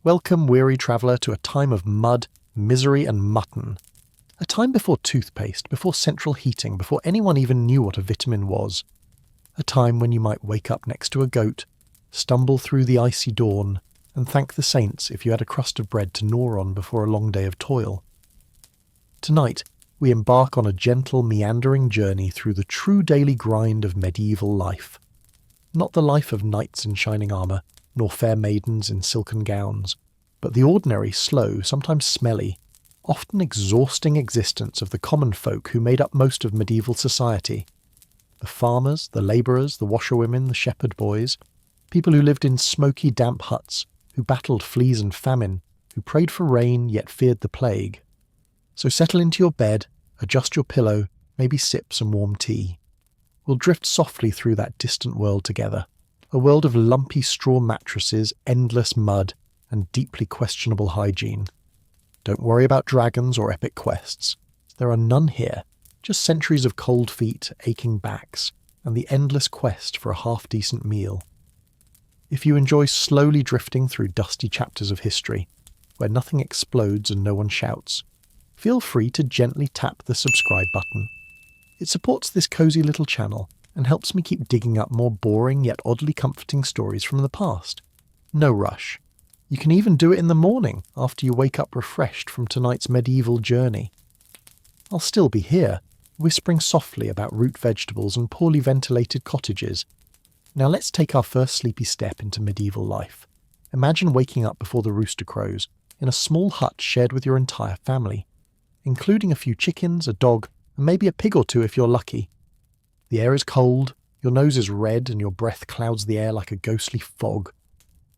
Welcome, weary traveller, to a time of mud, misery and mutton. A time before toothpaste, before central heating, before anyone even knew what a vitamin was. A time when you might wake up next to a goat, stumble through the icy dawn, and thank the saints if you had a crust of bread to gnaw on before a long day of toil. Tonight, we embark on a gentle, meandering journey through the true daily grind of medieval life. Not the life of knights in shining armour, nor fair maidens in silken gowns, but the ordinary, slow, sometimes smelly, often exhausting existence of the common folk who made up most of medieval society. The farmers, the labourers, the washerwomen, the shepherd boys, people who lived in smoky, damp huts, who battled fleas and famine, who prayed for rain yet feared the plague. So settle into your bed, adjust your pillow, maybe sip some warm tea. We'll drift softly through that distant world together, a world of lumpy straw mattresses, endless mud, and deeply questionable hygiene. Don't worry about dragons or epic quests. There are none here, just centuries of cold feet, aching backs, and the endless quest for a half-decent meal. If you enjoy slowly drifting through dusty chapters of history, where nothing explodes and no one shouts, feel free to gently tap the subscribe button. It supports this cosy little channel and helps me keep digging up more boring yet oddly comforting stories from the past. No rush. You can even do it in the morning after you wake up refreshed from tonight's medieval journey. I'll still be here, whispering softly about root vegetables and poorly ventilated cottages. Now let's take our first sleepy step into medieval life. Imagine waking up before the rooster crows in a small hut shared with your entire family, including a few chickens, a dog, and maybe a pig or two if you're lucky. The air is cold, your nose is red, and your breath clouds the air like a ghostly fog.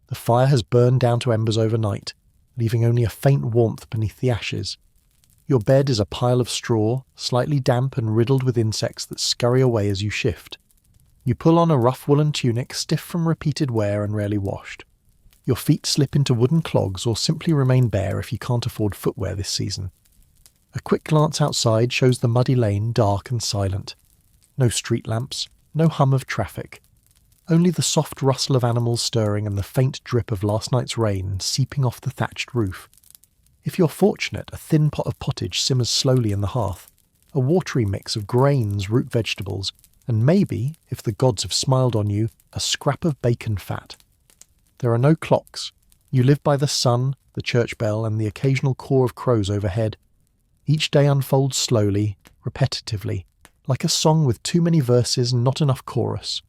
The fire has burned down to embers overnight, leaving only a faint warmth beneath the ashes. Your bed is a pile of straw, slightly damp and riddled with insects that scurry away as you shift. You pull on a rough woolen tunic, stiff from repeated wear and rarely washed. Your feet slip into wooden clogs or simply remain bare if you can't afford footwear this season. A quick glance outside shows the muddy lane dark and silent. No street lamps, no hum of traffic. Only the soft rustle of animals stirring and the faint drip of last night's rain seeping off the thatched roof. If you're fortunate, a thin pot of pottage simmers slowly in the hearth, a watery mix of grains, root vegetables, and maybe, if the gods have smiled on you, a scrap of bacon fat. There are no clocks. You live by the sun, the church bell, and the occasional caw of crows overhead. Each day unfolds slowly, repetitively, like a song with too many verses and not enough chorus.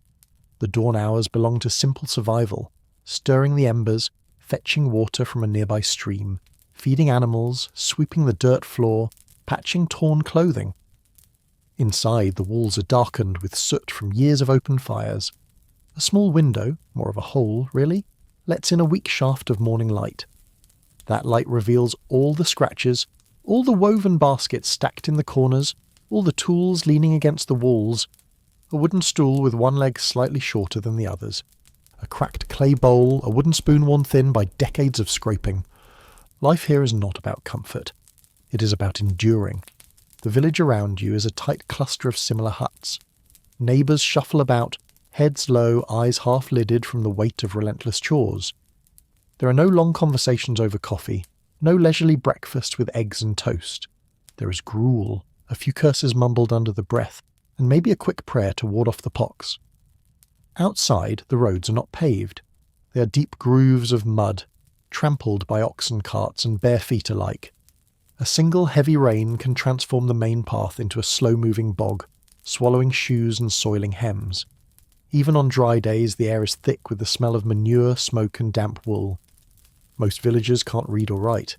The dawn hours belong to simple survival, stirring the embers, fetching water from a nearby stream, feeding animals, sweeping the dirt floor, patching torn clothing. Inside, the walls are darkened with soot from years of open fires. A small window, more of a hole, really, lets in a weak shaft of morning light. That light reveals all the scratches, all the woven baskets stacked in the corners, all the tools leaning against the walls, a wooden stool with one leg slightly shorter than the others, a cracked clay bowl, a wooden spoon worn thin by decades of scraping. Life here is not about comfort. It is about enduring. The village around you is a tight cluster of similar huts. Neighbours shuffle about, heads low, eyes half-lidded from the weight of relentless chores. There are no long conversations over coffee, no leisurely breakfast with eggs and toast. There is gruel, a few curses mumbled under the breath, and maybe a quick prayer to ward off the pox. Outside, the roads are not paved. They are deep grooves of mud, trampled by oxen carts and bare feet alike. A single heavy rain can transform the main path into a slow-moving bog, swallowing shoes and soiling hems. Even on dry days, the air is thick with the smell of manure, smoke and damp wool. Most villagers can't read or write.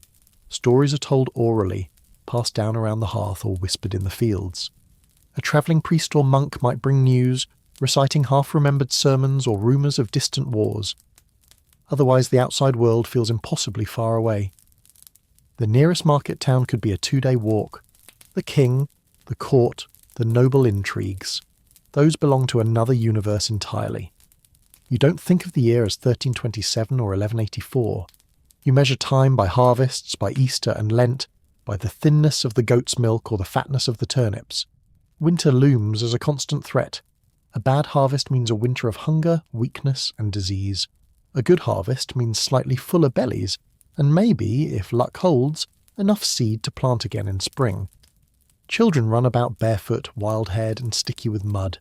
Stories are told orally, passed down around the hearth or whispered in the fields. A travelling priest or monk might bring news, reciting half-remembered sermons or rumours of distant wars. Otherwise, the outside world feels impossibly far away. The nearest market town could be a 2-day walk. The king, the court, the noble intrigues. Those belong to another universe entirely. You don't think of the year as 1327 or 1184. You measure time by harvests, by Easter and Lent, by the thinness of the goat's milk or the fatness of the turnips. Winter looms as a constant threat. A bad harvest means a winter of hunger, weakness and disease. A good harvest means slightly fuller bellies, and maybe, if luck holds, enough seed to plant again in spring. Children run about barefoot, wild-haired, and sticky with mud.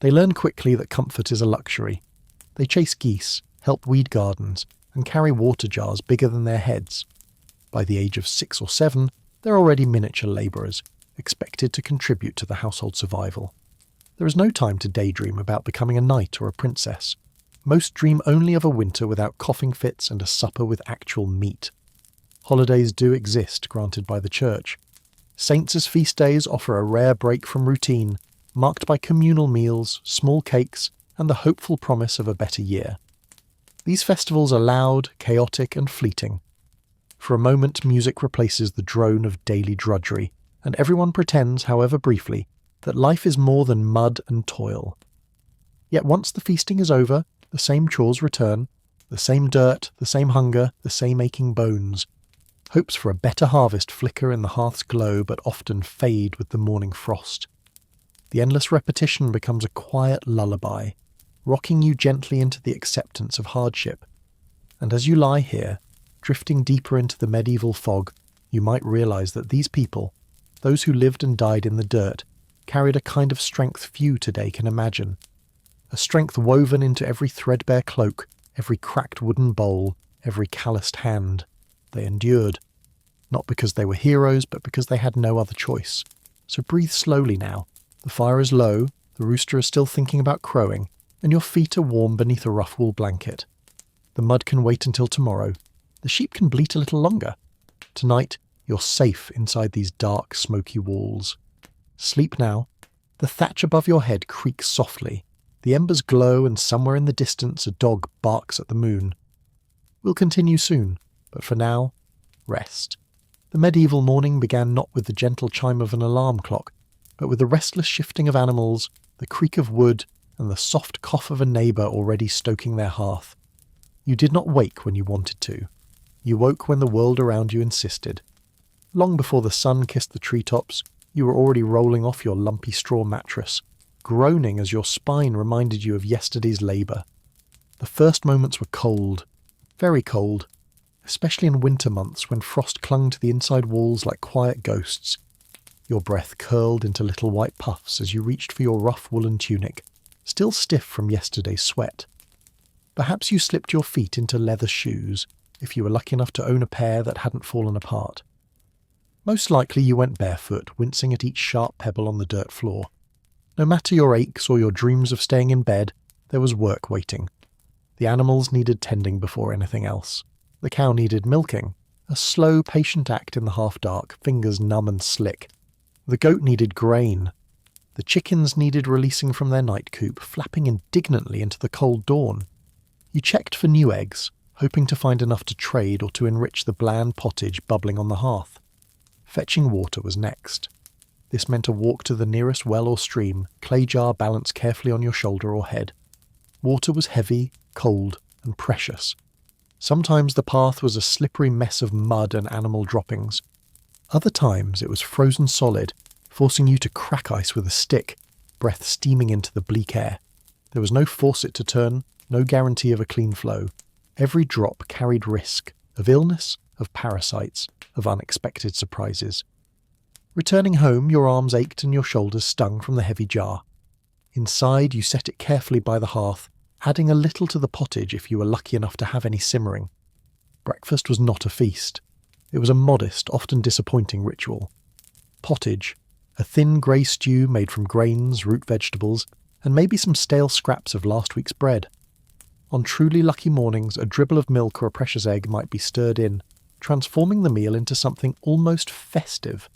They learn quickly that comfort is a luxury. They chase geese, help weed gardens, and carry water jars bigger than their heads. By the age of 6 or 7, they're already miniature labourers, expected to contribute to the household survival. There is no time to daydream about becoming a knight or a princess. Most dream only of a winter without coughing fits and a supper with actual meat. Holidays do exist, granted by the church. Saints' as feast days offer a rare break from routine, marked by communal meals, small cakes, and the hopeful promise of a better year. These festivals are loud, chaotic, and fleeting. For a moment, music replaces the drone of daily drudgery, and everyone pretends, however briefly, that life is more than mud and toil. Yet once the feasting is over, the same chores return, the same dirt, the same hunger, the same aching bones. Hopes for a better harvest flicker in the hearth's glow, but often fade with the morning frost. The endless repetition becomes a quiet lullaby, rocking you gently into the acceptance of hardship. And as you lie here, drifting deeper into the medieval fog, you might realize that these people, those who lived and died in the dirt, carried a kind of strength few today can imagine. A strength woven into every threadbare cloak, every cracked wooden bowl, every calloused hand. They endured. Not because they were heroes, but because they had no other choice. So breathe slowly now. The fire is low, the rooster is still thinking about crowing, and your feet are warm beneath a rough wool blanket. The mud can wait until tomorrow. The sheep can bleat a little longer. Tonight, you're safe inside these dark, smoky walls. Sleep now. The thatch above your head creaks softly. The embers glow, and somewhere in the distance a dog barks at the moon. We'll continue soon, but for now, rest. The medieval morning began not with the gentle chime of an alarm clock, but with the restless shifting of animals, the creak of wood, and the soft cough of a neighbour already stoking their hearth. You did not wake when you wanted to. You woke when the world around you insisted. Long before the sun kissed the treetops, you were already rolling off your lumpy straw mattress, groaning as your spine reminded you of yesterday's labour. The first moments were cold, very cold, especially in winter months when frost clung to the inside walls like quiet ghosts. Your breath curled into little white puffs as you reached for your rough woolen tunic, still stiff from yesterday's sweat. Perhaps you slipped your feet into leather shoes, if you were lucky enough to own a pair that hadn't fallen apart. Most likely you went barefoot, wincing at each sharp pebble on the dirt floor. No matter your aches or your dreams of staying in bed, there was work waiting. The animals needed tending before anything else. The cow needed milking, a slow, patient act in the half-dark, fingers numb and slick. The goat needed grain. The chickens needed releasing from their night coop, flapping indignantly into the cold dawn. You checked for new eggs, hoping to find enough to trade or to enrich the bland pottage bubbling on the hearth. Fetching water was next. This meant a walk to the nearest well or stream, clay jar balanced carefully on your shoulder or head. Water was heavy, cold, and precious. Sometimes the path was a slippery mess of mud and animal droppings. Other times it was frozen solid, forcing you to crack ice with a stick, breath steaming into the bleak air. There was no faucet to turn, no guarantee of a clean flow. Every drop carried risk, of illness, of parasites, of unexpected surprises. Returning home, your arms ached and your shoulders stung from the heavy jar. Inside, you set it carefully by the hearth, adding a little to the pottage if you were lucky enough to have any simmering. Breakfast was not a feast. It was a modest, often disappointing ritual. Pottage, a thin grey stew made from grains, root vegetables, and maybe some stale scraps of last week's bread. On truly lucky mornings, a dribble of milk or a precious egg might be stirred in, transforming the meal into something almost festive.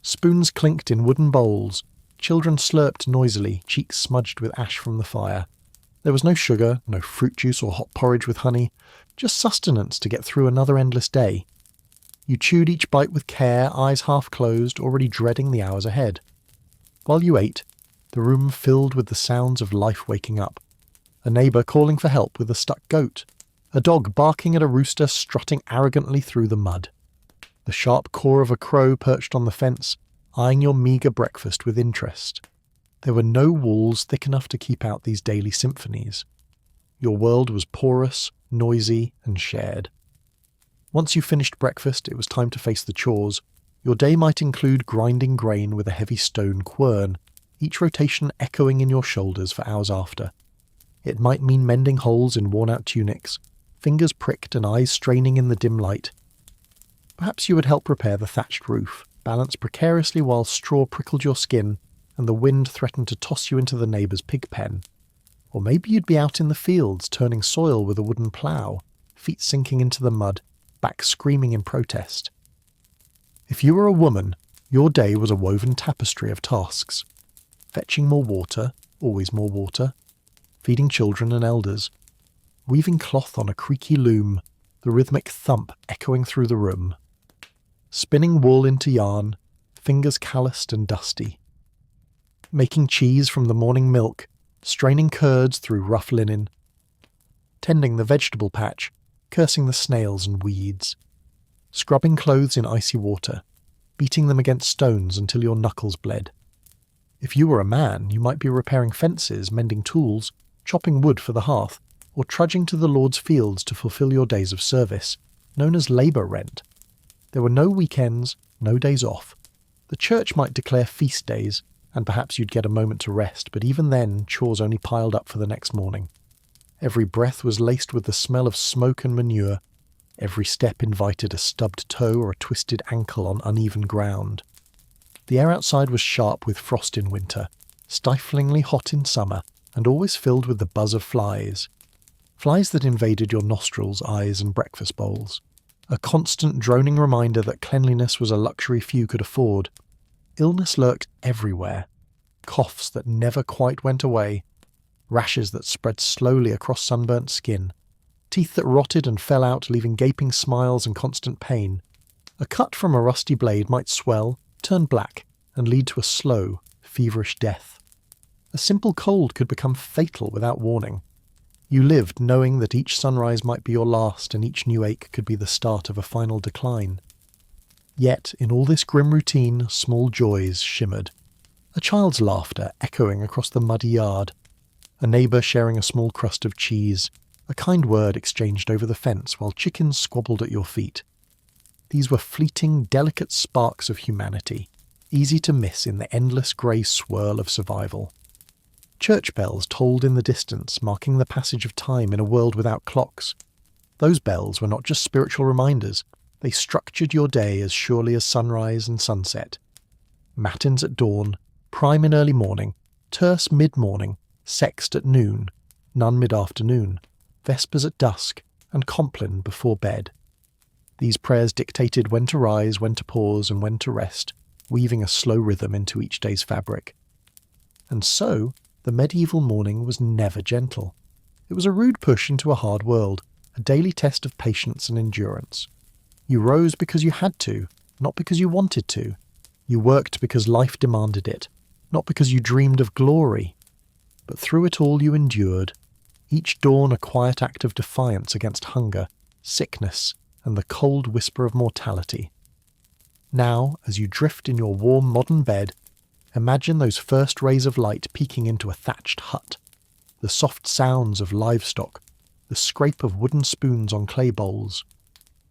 Spoons clinked in wooden bowls. Children slurped noisily, cheeks smudged with ash from the fire. There was no sugar, no fruit juice or hot porridge with honey, just sustenance to get through another endless day. You chewed each bite with care, eyes half closed, already dreading the hours ahead. While you ate, the room filled with the sounds of life waking up. A neighbour calling for help with a stuck goat. A dog barking at a rooster strutting arrogantly through the mud. The sharp caw of a crow perched on the fence, eyeing your meagre breakfast with interest. There were no walls thick enough to keep out these daily symphonies. Your world was porous, noisy, and shared. Once you finished breakfast, it was time to face the chores. Your day might include grinding grain with a heavy stone quern, each rotation echoing in your shoulders for hours after. It might mean mending holes in worn-out tunics, fingers pricked and eyes straining in the dim light. Perhaps you would help repair the thatched roof, balance precariously while straw prickled your skin and the wind threatened to toss you into the neighbour's pig pen. Or maybe you'd be out in the fields turning soil with a wooden plough, feet sinking into the mud, back screaming in protest. If you were a woman, your day was a woven tapestry of tasks. Fetching more water, always more water, feeding children and elders, weaving cloth on a creaky loom, the rhythmic thump echoing through the room, spinning wool into yarn, fingers calloused and dusty, making cheese from the morning milk, straining curds through rough linen, tending the vegetable patch, cursing the snails and weeds, scrubbing clothes in icy water, beating them against stones until your knuckles bled. If you were a man, you might be repairing fences, mending tools, chopping wood for the hearth, or trudging to the Lord's fields to fulfill your days of service, known as labour rent. There were no weekends, no days off. The church might declare feast days, and perhaps you'd get a moment to rest, but even then, chores only piled up for the next morning. Every breath was laced with the smell of smoke and manure. Every step invited a stubbed toe or a twisted ankle on uneven ground. The air outside was sharp with frost in winter, stiflingly hot in summer, and always filled with the buzz of flies. Flies that invaded your nostrils, eyes, and breakfast bowls. A constant droning reminder that cleanliness was a luxury few could afford. Illness lurked everywhere. Coughs that never quite went away. Rashes that spread slowly across sunburnt skin. Teeth that rotted and fell out, leaving gaping smiles and constant pain. A cut from a rusty blade might swell, turn black, and lead to a slow, feverish death. A simple cold could become fatal without warning. You lived knowing that each sunrise might be your last and each new ache could be the start of a final decline. Yet, in all this grim routine, small joys shimmered. A child's laughter echoing across the muddy yard. A neighbour sharing a small crust of cheese. A kind word exchanged over the fence while chickens squabbled at your feet. These were fleeting, delicate sparks of humanity, easy to miss in the endless grey swirl of survival. Church bells tolled in the distance, marking the passage of time in a world without clocks. Those bells were not just spiritual reminders, they structured your day as surely as sunrise and sunset. Matins at dawn, prime in early morning, terce mid-morning, sext at noon, none mid-afternoon, vespers at dusk, and compline before bed. These prayers dictated when to rise, when to pause, and when to rest, weaving a slow rhythm into each day's fabric. And so, the medieval morning was never gentle. It was a rude push into a hard world, a daily test of patience and endurance. You rose because you had to, not because you wanted to. You worked because life demanded it, not because you dreamed of glory. But through it all you endured, each dawn a quiet act of defiance against hunger, sickness, and the cold whisper of mortality. Now, as you drift in your warm modern bed, imagine those first rays of light peeking into a thatched hut, the soft sounds of livestock, the scrape of wooden spoons on clay bowls.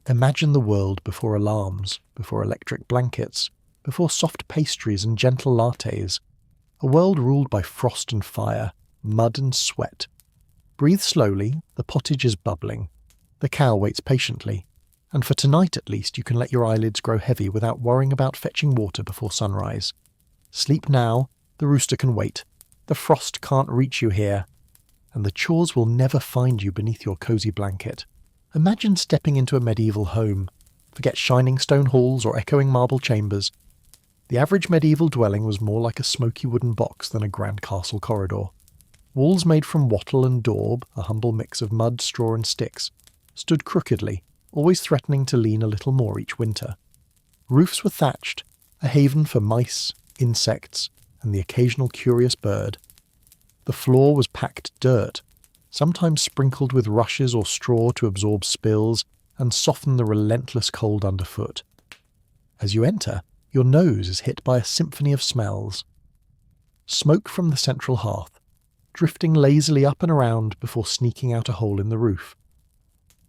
Imagine the world before alarms, before electric blankets, before soft pastries and gentle lattes, a world ruled by frost and fire, mud and sweat. Breathe slowly, the pottage is bubbling. The cow waits patiently, and for tonight at least you can let your eyelids grow heavy without worrying about fetching water before sunrise. Sleep now, the rooster can wait, the frost can't reach you here, and the chores will never find you beneath your cosy blanket. Imagine stepping into a medieval home. Forget shining stone halls or echoing marble chambers. The average medieval dwelling was more like a smoky wooden box than a grand castle corridor. Walls made from wattle and daub, a humble mix of mud, straw and sticks, stood crookedly, always threatening to lean a little more each winter. Roofs were thatched, a haven for mice, insects, and the occasional curious bird. The floor was packed dirt, sometimes sprinkled with rushes or straw to absorb spills and soften the relentless cold underfoot. As you enter, your nose is hit by a symphony of smells. Smoke from the central hearth, drifting lazily up and around before sneaking out a hole in the roof.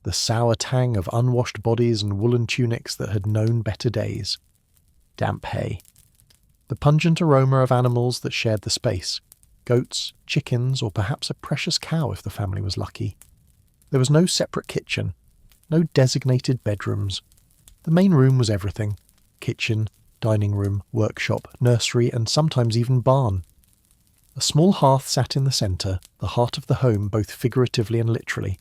The sour tang of unwashed bodies and woolen tunics that had known better days. Damp hay. The pungent aroma of animals that shared the space. Goats, chickens, or perhaps a precious cow if the family was lucky. There was no separate kitchen, no designated bedrooms. The main room was everything. Kitchen, dining room, workshop, nursery, and sometimes even barn. A small hearth sat in the centre, the heart of the home both figuratively and literally.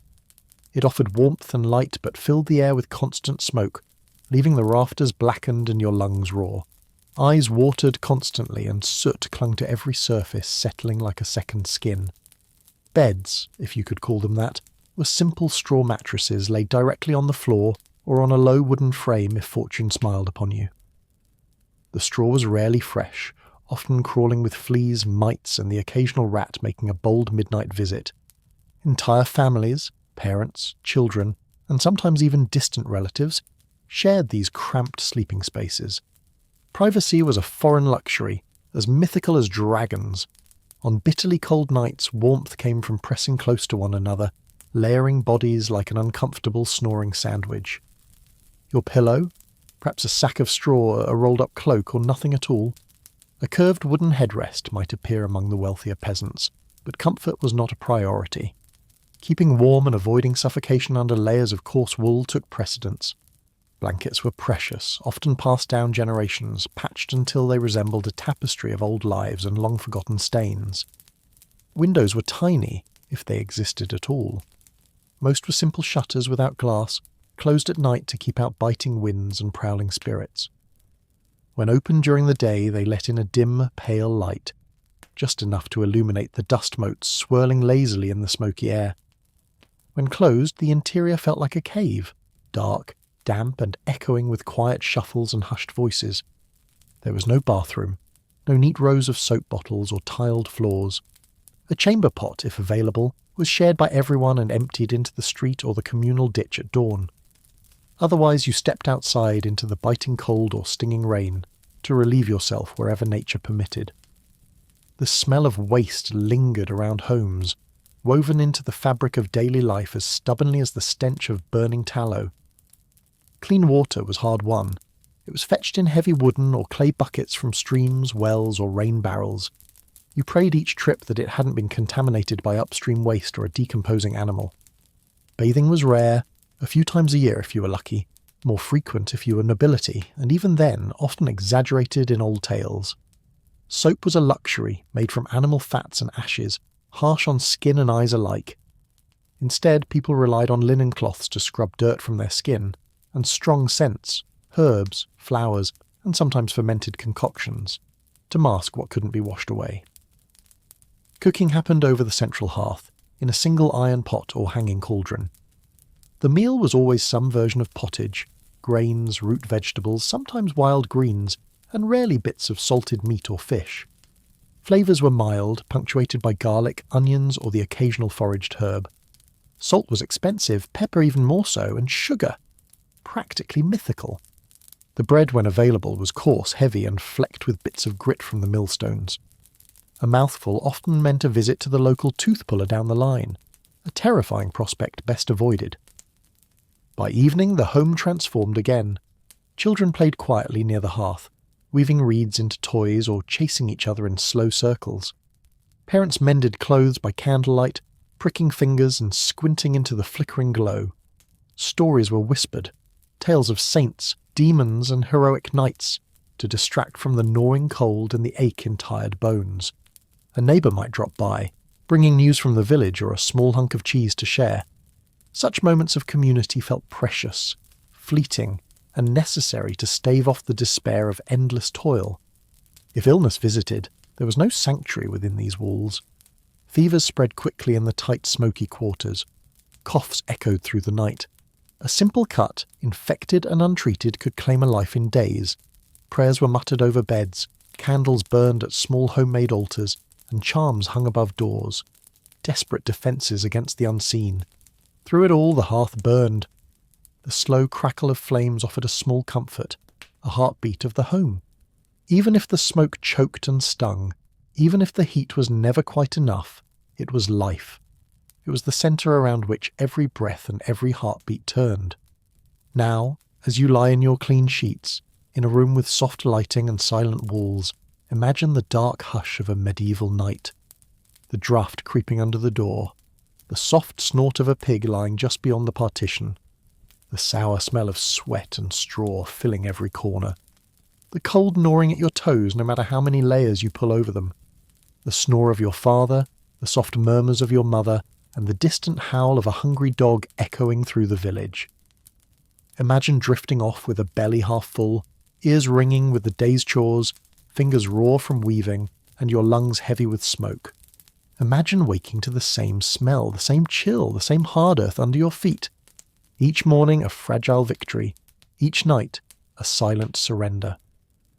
It offered warmth and light but filled the air with constant smoke, leaving the rafters blackened and your lungs raw. Eyes watered constantly and soot clung to every surface, settling like a second skin. Beds, if you could call them that, were simple straw mattresses laid directly on the floor or on a low wooden frame if fortune smiled upon you. The straw was rarely fresh, often crawling with fleas, mites, and the occasional rat making a bold midnight visit. Entire families, parents, children, and sometimes even distant relatives, shared these cramped sleeping spaces. Privacy was a foreign luxury, as mythical as dragons. On bitterly cold nights, warmth came from pressing close to one another, layering bodies like an uncomfortable snoring sandwich. Your pillow? Perhaps a sack of straw, a rolled-up cloak, or nothing at all. A curved wooden headrest might appear among the wealthier peasants, but comfort was not a priority. Keeping warm and avoiding suffocation under layers of coarse wool took precedence. Blankets were precious, often passed down generations, patched until they resembled a tapestry of old lives and long-forgotten stains. Windows were tiny, if they existed at all. Most were simple shutters without glass, closed at night to keep out biting winds and prowling spirits. When opened during the day, they let in a dim, pale light, just enough to illuminate the dust motes swirling lazily in the smoky air. When closed, the interior felt like a cave, dark, damp, and echoing with quiet shuffles and hushed voices. There was no bathroom, no neat rows of soap bottles or tiled floors. A chamber pot, if available, was shared by everyone and emptied into the street or the communal ditch at dawn. Otherwise, you stepped outside into the biting cold or stinging rain to relieve yourself wherever nature permitted. The smell of waste lingered around homes, woven into the fabric of daily life as stubbornly as the stench of burning tallow. Clean water was hard won. It was fetched in heavy wooden or clay buckets from streams, wells, or rain barrels. You prayed each trip that it hadn't been contaminated by upstream waste or a decomposing animal. Bathing was rare, a few times a year if you were lucky, more frequent if you were nobility, and even then often exaggerated in old tales. Soap was a luxury made from animal fats and ashes, harsh on skin and eyes alike. Instead, people relied on linen cloths to scrub dirt from their skin, and strong scents, herbs, flowers, and sometimes fermented concoctions, to mask what couldn't be washed away. Cooking happened over the central hearth, in a single iron pot or hanging cauldron. The meal was always some version of pottage, grains, root vegetables, sometimes wild greens, and rarely bits of salted meat or fish. Flavours were mild, punctuated by garlic, onions, or the occasional foraged herb. Salt was expensive, pepper even more so, and sugar. Practically mythical. The bread, when available, was coarse, heavy, and flecked with bits of grit from the millstones. A mouthful often meant a visit to the local tooth puller down the line, a terrifying prospect best avoided. By evening, the home transformed again. Children played quietly near the hearth, weaving reeds into toys or chasing each other in slow circles. Parents mended clothes by candlelight, pricking fingers and squinting into the flickering glow. Stories were whispered, tales of saints, demons, and heroic knights, to distract from the gnawing cold and the ache in tired bones. A neighbour might drop by, bringing news from the village or a small hunk of cheese to share. Such moments of community felt precious, fleeting, and necessary to stave off the despair of endless toil. If illness visited, there was no sanctuary within these walls. Fevers spread quickly in the tight, smoky quarters. Coughs echoed through the night. A simple cut, infected and untreated, could claim a life in days. Prayers were muttered over beds, candles burned at small homemade altars, and charms hung above doors. Desperate defences against the unseen. Through it all the hearth burned. The slow crackle of flames offered a small comfort, a heartbeat of the home. Even if the smoke choked and stung, even if the heat was never quite enough, It was life. It was the centre around which every breath and every heartbeat turned. Now, as you lie in your clean sheets, in a room with soft lighting and silent walls, imagine the dark hush of a medieval night. The draught creeping under the door, the soft snort of a pig lying just beyond the partition, the sour smell of sweat and straw filling every corner, the cold gnawing at your toes no matter how many layers you pull over them, the snore of your father, the soft murmurs of your mother, and the distant howl of a hungry dog echoing through the village. Imagine drifting off with a belly half full, ears ringing with the day's chores, fingers raw from weaving, and your lungs heavy with smoke. Imagine waking to the same smell, the same chill, the same hard earth under your feet. Each morning a fragile victory, each night a silent surrender.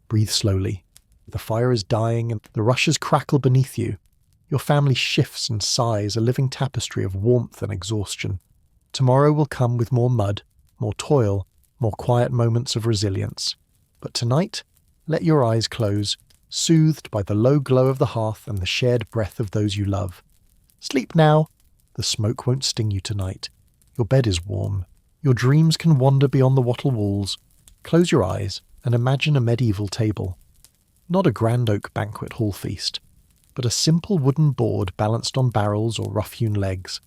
Breathe slowly. The fire is dying and the rushes crackle beneath you. Your family shifts and sighs, a living tapestry of warmth and exhaustion. Tomorrow will come with more mud, more toil, more quiet moments of resilience. But tonight, let your eyes close, soothed by the low glow of the hearth and the shared breath of those you love. Sleep now. The smoke won't sting you tonight. Your bed is warm. Your dreams can wander beyond the wattle walls. Close your eyes and imagine a medieval table. Not a grand oak banquet hall feast, but a simple wooden board balanced on barrels or rough-hewn legs.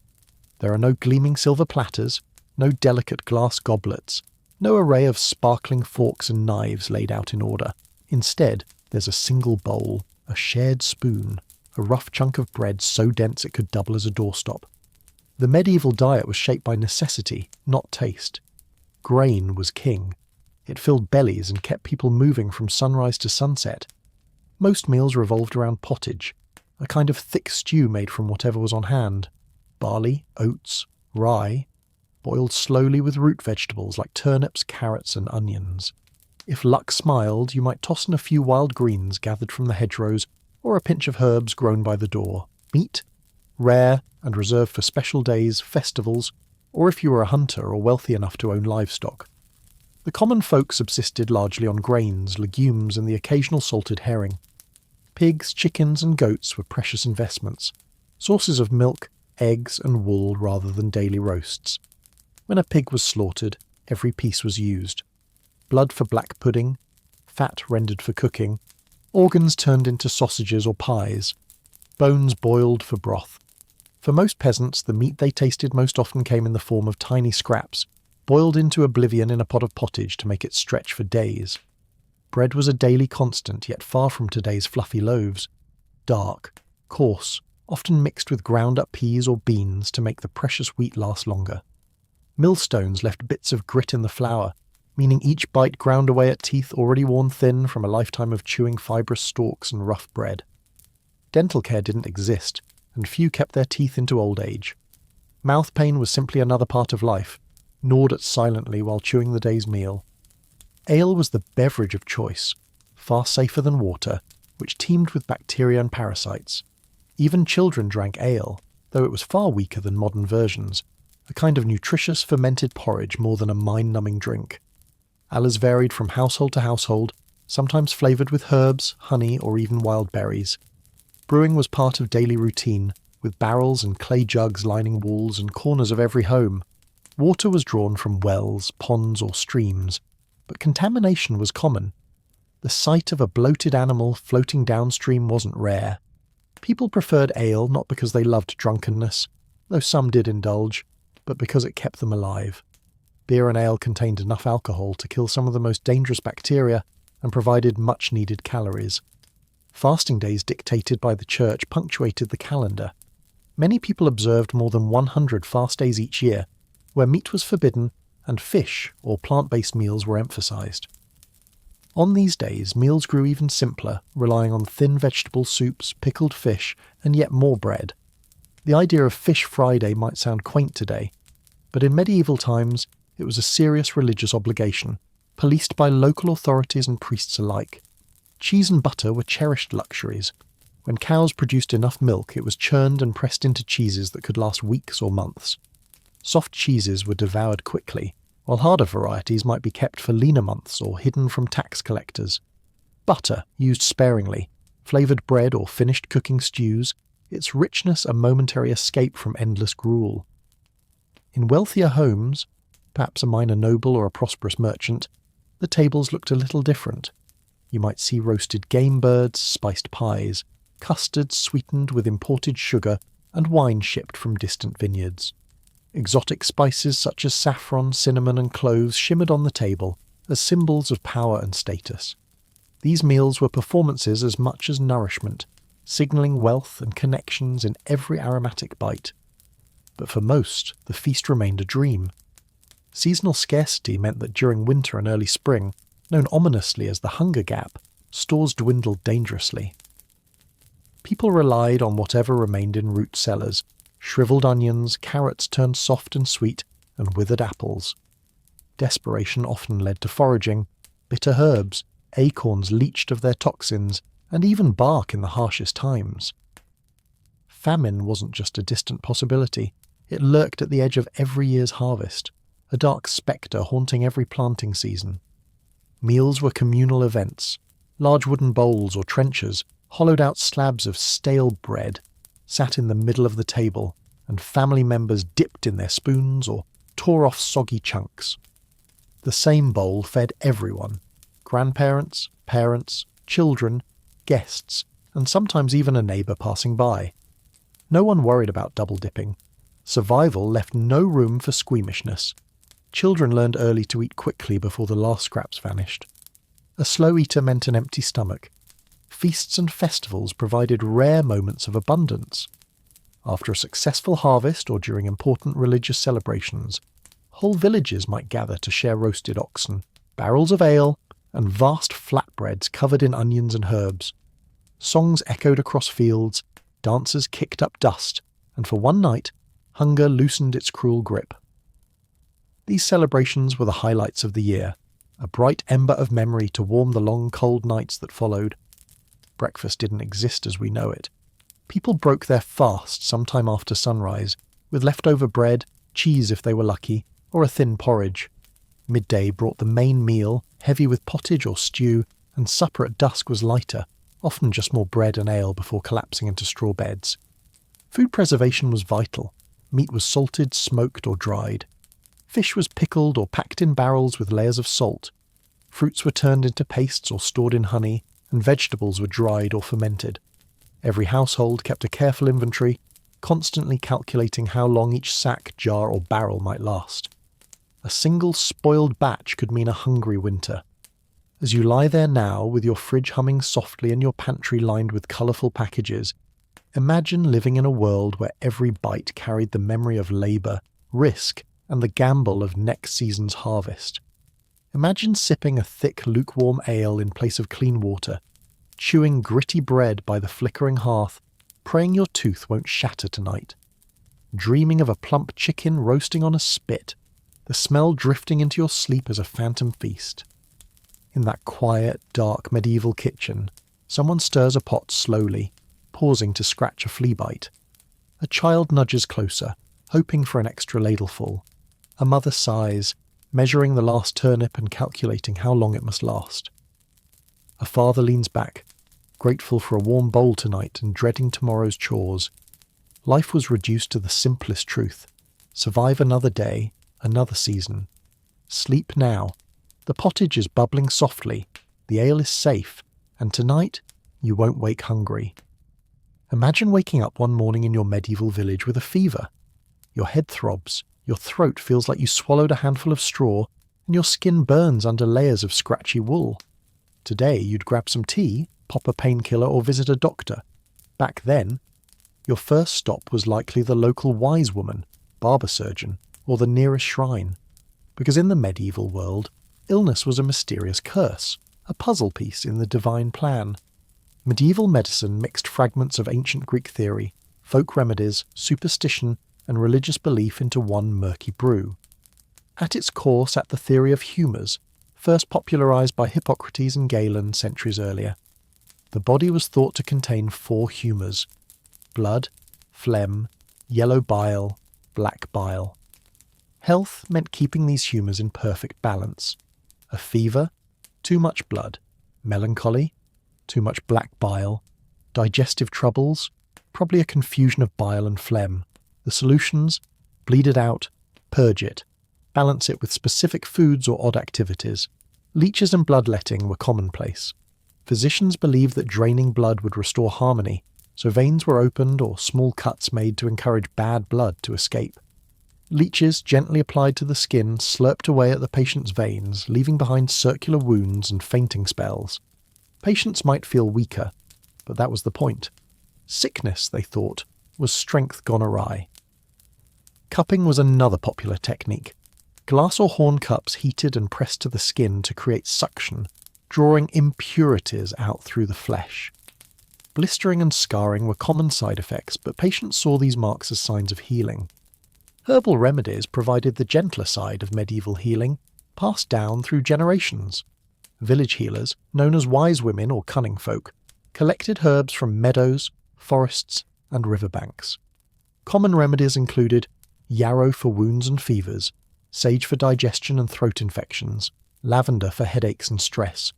There are no gleaming silver platters, no delicate glass goblets, no array of sparkling forks and knives laid out in order. Instead, there's a single bowl, a shared spoon, a rough chunk of bread so dense it could double as a doorstop. The medieval diet was shaped by necessity, not taste. Grain was king. It filled bellies and kept people moving from sunrise to sunset. Most meals revolved around pottage, a kind of thick stew made from whatever was on hand. Barley, oats, rye, boiled slowly with root vegetables like turnips, carrots and onions. If luck smiled, you might toss in a few wild greens gathered from the hedgerows or a pinch of herbs grown by the door. Meat, rare and reserved for special days, festivals, or if you were a hunter or wealthy enough to own livestock. The common folk subsisted largely on grains, legumes and the occasional salted herring. Pigs, chickens and goats were precious investments, sources of milk, eggs and wool rather than daily roasts. When a pig was slaughtered, every piece was used. Blood for black pudding, fat rendered for cooking, organs turned into sausages or pies, bones boiled for broth. For most peasants, the meat they tasted most often came in the form of tiny scraps, boiled into oblivion in a pot of pottage to make it stretch for days. Bread was a daily constant, yet far from today's fluffy loaves. Dark, coarse, often mixed with ground-up peas or beans to make the precious wheat last longer. Millstones left bits of grit in the flour, meaning each bite ground away at teeth already worn thin from a lifetime of chewing fibrous stalks and rough bread. Dental care didn't exist, and few kept their teeth into old age. Mouth pain was simply another part of life, gnawed at silently while chewing the day's meal. Ale was the beverage of choice, far safer than water, which teemed with bacteria and parasites. Even children drank ale, though it was far weaker than modern versions, a kind of nutritious fermented porridge more than a mind-numbing drink. Ales varied from household to household, sometimes flavoured with herbs, honey or even wild berries. Brewing was part of daily routine, with barrels and clay jugs lining walls and corners of every home. Water was drawn from wells, ponds or streams, but contamination was common. The sight of a bloated animal floating downstream wasn't rare. People preferred ale not because they loved drunkenness, though some did indulge, but because it kept them alive. Beer and ale contained enough alcohol to kill some of the most dangerous bacteria and provided much-needed calories. Fasting days dictated by the church punctuated the calendar. Many people observed more than 100 fast days each year, where meat was forbidden and fish or plant-based meals were emphasized. On these days, meals grew even simpler, relying on thin vegetable soups, pickled fish, and yet more bread. The idea of Fish Friday might sound quaint today, but in medieval times it was a serious religious obligation, policed by local authorities and priests alike. Cheese and butter were cherished luxuries. When cows produced enough milk, it was churned and pressed into cheeses that could last weeks or months. Soft cheeses were devoured quickly, while harder varieties might be kept for leaner months or hidden from tax collectors. Butter, used sparingly, flavoured bread or finished cooking stews, its richness a momentary escape from endless gruel. In wealthier homes, perhaps a minor noble or a prosperous merchant, the tables looked a little different. You might see roasted game birds, spiced pies, custards sweetened with imported sugar, and wine shipped from distant vineyards. Exotic spices such as saffron, cinnamon, and cloves shimmered on the table as symbols of power and status. These meals were performances as much as nourishment, signalling wealth and connections in every aromatic bite. But for most, the feast remained a dream. Seasonal scarcity meant that during winter and early spring, known ominously as the hunger gap, stores dwindled dangerously. People relied on whatever remained in root cellars: shriveled onions, carrots turned soft and sweet, and withered apples. Desperation often led to foraging: bitter herbs, acorns leached of their toxins, and even bark in the harshest times. Famine wasn't just a distant possibility, it lurked at the edge of every year's harvest, a dark spectre haunting every planting season. Meals were communal events. Large wooden bowls or trenchers, hollowed-out slabs of stale bread, sat in the middle of the table, and family members dipped in their spoons or tore off soggy chunks. The same bowl fed everyone: grandparents, parents, children, guests, and sometimes even a neighbour passing by. No one worried about double-dipping. Survival left no room for squeamishness. Children learned early to eat quickly before the last scraps vanished. A slow eater meant an empty stomach. Feasts and festivals provided rare moments of abundance. After a successful harvest or during important religious celebrations, whole villages might gather to share roasted oxen, barrels of ale, and vast flatbreads covered in onions and herbs. Songs echoed across fields, dancers kicked up dust, and for one night, hunger loosened its cruel grip. These celebrations were the highlights of the year, a bright ember of memory to warm the long cold nights that followed. Breakfast didn't exist as we know it. People broke their fast sometime after sunrise, with leftover bread, cheese if they were lucky, or a thin porridge. Midday brought the main meal, heavy with pottage or stew, and supper at dusk was lighter, often just more bread and ale before collapsing into straw beds. Food preservation was vital. Meat was salted, smoked, or dried. Fish was pickled or packed in barrels with layers of salt. Fruits were turned into pastes or stored in honey, and vegetables were dried or fermented. Every household kept a careful inventory, constantly calculating how long each sack, jar, or barrel might last. A single spoiled batch could mean a hungry winter. As you lie there now, with your fridge humming softly and your pantry lined with colourful packages, imagine living in a world where every bite carried the memory of labour, risk, and the gamble of next season's harvest. Imagine sipping a thick, lukewarm ale in place of clean water, chewing gritty bread by the flickering hearth, praying your tooth won't shatter tonight. Dreaming of a plump chicken roasting on a spit, the smell drifting into your sleep as a phantom feast. In that quiet, dark, medieval kitchen, someone stirs a pot slowly, pausing to scratch a flea bite. A child nudges closer, hoping for an extra ladleful. A mother sighs, measuring the last turnip and calculating how long it must last. A father leans back, grateful for a warm bowl tonight and dreading tomorrow's chores. Life was reduced to the simplest truth: survive another day, another season. Sleep now. The pottage is bubbling softly, the ale is safe, and tonight you won't wake hungry. Imagine waking up one morning in your medieval village with a fever. Your head throbs, your throat feels like you swallowed a handful of straw, and your skin burns under layers of scratchy wool. Today you'd grab some tea, pop a painkiller, or visit a doctor. Back then, your first stop was likely the local wise woman, barber surgeon, or the nearest shrine. Because in the medieval world, illness was a mysterious curse, a puzzle piece in the divine plan. Medieval medicine mixed fragments of ancient Greek theory, folk remedies, superstition, and religious belief into one murky brew. At its core sat the theory of humours, first popularised by Hippocrates and Galen centuries earlier. The body was thought to contain 4 humours: blood, phlegm, yellow bile, black bile. Health meant keeping these humours in perfect balance. A fever, too much blood; melancholy, too much black bile; digestive troubles, Probably a confusion of bile and phlegm. The solutions? Bleed it out, purge it, balance it with specific foods or odd activities. Leeches and bloodletting were commonplace. Physicians believed that draining blood would restore harmony, so veins were opened or small cuts made to encourage bad blood to escape. Leeches, gently applied to the skin, slurped away at the patient's veins, leaving behind circular wounds and fainting spells. Patients might feel weaker, but that was the point. Sickness, they thought, was strength gone awry. Cupping was another popular technique. Glass or horn cups heated and pressed to the skin to create suction, drawing impurities out through the flesh. Blistering and scarring were common side effects, but patients saw these marks as signs of healing. Herbal remedies provided the gentler side of medieval healing, passed down through generations. Village healers, known as wise women or cunning folk, collected herbs from meadows, forests, and riverbanks. Common remedies included yarrow for wounds and fevers, sage for digestion and throat infections, lavender for headaches and stress,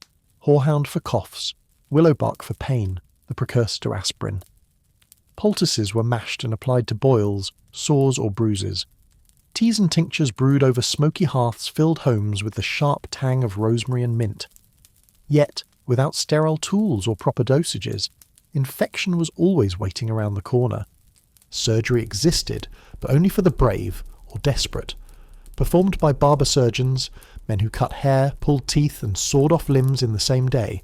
horehound for coughs, willow bark for pain, the precursor to aspirin. Poultices were mashed and applied to boils, sores or bruises. Teas and tinctures brewed over smoky hearths filled homes with the sharp tang of rosemary and mint. Yet, without sterile tools or proper dosages, infection was always waiting around the corner. Surgery existed, but only for the brave or desperate. Performed by barber surgeons, men who cut hair, pulled teeth, and sawed off limbs in the same day.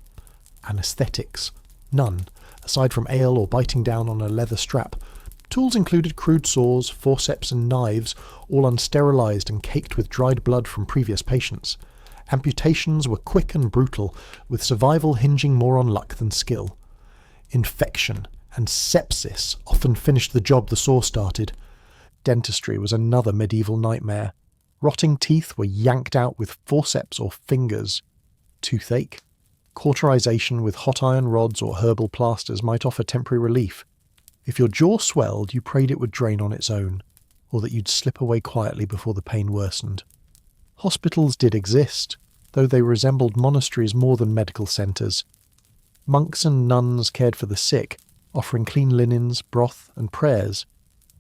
Anesthetics? None, aside from ale or biting down on a leather strap. Tools included crude saws, forceps, and knives, all unsterilised and caked with dried blood from previous patients. Amputations were quick and brutal, with survival hinging more on luck than skill. Infection and sepsis often finished the job the saw started. Dentistry was another medieval nightmare. Rotting teeth were yanked out with forceps or fingers. Toothache? Cauterization with hot iron rods or herbal plasters might offer temporary relief. If your jaw swelled, you prayed it would drain on its own, or that you'd slip away quietly before the pain worsened. Hospitals did exist, though they resembled monasteries more than medical centres. Monks and nuns cared for the sick, offering clean linens, broth, and prayers.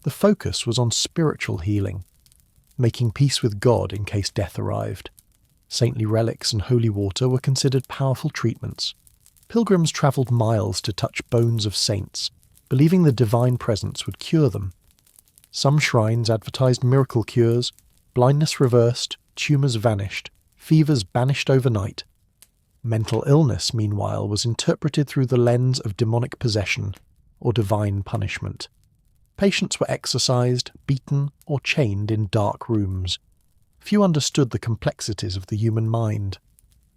The focus was on spiritual healing, making peace with God in case death arrived. Saintly relics and holy water were considered powerful treatments. Pilgrims travelled miles to touch bones of saints, believing the divine presence would cure them. Some shrines advertised miracle cures, blindness reversed, tumours vanished, fevers banished overnight. Mental illness, meanwhile, was interpreted through the lens of demonic possession or divine punishment. Patients were exorcised, beaten, or chained in dark rooms. Few understood the complexities of the human mind.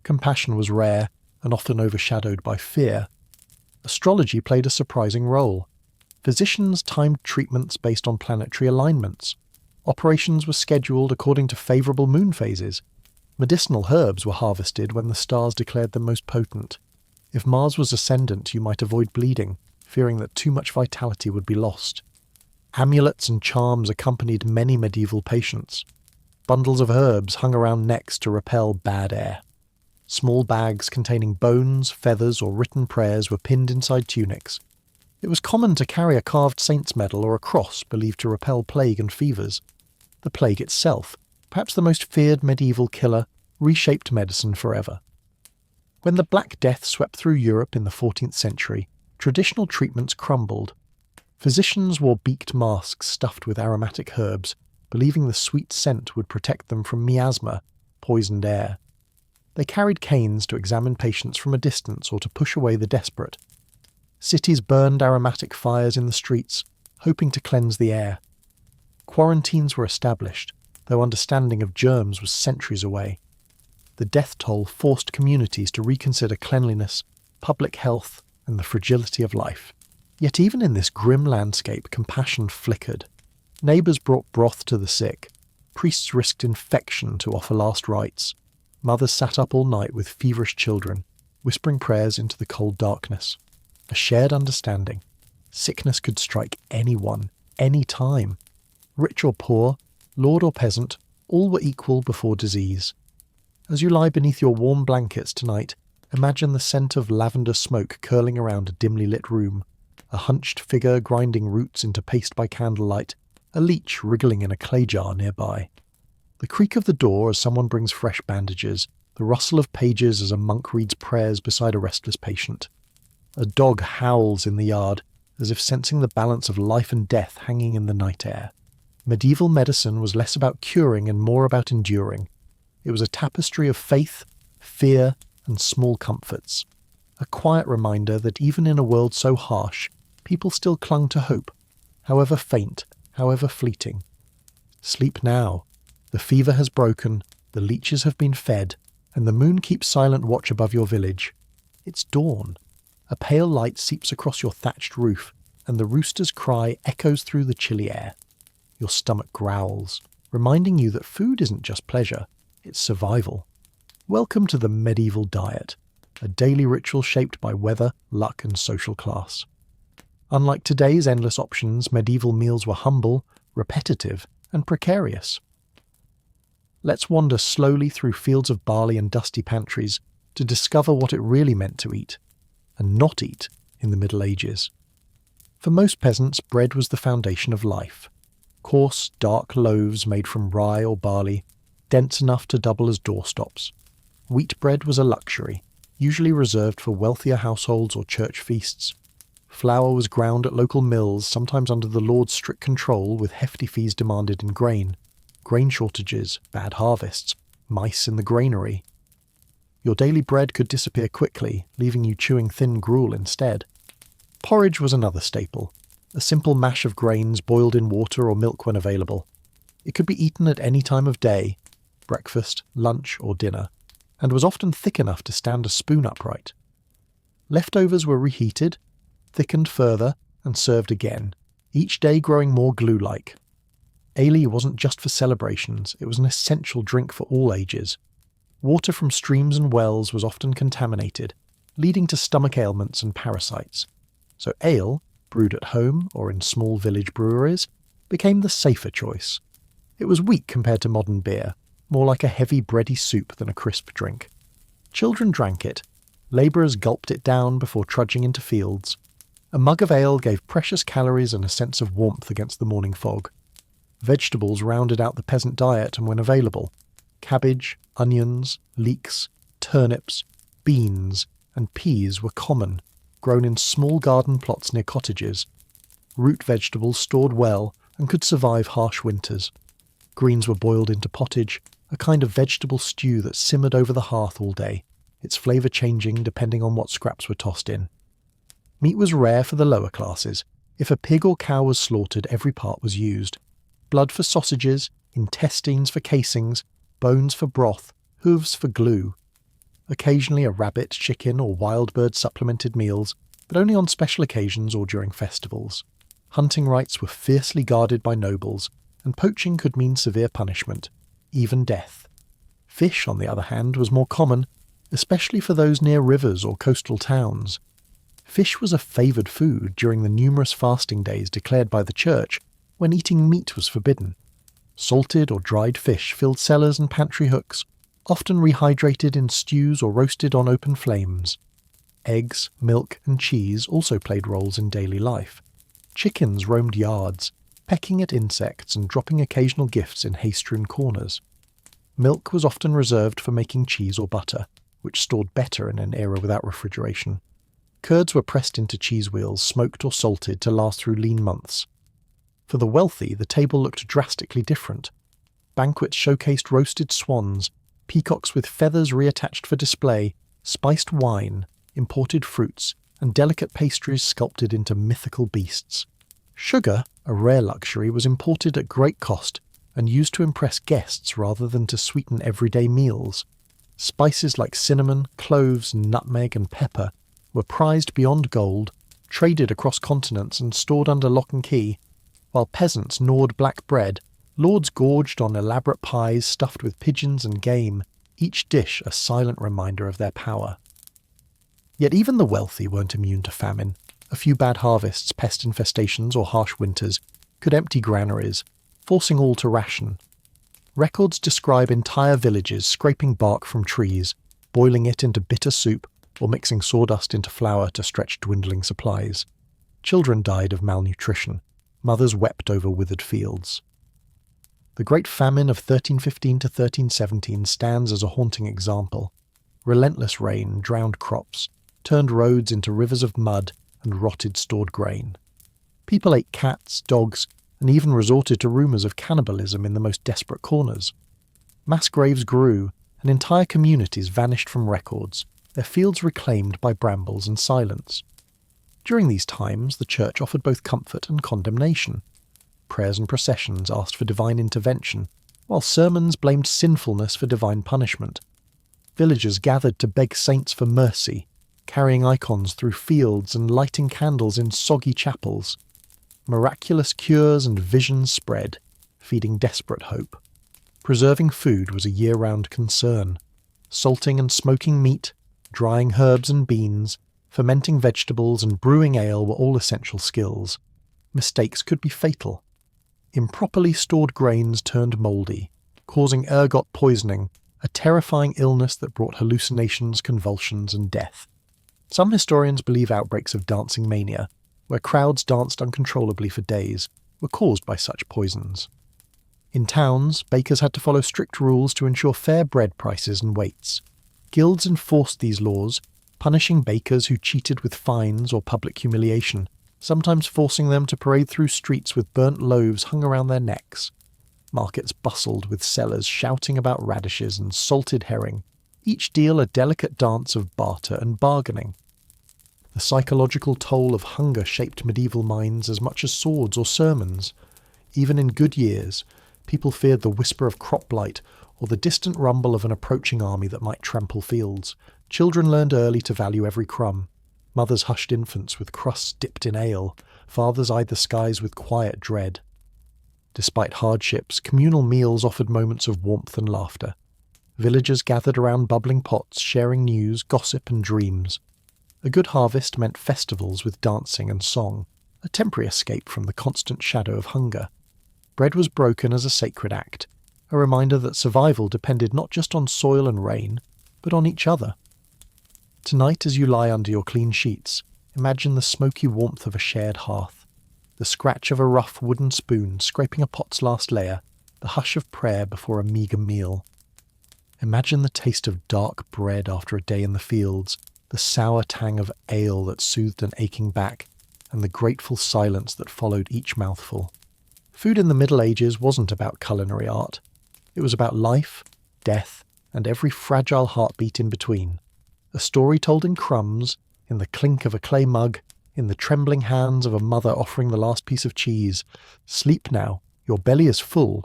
Compassion was rare and often overshadowed by fear. Astrology played a surprising role. Physicians timed treatments based on planetary alignments. Operations were scheduled according to favourable moon phases. Medicinal herbs were harvested when the stars declared them most potent. If Mars was ascendant, you might avoid bleeding, fearing that too much vitality would be lost. Amulets and charms accompanied many medieval patients. Bundles of herbs hung around necks to repel bad air. Small bags containing bones, feathers, or written prayers were pinned inside tunics. It was common to carry a carved saint's medal or a cross believed to repel plague and fevers. The plague itself, perhaps the most feared medieval killer, reshaped medicine forever. When the Black Death swept through Europe in the 14th century, traditional treatments crumbled. Physicians wore beaked masks stuffed with aromatic herbs, believing the sweet scent would protect them from miasma, poisoned air. They carried canes to examine patients from a distance or to push away the desperate. Cities burned aromatic fires in the streets, hoping to cleanse the air. Quarantines were established, though understanding of germs was centuries away. The death toll forced communities to reconsider cleanliness, public health, and the fragility of life. Yet even in this grim landscape, compassion flickered. Neighbours brought broth to the sick. Priests risked infection to offer last rites. Mothers sat up all night with feverish children, whispering prayers into the cold darkness. A shared understanding. Sickness could strike anyone, any time. Rich or poor, lord or peasant, all were equal before disease. As you lie beneath your warm blankets tonight, imagine the scent of lavender smoke curling around a dimly lit room, a hunched figure grinding roots into paste by candlelight, a leech wriggling in a clay jar nearby. The creak of the door as someone brings fresh bandages, the rustle of pages as a monk reads prayers beside a restless patient. A dog howls in the yard, as if sensing the balance of life and death hanging in the night air. Medieval medicine was less about curing and more about enduring. It was a tapestry of faith, fear, and small comforts. A quiet reminder that even in a world so harsh, people still clung to hope, however faint, however fleeting. Sleep now. The fever has broken, the leeches have been fed, and the moon keeps silent watch above your village. It's dawn. A pale light seeps across your thatched roof, and the rooster's cry echoes through the chilly air. Your stomach growls, reminding you that food isn't just pleasure, it's survival. Welcome to the medieval diet, a daily ritual shaped by weather, luck, and social class. Unlike today's endless options, medieval meals were humble, repetitive, and precarious. Let's wander slowly through fields of barley and dusty pantries to discover what it really meant to eat, and not eat, in the Middle Ages. For most peasants, bread was the foundation of life. Coarse, dark loaves made from rye or barley, dense enough to double as doorstops. Wheat bread was a luxury, usually reserved for wealthier households or church feasts. Flour was ground at local mills, sometimes under the Lord's strict control, with hefty fees demanded in grain. Grain shortages, bad harvests, mice in the granary. Your daily bread could disappear quickly, leaving you chewing thin gruel instead. Porridge was another staple, a simple mash of grains boiled in water or milk when available. It could be eaten at any time of day, breakfast, lunch, or dinner, and was often thick enough to stand a spoon upright. Leftovers were reheated, thickened further, and served again, each day growing more glue-like. Ale wasn't just for celebrations, it was an essential drink for all ages. Water from streams and wells was often contaminated, leading to stomach ailments and parasites. So ale, brewed at home or in small village breweries, became the safer choice. It was weak compared to modern beer, more like a heavy bready soup than a crisp drink. Children drank it. Labourers gulped it down before trudging into fields. A mug of ale gave precious calories and a sense of warmth against the morning fog. Vegetables rounded out the peasant diet and when available. Cabbage, onions, leeks, turnips, beans, and peas were common, grown in small garden plots near cottages. Root vegetables stored well and could survive harsh winters. Greens were boiled into pottage, a kind of vegetable stew that simmered over the hearth all day, its flavour changing depending on what scraps were tossed in. Meat was rare for the lower classes. If a pig or cow was slaughtered, every part was used. Blood for sausages, intestines for casings, bones for broth, hooves for glue. Occasionally a rabbit, chicken, or wild bird supplemented meals, but only on special occasions or during festivals. Hunting rights were fiercely guarded by nobles, and poaching could mean severe punishment, even death. Fish, on the other hand, was more common, especially for those near rivers or coastal towns. Fish was a favoured food during the numerous fasting days declared by the church, when eating meat was forbidden. Salted or dried fish filled cellars and pantry hooks, often rehydrated in stews or roasted on open flames. Eggs, milk, and cheese also played roles in daily life. Chickens roamed yards, pecking at insects and dropping occasional gifts in hay-strewn corners. Milk was often reserved for making cheese or butter, which stored better in an era without refrigeration. Curds were pressed into cheese wheels, smoked or salted to last through lean months. For the wealthy, the table looked drastically different. Banquets showcased roasted swans, peacocks with feathers reattached for display, spiced wine, imported fruits, and delicate pastries sculpted into mythical beasts. Sugar, a rare luxury, was imported at great cost and used to impress guests rather than to sweeten everyday meals. Spices like cinnamon, cloves, nutmeg, and pepper were prized beyond gold, traded across continents and stored under lock and key. While peasants gnawed black bread, lords gorged on elaborate pies stuffed with pigeons and game, each dish a silent reminder of their power. Yet even the wealthy weren't immune to famine. A few bad harvests, pest infestations, or harsh winters could empty granaries, forcing all to ration. Records describe entire villages scraping bark from trees, boiling it into bitter soup, or mixing sawdust into flour to stretch dwindling supplies. Children died of malnutrition. Mothers wept over withered fields. The Great Famine of 1315 to 1317 stands as a haunting example. Relentless rain drowned crops, turned roads into rivers of mud and rotted stored grain. People ate cats, dogs, and even resorted to rumours of cannibalism in the most desperate corners. Mass graves grew, and entire communities vanished from records, their fields reclaimed by brambles and silence. During these times, the church offered both comfort and condemnation. Prayers and processions asked for divine intervention, while sermons blamed sinfulness for divine punishment. Villagers gathered to beg saints for mercy, carrying icons through fields and lighting candles in soggy chapels. Miraculous cures and visions spread, feeding desperate hope. Preserving food was a year-round concern. Salting and smoking meat, drying herbs and beans, fermenting vegetables and brewing ale were all essential skills. Mistakes could be fatal. Improperly stored grains turned mouldy, causing ergot poisoning, a terrifying illness that brought hallucinations, convulsions, and death. Some historians believe outbreaks of dancing mania, where crowds danced uncontrollably for days, were caused by such poisons. In towns, bakers had to follow strict rules to ensure fair bread prices and weights. Guilds enforced these laws, punishing bakers who cheated with fines or public humiliation, sometimes forcing them to parade through streets with burnt loaves hung around their necks. Markets bustled with sellers shouting about radishes and salted herring, each deal a delicate dance of barter and bargaining. The psychological toll of hunger shaped medieval minds as much as swords or sermons. Even in good years, people feared the whisper of crop blight or the distant rumble of an approaching army that might trample fields. Children learned early to value every crumb. Mothers hushed infants with crusts dipped in ale. Fathers eyed the skies with quiet dread. Despite hardships, communal meals offered moments of warmth and laughter. Villagers gathered around bubbling pots, sharing news, gossip, and dreams. A good harvest meant festivals with dancing and song, a temporary escape from the constant shadow of hunger. Bread was broken as a sacred act, a reminder that survival depended not just on soil and rain, but on each other. Tonight, as you lie under your clean sheets, imagine the smoky warmth of a shared hearth, the scratch of a rough wooden spoon scraping a pot's last layer, the hush of prayer before a meagre meal. Imagine the taste of dark bread after a day in the fields, the sour tang of ale that soothed an aching back, and the grateful silence that followed each mouthful. Food in the Middle Ages wasn't about culinary art. It was about life, death, and every fragile heartbeat in between. A story told in crumbs, in the clink of a clay mug, in the trembling hands of a mother offering the last piece of cheese. Sleep now, your belly is full.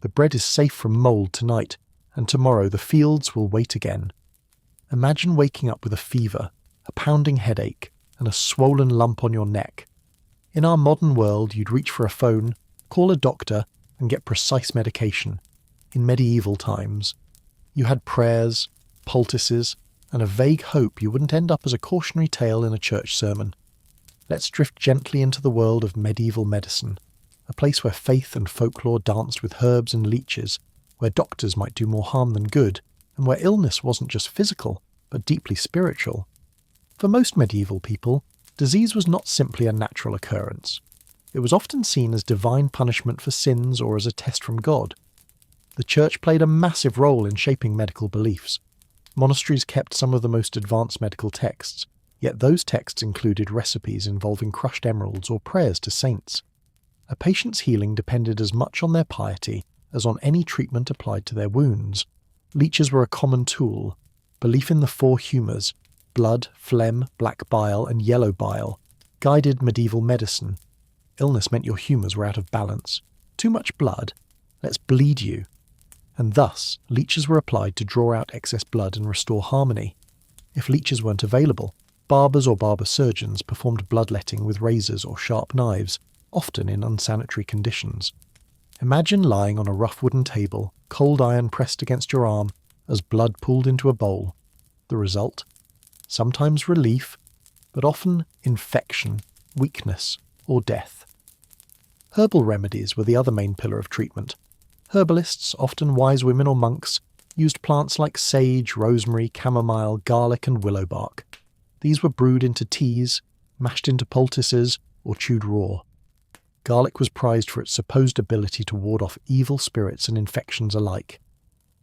The bread is safe from mould tonight, and tomorrow the fields will wait again. Imagine waking up with a fever, a pounding headache, and a swollen lump on your neck. In our modern world, you'd reach for a phone, call a doctor, and get precise medication. In medieval times, you had prayers, poultices, and a vague hope you wouldn't end up as a cautionary tale in a church sermon. Let's drift gently into the world of medieval medicine, a place where faith and folklore danced with herbs and leeches, where doctors might do more harm than good, and where illness wasn't just physical, but deeply spiritual. For most medieval people, disease was not simply a natural occurrence. It was often seen as divine punishment for sins or as a test from God. The church played a massive role in shaping medical beliefs. Monasteries kept some of the most advanced medical texts, yet those texts included recipes involving crushed emeralds or prayers to saints. A patient's healing depended as much on their piety as on any treatment applied to their wounds. Leeches were a common tool. Belief in the four humours, blood, phlegm, black bile, and yellow bile, guided medieval medicine. Illness meant your humours were out of balance. Too much blood? Let's bleed you. And thus, leeches were applied to draw out excess blood and restore harmony. If leeches weren't available, barbers or barber surgeons performed bloodletting with razors or sharp knives, often in unsanitary conditions. Imagine lying on a rough wooden table, cold iron pressed against your arm, as blood pooled into a bowl. The result? Sometimes relief, but often infection, weakness, or death. Herbal remedies were the other main pillar of treatment. Herbalists, often wise women or monks, used plants like sage, rosemary, chamomile, garlic, and willow bark. These were brewed into teas, mashed into poultices, or chewed raw. Garlic was prized for its supposed ability to ward off evil spirits and infections alike.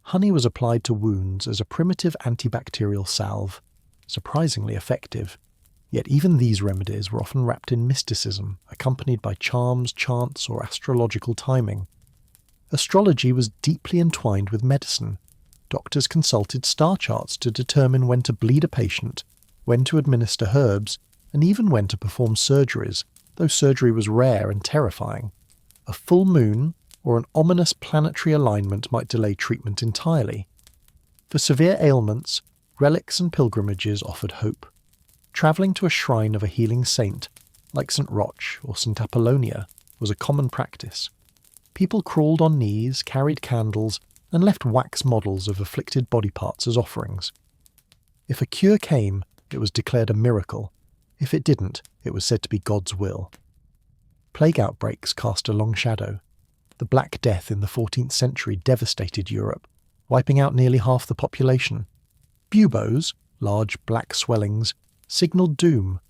Honey was applied to wounds as a primitive antibacterial salve, surprisingly effective. Yet even these remedies were often wrapped in mysticism, accompanied by charms, chants, or astrological timing. Astrology was deeply entwined with medicine. Doctors consulted star charts to determine when to bleed a patient, when to administer herbs, and even when to perform surgeries, though surgery was rare and terrifying. A full moon or an ominous planetary alignment might delay treatment entirely. For severe ailments, relics and pilgrimages offered hope. Travelling to a shrine of a healing saint, like St. Roch or St. Apollonia, was a common practice. People crawled on knees, carried candles, and left wax models of afflicted body parts as offerings. If a cure came, it was declared a miracle. If it didn't, it was said to be God's will. Plague outbreaks cast a long shadow. The Black Death in the 14th century devastated Europe, wiping out nearly half the population. Buboes, large black swellings, signalled doom.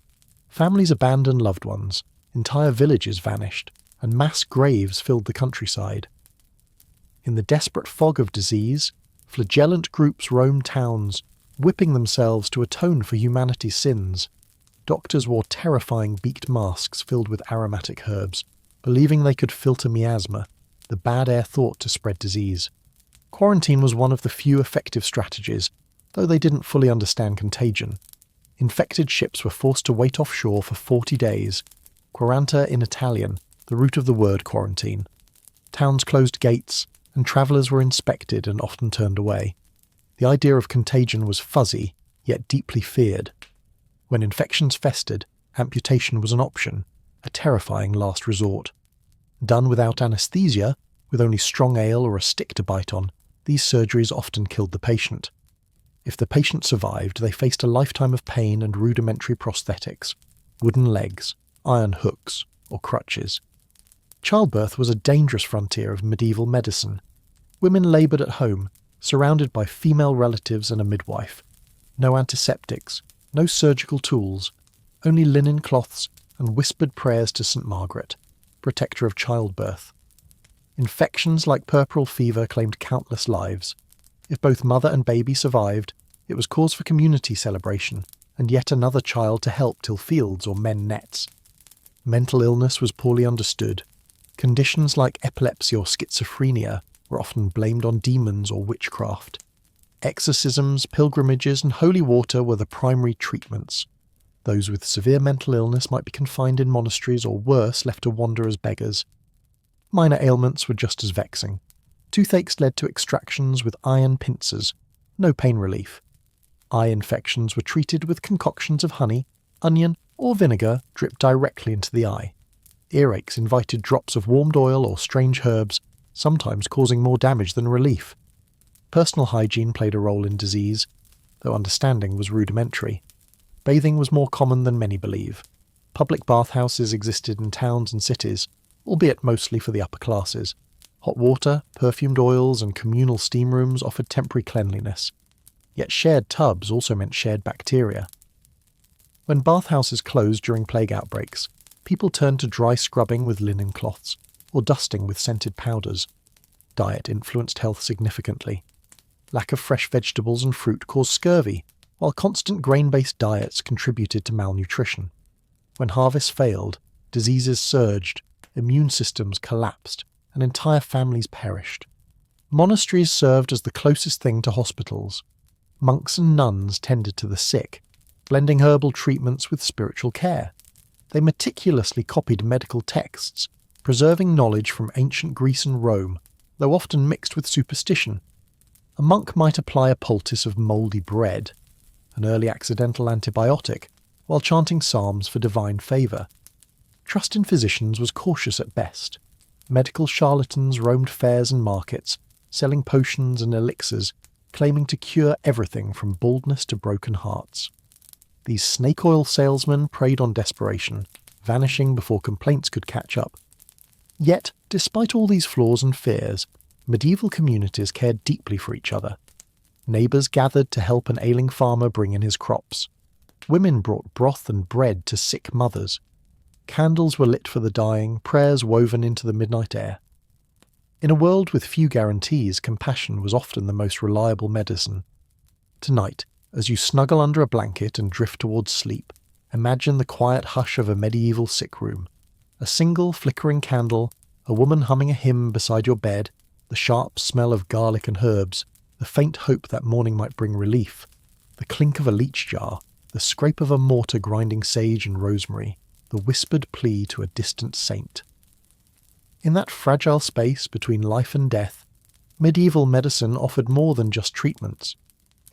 Families abandoned loved ones, entire villages vanished, and mass graves filled the countryside. In the desperate fog of disease, flagellant groups roamed towns, whipping themselves to atone for humanity's sins. Doctors wore terrifying beaked masks filled with aromatic herbs, believing they could filter miasma, the bad air thought to spread disease. Quarantine was one of the few effective strategies, though they didn't fully understand contagion. Infected ships were forced to wait offshore for 40 days. Quaranta in Italian, the root of the word quarantine. Towns closed gates, and travellers were inspected and often turned away. The idea of contagion was fuzzy, yet deeply feared. When infections festered, amputation was an option, a terrifying last resort. Done without anaesthesia, with only strong ale or a stick to bite on, these surgeries often killed the patient. If the patient survived, they faced a lifetime of pain and rudimentary prosthetics, wooden legs, iron hooks, or crutches. Childbirth was a dangerous frontier of medieval medicine. Women laboured at home, surrounded by female relatives and a midwife. No antiseptics, no surgical tools, only linen cloths and whispered prayers to St. Margaret, protector of childbirth. Infections like puerperal fever claimed countless lives. If both mother and baby survived, it was cause for community celebration, and yet another child to help till fields or mend nets. Mental illness was poorly understood. Conditions like epilepsy or schizophrenia were often blamed on demons or witchcraft. Exorcisms, pilgrimages, and holy water were the primary treatments. Those with severe mental illness might be confined in monasteries or worse, left to wander as beggars. Minor ailments were just as vexing. Toothaches led to extractions with iron pincers, no pain relief. Eye infections were treated with concoctions of honey, onion, or vinegar dripped directly into the eye. Earaches invited drops of warmed oil or strange herbs, sometimes causing more damage than relief. Personal hygiene played a role in disease, though understanding was rudimentary. Bathing was more common than many believe. Public bathhouses existed in towns and cities, albeit mostly for the upper classes. Hot water, perfumed oils, and communal steam rooms offered temporary cleanliness. Yet shared tubs also meant shared bacteria. When bathhouses closed during plague outbreaks, people turned to dry scrubbing with linen cloths, or dusting with scented powders. Diet influenced health significantly. Lack of fresh vegetables and fruit caused scurvy, while constant grain-based diets contributed to malnutrition. When harvests failed, diseases surged, immune systems collapsed, and entire families perished. Monasteries served as the closest thing to hospitals. Monks and nuns tended to the sick, blending herbal treatments with spiritual care. They meticulously copied medical texts, preserving knowledge from ancient Greece and Rome, though often mixed with superstition. A monk might apply a poultice of mouldy bread, an early accidental antibiotic, while chanting psalms for divine favour. Trust in physicians was cautious at best. Medical charlatans roamed fairs and markets, selling potions and elixirs, claiming to cure everything from baldness to broken hearts. These snake oil salesmen preyed on desperation, vanishing before complaints could catch up. Yet, despite all these flaws and fears, medieval communities cared deeply for each other. Neighbours gathered to help an ailing farmer bring in his crops. Women brought broth and bread to sick mothers. Candles were lit for the dying, prayers woven into the midnight air. In a world with few guarantees, compassion was often the most reliable medicine. Tonight, as you snuggle under a blanket and drift towards sleep, imagine the quiet hush of a medieval sick room. A single flickering candle, a woman humming a hymn beside your bed, the sharp smell of garlic and herbs, the faint hope that morning might bring relief, the clink of a leech jar, the scrape of a mortar grinding sage and rosemary, the whispered plea to a distant saint. In that fragile space between life and death, medieval medicine offered more than just treatments.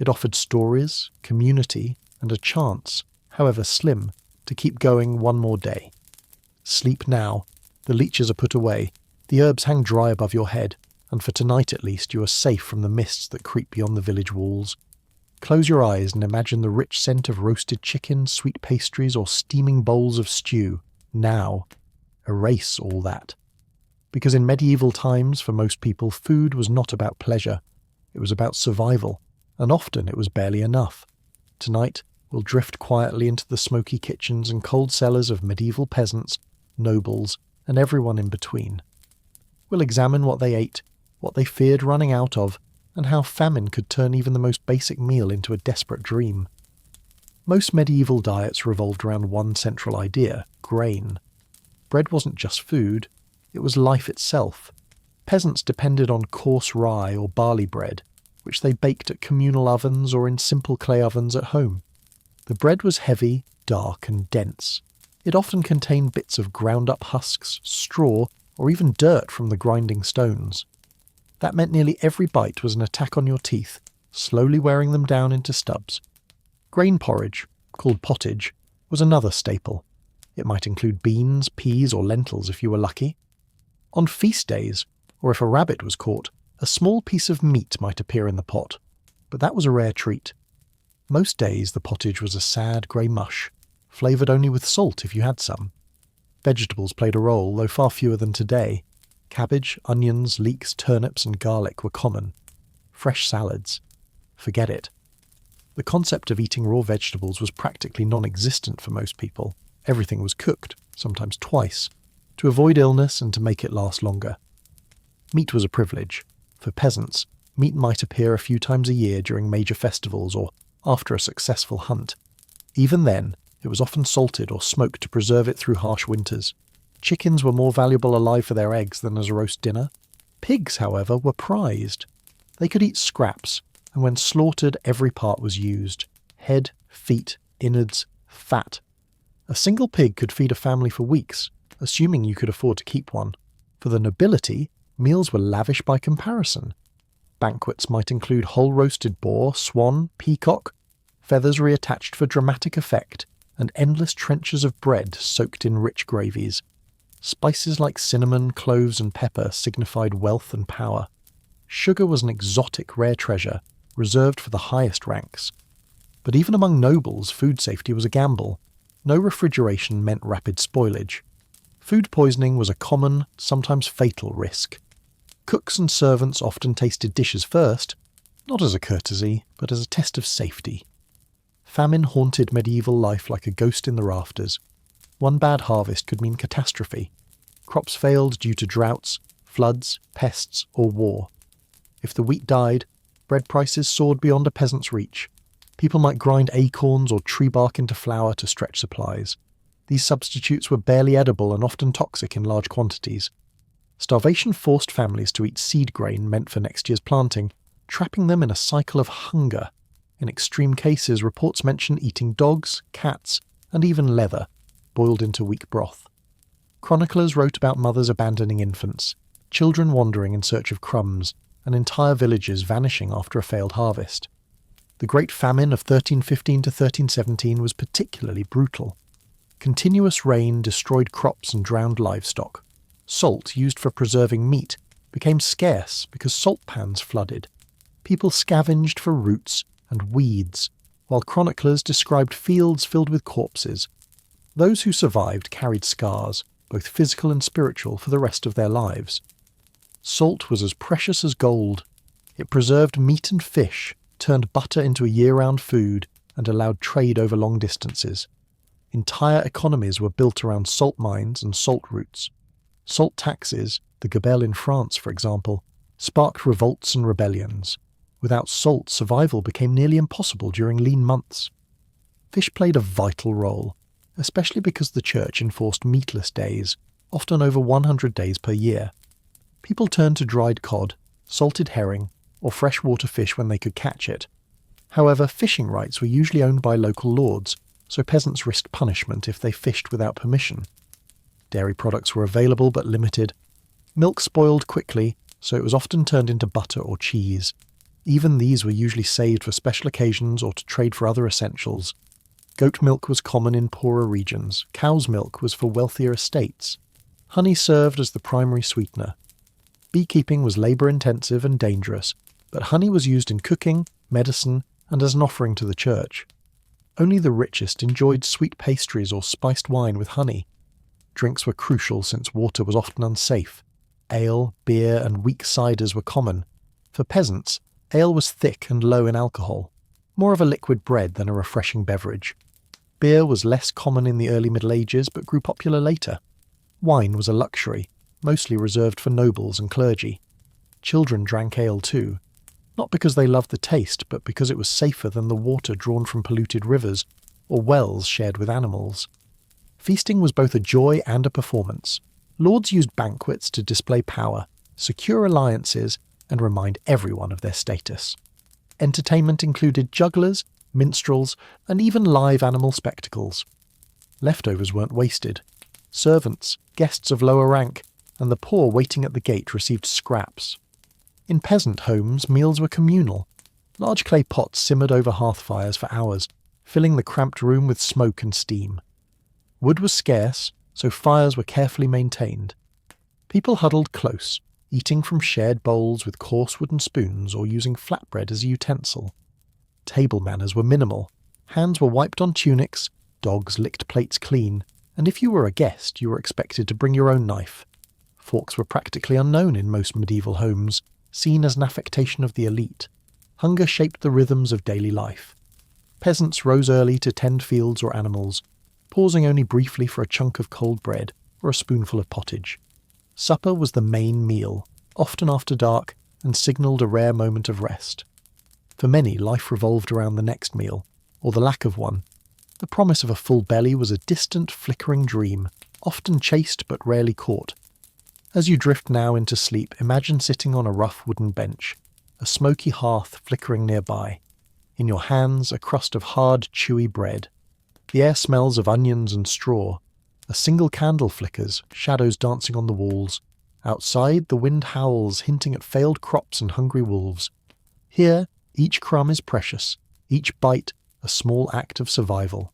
It offered stories, community, and a chance, however slim, to keep going one more day. Sleep now. The leeches are put away, the herbs hang dry above your head, and for tonight at least you are safe from the mists that creep beyond the village walls. Close your eyes and imagine the rich scent of roasted chicken, sweet pastries, or steaming bowls of stew. Now, erase all that. Because in medieval times, for most people, food was not about pleasure. It was about survival, and often it was barely enough. Tonight, we'll drift quietly into the smoky kitchens and cold cellars of medieval peasants, nobles, and everyone in between. We'll examine what they ate, what they feared running out of, and how famine could turn even the most basic meal into a desperate dream. Most medieval diets revolved around one central idea: grain. Bread wasn't just food, it was life itself. Peasants depended on coarse rye or barley bread, which they baked at communal ovens or in simple clay ovens at home. The bread was heavy, dark, and dense. It often contained bits of ground-up husks, straw, or even dirt from the grinding stones. That meant nearly every bite was an attack on your teeth, slowly wearing them down into stubs. Grain porridge, called pottage, was another staple. It might include beans, peas, or lentils if you were lucky. On feast days, or if a rabbit was caught, a small piece of meat might appear in the pot, but that was a rare treat. Most days the pottage was a sad grey mush, flavoured only with salt if you had some. Vegetables played a role, though far fewer than today. Cabbage, onions, leeks, turnips, and garlic were common. Fresh salads. Forget it. The concept of eating raw vegetables was practically non-existent for most people. Everything was cooked, sometimes twice, to avoid illness and to make it last longer. Meat was a privilege. For peasants, meat might appear a few times a year during major festivals or after a successful hunt. Even then, it was often salted or smoked to preserve it through harsh winters. Chickens were more valuable alive for their eggs than as a roast dinner. Pigs, however, were prized. They could eat scraps, and when slaughtered, every part was used. Head, feet, innards, fat. A single pig could feed a family for weeks, assuming you could afford to keep one. For the nobility, meals were lavish by comparison. Banquets might include whole roasted boar, swan, peacock, feathers reattached for dramatic effect, and endless trenches of bread soaked in rich gravies. Spices like cinnamon, cloves, and pepper signified wealth and power. Sugar was an exotic, rare treasure, reserved for the highest ranks. But even among nobles, food safety was a gamble. No refrigeration meant rapid spoilage. Food poisoning was a common, sometimes fatal risk. Cooks and servants often tasted dishes first, not as a courtesy, but as a test of safety. Famine haunted medieval life like a ghost in the rafters. One bad harvest could mean catastrophe. Crops failed due to droughts, floods, pests, or war. If the wheat died, bread prices soared beyond a peasant's reach. People might grind acorns or tree bark into flour to stretch supplies. These substitutes were barely edible and often toxic in large quantities. Starvation forced families to eat seed grain meant for next year's planting, trapping them in a cycle of hunger. In extreme cases, reports mention eating dogs, cats, and even leather, boiled into weak broth. Chroniclers wrote about mothers abandoning infants, children wandering in search of crumbs, and entire villages vanishing after a failed harvest. The Great Famine of 1315 to 1317 was particularly brutal. Continuous rain destroyed crops and drowned livestock. Salt used for preserving meat became scarce because salt pans flooded. People scavenged for roots and weeds, while chroniclers described fields filled with corpses. Those who survived carried scars, both physical and spiritual, for the rest of their lives. Salt was as precious as gold. It preserved meat and fish, turned butter into a year-round food, and allowed trade over long distances. Entire economies were built around salt mines and salt routes. Salt taxes, the gabelle in France for example, sparked revolts and rebellions. Without salt, survival became nearly impossible during lean months. Fish played a vital role, especially because the church enforced meatless days, often over 100 days per year. People turned to dried cod, salted herring, or freshwater fish when they could catch it. However, fishing rights were usually owned by local lords, so peasants risked punishment if they fished without permission. Dairy products were available but limited. Milk spoiled quickly, so it was often turned into butter or cheese. Even these were usually saved for special occasions or to trade for other essentials. Goat milk was common in poorer regions. Cow's milk was for wealthier estates. Honey served as the primary sweetener. Beekeeping was labour-intensive and dangerous, but honey was used in cooking, medicine, and as an offering to the church. Only the richest enjoyed sweet pastries or spiced wine with honey. Drinks were crucial since water was often unsafe. Ale, beer, and weak ciders were common. For peasants, ale was thick and low in alcohol, more of a liquid bread than a refreshing beverage. Beer was less common in the early Middle Ages but grew popular later. Wine was a luxury, mostly reserved for nobles and clergy. Children drank ale too, not because they loved the taste, but because it was safer than the water drawn from polluted rivers or wells shared with animals. Feasting was both a joy and a performance. Lords used banquets to display power, secure alliances, and remind everyone of their status. Entertainment included jugglers, minstrels, and even live animal spectacles. Leftovers weren't wasted. Servants, guests of lower rank, and the poor waiting at the gate received scraps. In peasant homes, meals were communal. Large clay pots simmered over hearth fires for hours, filling the cramped room with smoke and steam. Wood was scarce, so fires were carefully maintained. People huddled close, eating from shared bowls with coarse wooden spoons or using flatbread as a utensil. Table manners were minimal. Hands were wiped on tunics, dogs licked plates clean, and if you were a guest, you were expected to bring your own knife. Forks were practically unknown in most medieval homes, seen as an affectation of the elite. Hunger shaped the rhythms of daily life. Peasants rose early to tend fields or animals, pausing only briefly for a chunk of cold bread or a spoonful of pottage. Supper was the main meal, often after dark, and signalled a rare moment of rest. For many, life revolved around the next meal, or the lack of one. The promise of a full belly was a distant, flickering dream, often chased but rarely caught. As you drift now into sleep, imagine sitting on a rough wooden bench, a smoky hearth flickering nearby. In your hands, a crust of hard, chewy bread. The air smells of onions and straw. A single candle flickers, shadows dancing on the walls. Outside, the wind howls, hinting at failed crops and hungry wolves. Here, each crumb is precious, each bite a small act of survival.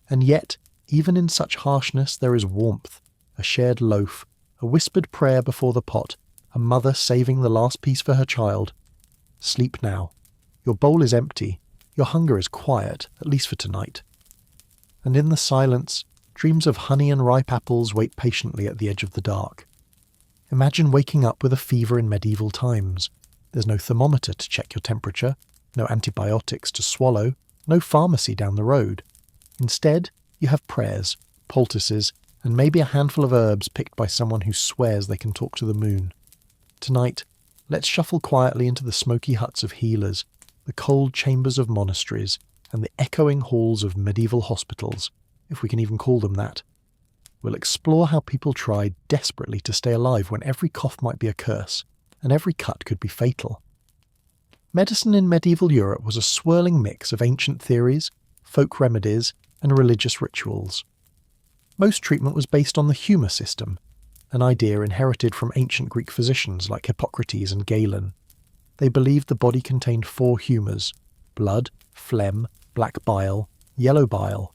And yet, even in such harshness, there is warmth, a shared loaf, a whispered prayer before the pot, a mother saving the last piece for her child. Sleep now. Your bowl is empty. Your hunger is quiet, at least for tonight. And in the silence, dreams of honey and ripe apples wait patiently at the edge of the dark. Imagine waking up with a fever in medieval times. There's no thermometer to check your temperature, no antibiotics to swallow, no pharmacy down the road. Instead, you have prayers, poultices, and maybe a handful of herbs picked by someone who swears they can talk to the moon. Tonight, let's shuffle quietly into the smoky huts of healers, the cold chambers of monasteries, and the echoing halls of medieval hospitals, if we can even call them that. We'll explore how people tried desperately to stay alive when every cough might be a curse, and every cut could be fatal. Medicine in medieval Europe was a swirling mix of ancient theories, folk remedies, and religious rituals. Most treatment was based on the humour system, an idea inherited from ancient Greek physicians like Hippocrates and Galen. They believed the body contained 4 humours: blood, phlegm, black bile, yellow bile.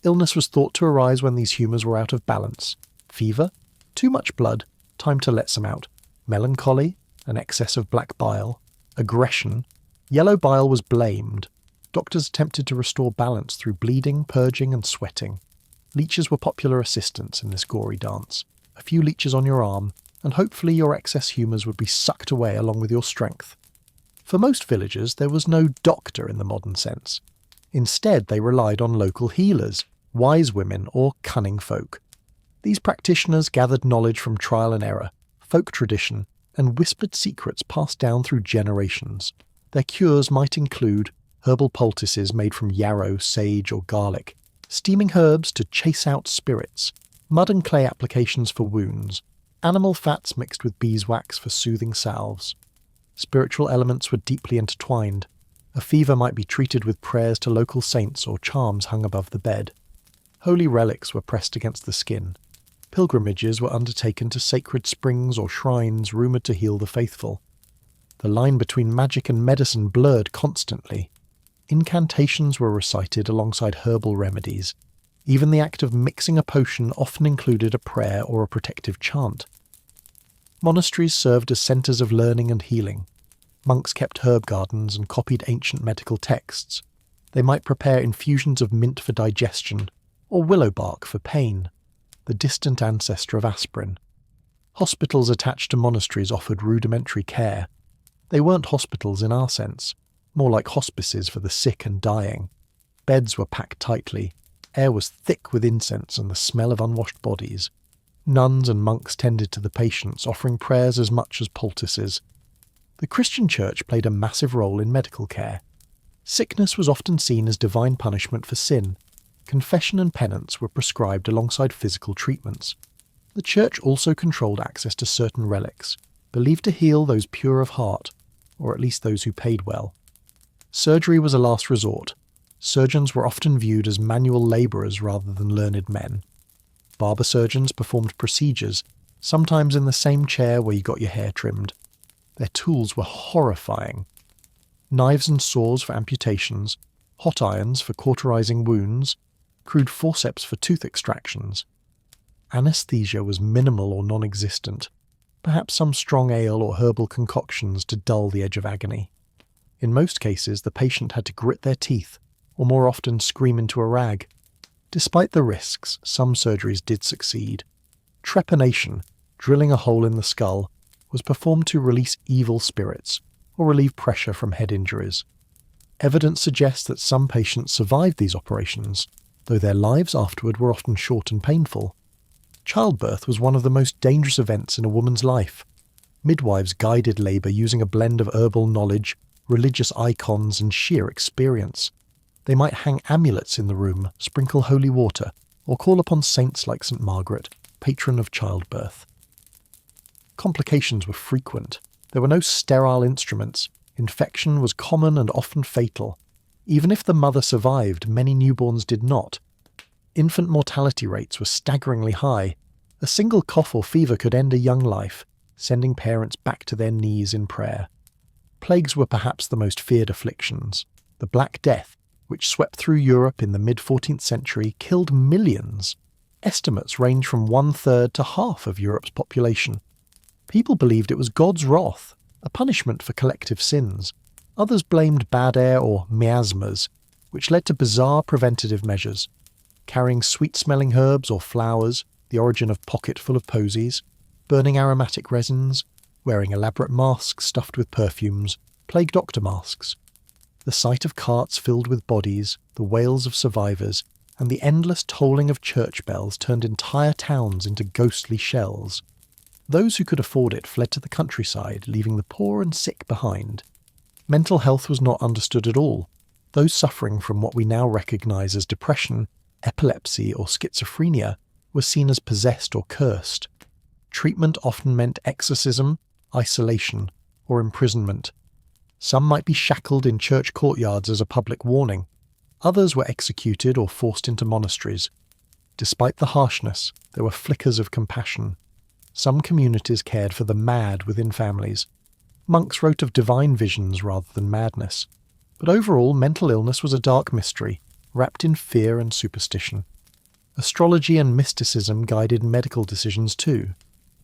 Illness was thought to arise when these humours were out of balance. Fever, too much blood, time to let some out. Melancholy, an excess of black bile. Aggression, yellow bile was blamed. Doctors attempted to restore balance through bleeding, purging, and sweating. Leeches were popular assistants in this gory dance. A few leeches on your arm, and hopefully your excess humours would be sucked away along with your strength. For most villagers, there was no doctor in the modern sense. Instead, they relied on local healers, wise women, or cunning folk. These practitioners gathered knowledge from trial and error, folk tradition, and whispered secrets passed down through generations. Their cures might include herbal poultices made from yarrow, sage, or garlic, steaming herbs to chase out spirits, mud and clay applications for wounds, animal fats mixed with beeswax for soothing salves. Spiritual elements were deeply intertwined. A fever might be treated with prayers to local saints or charms hung above the bed. Holy relics were pressed against the skin. Pilgrimages were undertaken to sacred springs or shrines rumoured to heal the faithful. The line between magic and medicine blurred constantly. Incantations were recited alongside herbal remedies. Even the act of mixing a potion often included a prayer or a protective chant. Monasteries served as centres of learning and healing. Monks kept herb gardens and copied ancient medical texts. They might prepare infusions of mint for digestion, or willow bark for pain, the distant ancestor of aspirin. Hospitals attached to monasteries offered rudimentary care. They weren't hospitals in our sense, more like hospices for the sick and dying. Beds were packed tightly. Air was thick with incense and the smell of unwashed bodies. Nuns and monks tended to the patients, offering prayers as much as poultices. The Christian Church played a massive role in medical care. Sickness was often seen as divine punishment for sin. Confession and penance were prescribed alongside physical treatments. The Church also controlled access to certain relics, believed to heal those pure of heart, or at least those who paid well. Surgery was a last resort. Surgeons were often viewed as manual labourers rather than learned men. Barber surgeons performed procedures, sometimes in the same chair where you got your hair trimmed. Their tools were horrifying. Knives and saws for amputations, hot irons for cauterizing wounds, crude forceps for tooth extractions. Anesthesia was minimal or non-existent, perhaps some strong ale or herbal concoctions to dull the edge of agony. In most cases, the patient had to grit their teeth, or more often scream into a rag. Despite the risks, some surgeries did succeed. Trepanation, drilling a hole in the skull, was performed to release evil spirits, or relieve pressure from head injuries. Evidence suggests that some patients survived these operations, though their lives afterward were often short and painful. Childbirth was one of the most dangerous events in a woman's life. Midwives guided labour using a blend of herbal knowledge, religious icons, and sheer experience. They might hang amulets in the room, sprinkle holy water, or call upon saints like St. Margaret, patron of childbirth. Complications were frequent. There were no sterile instruments. Infection was common and often fatal. Even if the mother survived, many newborns did not. Infant mortality rates were staggeringly high. A single cough or fever could end a young life, sending parents back to their knees in prayer. Plagues were perhaps the most feared afflictions. The Black Death, which swept through Europe in the mid-14th century, killed millions. Estimates range from 1/3 to half of Europe's population. People believed it was God's wrath, a punishment for collective sins. Others blamed bad air or miasmas, which led to bizarre preventative measures. Carrying sweet-smelling herbs or flowers, the origin of pocket full of posies, burning aromatic resins, wearing elaborate masks stuffed with perfumes, plague doctor masks. The sight of carts filled with bodies, the wails of survivors, and the endless tolling of church bells turned entire towns into ghostly shells. Those who could afford it fled to the countryside, leaving the poor and sick behind. Mental health was not understood at all. Those suffering from what we now recognise as depression, epilepsy, or schizophrenia were seen as possessed or cursed. Treatment often meant exorcism, isolation, or imprisonment. Some might be shackled in church courtyards as a public warning. Others were executed or forced into monasteries. Despite the harshness, there were flickers of compassion. Some communities cared for the mad within families. Monks wrote of divine visions rather than madness. But overall, mental illness was a dark mystery, wrapped in fear and superstition. Astrology and mysticism guided medical decisions too.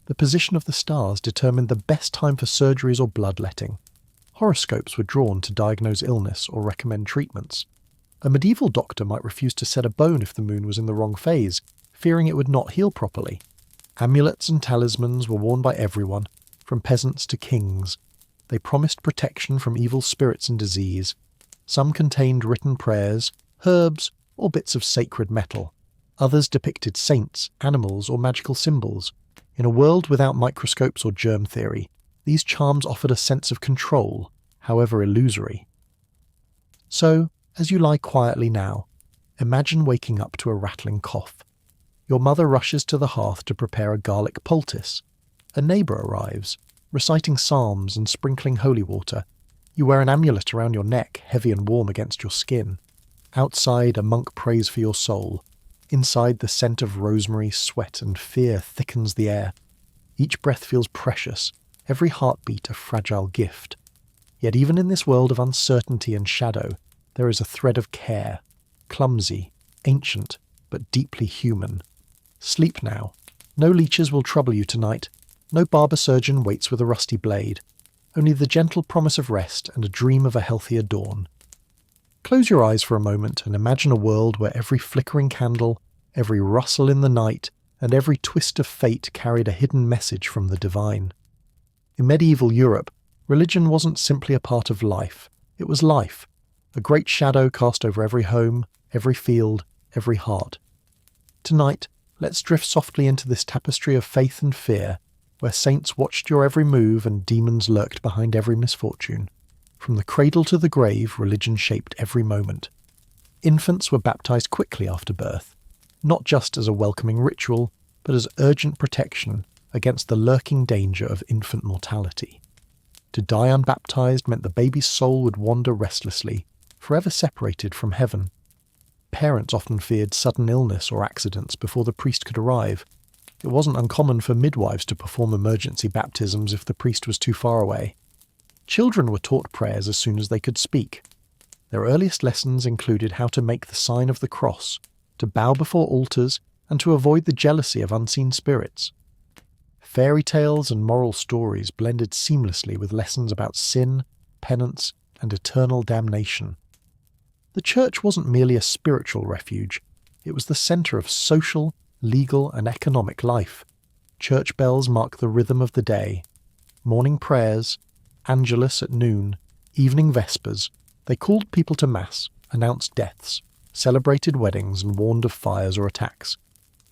The position of the stars determined the best time for surgeries or bloodletting. Horoscopes were drawn to diagnose illness or recommend treatments. A medieval doctor might refuse to set a bone if the moon was in the wrong phase, fearing it would not heal properly. Amulets and talismans were worn by everyone, from peasants to kings. They promised protection from evil spirits and disease. Some contained written prayers, herbs, or bits of sacred metal. Others depicted saints, animals, or magical symbols. In a world without microscopes or germ theory, these charms offered a sense of control, however illusory. So, as you lie quietly now, imagine waking up to a rattling cough. Your mother rushes to the hearth to prepare a garlic poultice. A neighbour arrives, reciting psalms and sprinkling holy water. You wear an amulet around your neck, heavy and warm against your skin. Outside, a monk prays for your soul. Inside, the scent of rosemary, sweat, and fear thickens the air. Each breath feels precious, every heartbeat a fragile gift. Yet even in this world of uncertainty and shadow, there is a thread of care, clumsy, ancient, but deeply human. Sleep now. No leeches will trouble you tonight. No barber surgeon waits with a rusty blade. Only the gentle promise of rest and a dream of a healthier dawn. Close your eyes for a moment and imagine a world where every flickering candle, every rustle in the night, and every twist of fate carried a hidden message from the divine. In medieval Europe, religion wasn't simply a part of life. It was life, a great shadow cast over every home, every field, every heart. Tonight, let's drift softly into this tapestry of faith and fear, where saints watched your every move and demons lurked behind every misfortune. From the cradle to the grave, religion shaped every moment. Infants were baptized quickly after birth, not just as a welcoming ritual, but as urgent protection against the lurking danger of infant mortality. To die unbaptized meant the baby's soul would wander restlessly, forever separated from heaven. Parents often feared sudden illness or accidents before the priest could arrive. It wasn't uncommon for midwives to perform emergency baptisms if the priest was too far away. Children were taught prayers as soon as they could speak. Their earliest lessons included how to make the sign of the cross, to bow before altars, and to avoid the jealousy of unseen spirits. Fairy tales and moral stories blended seamlessly with lessons about sin, penance, and eternal damnation. The church wasn't merely a spiritual refuge, it was the centre of social, legal, and economic life. Church bells mark the rhythm of the day. Morning prayers, Angelus at noon, evening vespers, they called people to Mass, announced deaths, celebrated weddings, and warned of fires or attacks.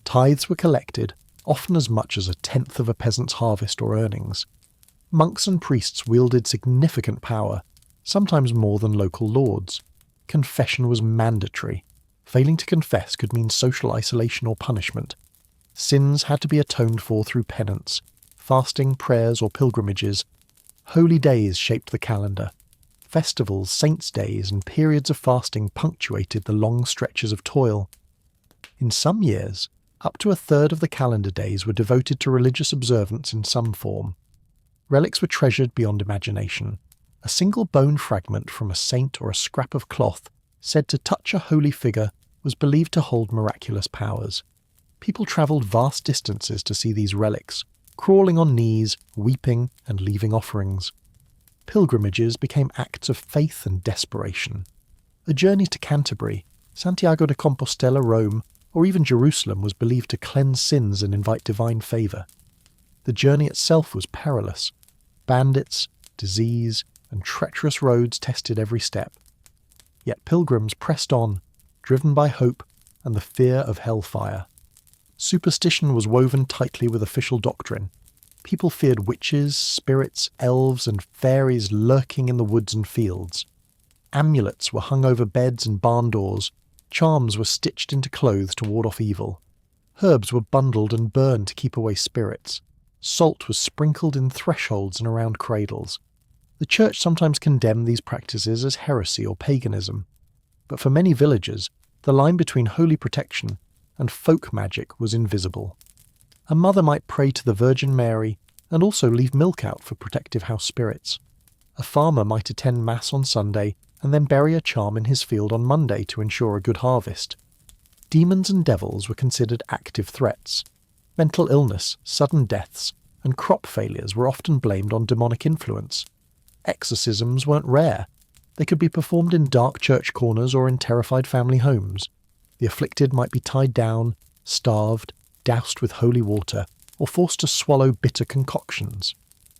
Tithes were collected, often as much as 1/10 of a peasant's harvest or earnings. Monks and priests wielded significant power, sometimes more than local lords. Confession was mandatory. Failing to confess could mean social isolation or punishment. Sins had to be atoned for through penance, fasting, prayers, or pilgrimages. Holy days shaped the calendar. Festivals, saints' days, and periods of fasting punctuated the long stretches of toil. In some years, up to 1/3 of the calendar days were devoted to religious observance in some form. Relics were treasured beyond imagination. A single bone fragment from a saint or a scrap of cloth said to touch a holy figure was believed to hold miraculous powers. People travelled vast distances to see these relics, crawling on knees, weeping, and leaving offerings. Pilgrimages became acts of faith and desperation. A journey to Canterbury, Santiago de Compostela, Rome, or even Jerusalem was believed to cleanse sins and invite divine favour. The journey itself was perilous. Bandits, disease, and treacherous roads tested every step. Yet pilgrims pressed on, driven by hope and the fear of hellfire. Superstition was woven tightly with official doctrine. People feared witches, spirits, elves, and fairies lurking in the woods and fields. Amulets were hung over beds and barn doors. Charms were stitched into clothes to ward off evil. Herbs were bundled and burned to keep away spirits. Salt was sprinkled in thresholds and around cradles. The church sometimes condemned these practices as heresy or paganism. But for many villagers, the line between holy protection and folk magic was invisible. A mother might pray to the Virgin Mary and also leave milk out for protective house spirits. A farmer might attend Mass on Sunday and then bury a charm in his field on Monday to ensure a good harvest. Demons and devils were considered active threats. Mental illness, sudden deaths, and crop failures were often blamed on demonic influence. Exorcisms weren't rare. They could be performed in dark church corners or in terrified family homes. The afflicted might be tied down, starved, doused with holy water, or forced to swallow bitter concoctions.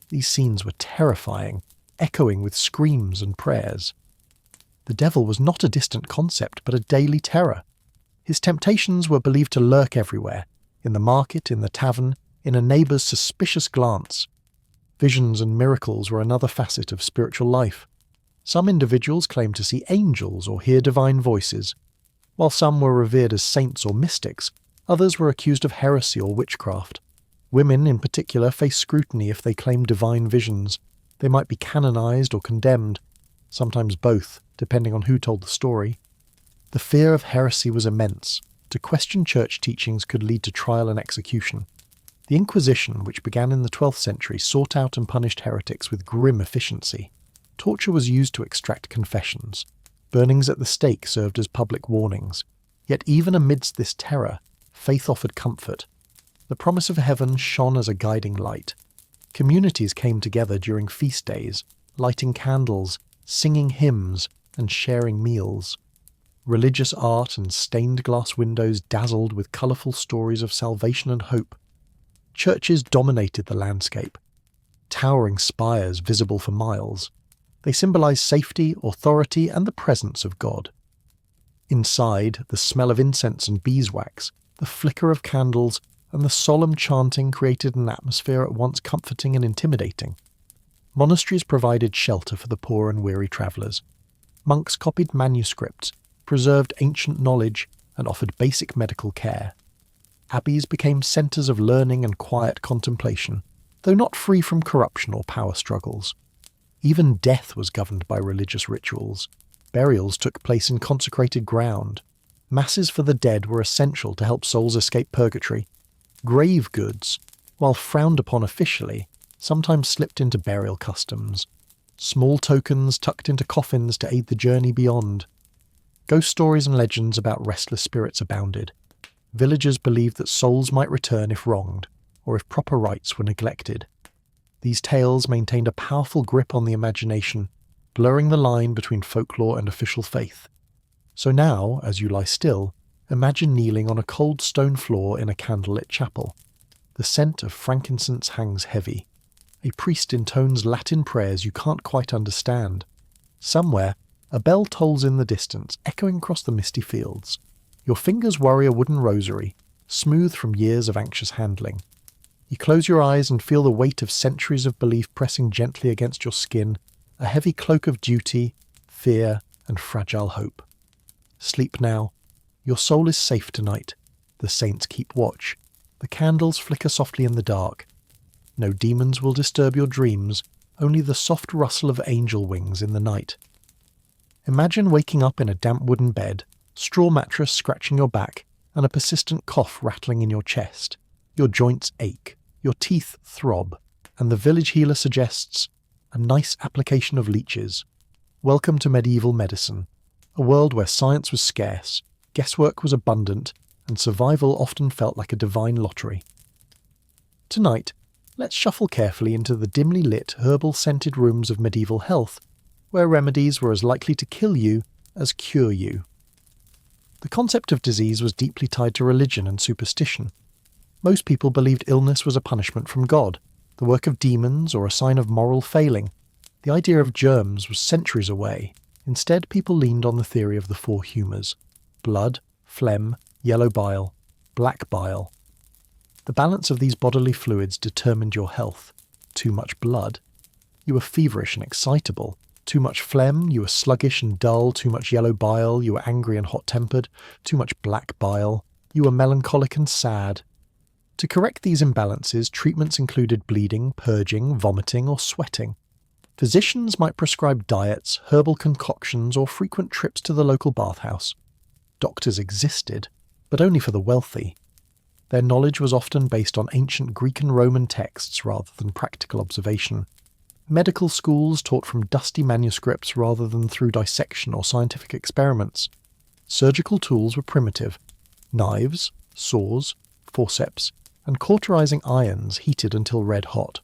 These scenes were terrifying, echoing with screams and prayers. The devil was not a distant concept, but a daily terror. His temptations were believed to lurk everywhere, in the market, in the tavern, in a neighbour's suspicious glance. Visions and miracles were another facet of spiritual life. Some individuals claimed to see angels or hear divine voices. While some were revered as saints or mystics, others were accused of heresy or witchcraft. Women, in particular, faced scrutiny if they claimed divine visions. They might be canonized or condemned, sometimes both, depending on who told the story. The fear of heresy was immense. To question church teachings could lead to trial and execution. The Inquisition, which began in the 12th century, sought out and punished heretics with grim efficiency. Torture was used to extract confessions. Burnings at the stake served as public warnings. Yet even amidst this terror, faith offered comfort. The promise of heaven shone as a guiding light. Communities came together during feast days, lighting candles, singing hymns, and sharing meals. Religious art and stained glass windows dazzled with colourful stories of salvation and hope. Churches dominated the landscape, towering spires visible for miles. They symbolised safety, authority, and the presence of God. Inside, the smell of incense and beeswax, the flicker of candles, and the solemn chanting created an atmosphere at once comforting and intimidating. Monasteries provided shelter for the poor and weary travellers. Monks copied manuscripts, preserved ancient knowledge, and offered basic medical care. Abbeys became centres of learning and quiet contemplation, though not free from corruption or power struggles. Even death was governed by religious rituals. Burials took place in consecrated ground. Masses for the dead were essential to help souls escape purgatory. Grave goods, while frowned upon officially, sometimes slipped into burial customs. Small tokens tucked into coffins to aid the journey beyond. Ghost stories and legends about restless spirits abounded. Villagers believed that souls might return if wronged, or if proper rites were neglected. These tales maintained a powerful grip on the imagination, blurring the line between folklore and official faith. So now, as you lie still, imagine kneeling on a cold stone floor in a candlelit chapel. The scent of frankincense hangs heavy. A priest intones Latin prayers you can't quite understand. Somewhere, a bell tolls in the distance, echoing across the misty fields. Your fingers worry a wooden rosary, smooth from years of anxious handling. You close your eyes and feel the weight of centuries of belief pressing gently against your skin, a heavy cloak of duty, fear, and fragile hope. Sleep now. Your soul is safe tonight. The saints keep watch. The candles flicker softly in the dark. No demons will disturb your dreams, only the soft rustle of angel wings in the night. Imagine waking up in a damp wooden bed, straw mattress scratching your back, and a persistent cough rattling in your chest. Your joints ache, your teeth throb, and the village healer suggests a nice application of leeches. Welcome to medieval medicine, a world where science was scarce, guesswork was abundant, and survival often felt like a divine lottery. Tonight, let's shuffle carefully into the dimly lit, herbal-scented rooms of medieval health, where remedies were as likely to kill you as cure you. The concept of disease was deeply tied to religion and superstition. Most people believed illness was a punishment from God, the work of demons, or a sign of moral failing. The idea of germs was centuries away. Instead, people leaned on the theory of the four humours: blood, phlegm, yellow bile, black bile. The balance of these bodily fluids determined your health. Too much blood, you were feverish and excitable. Too much phlegm, you were sluggish and dull. Too much yellow bile, you were angry and hot-tempered. Too much black bile, you were melancholic and sad. To correct these imbalances, treatments included bleeding, purging, vomiting, or sweating. Physicians might prescribe diets, herbal concoctions, or frequent trips to the local bathhouse. Doctors existed, but only for the wealthy. Their knowledge was often based on ancient Greek and Roman texts rather than practical observation. Medical schools taught from dusty manuscripts rather than through dissection or scientific experiments. Surgical tools were primitive: knives, saws, forceps, and cauterizing irons heated until red hot.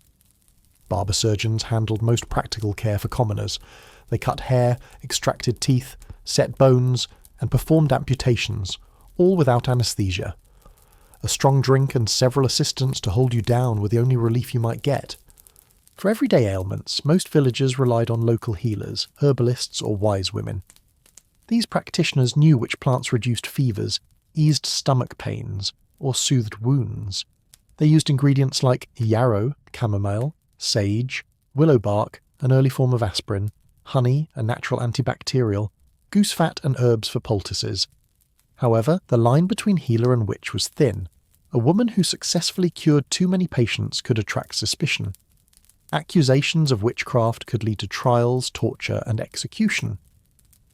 Barber surgeons handled most practical care for commoners. They cut hair, extracted teeth, set bones, and performed amputations, all without anesthesia. A strong drink and several assistants to hold you down were the only relief you might get. For everyday ailments, most villagers relied on local healers, herbalists, or wise women. These practitioners knew which plants reduced fevers, eased stomach pains, or soothed wounds. They used ingredients like yarrow, chamomile, sage, willow bark, an early form of aspirin, honey, a natural antibacterial, goose fat and herbs for poultices. However, the line between healer and witch was thin. A woman who successfully cured too many patients could attract suspicion. Accusations of witchcraft could lead to trials, torture, and execution.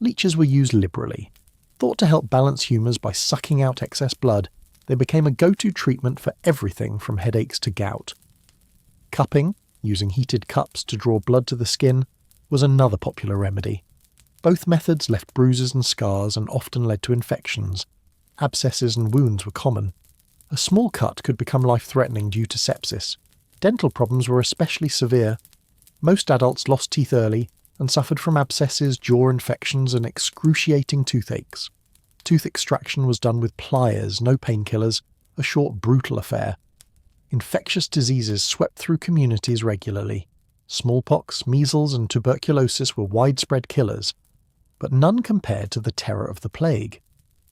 Leeches were used liberally. Thought to help balance humours by sucking out excess blood, they became a go-to treatment for everything from headaches to gout. Cupping, using heated cups to draw blood to the skin, was another popular remedy. Both methods left bruises and scars and often led to infections. Abscesses and wounds were common. A small cut could become life-threatening due to sepsis. Dental problems were especially severe. Most adults lost teeth early and suffered from abscesses, jaw infections, and excruciating toothaches. Tooth extraction was done with pliers, no painkillers, a short, brutal affair. Infectious diseases swept through communities regularly. Smallpox, measles, and tuberculosis were widespread killers, but none compared to the terror of the plague.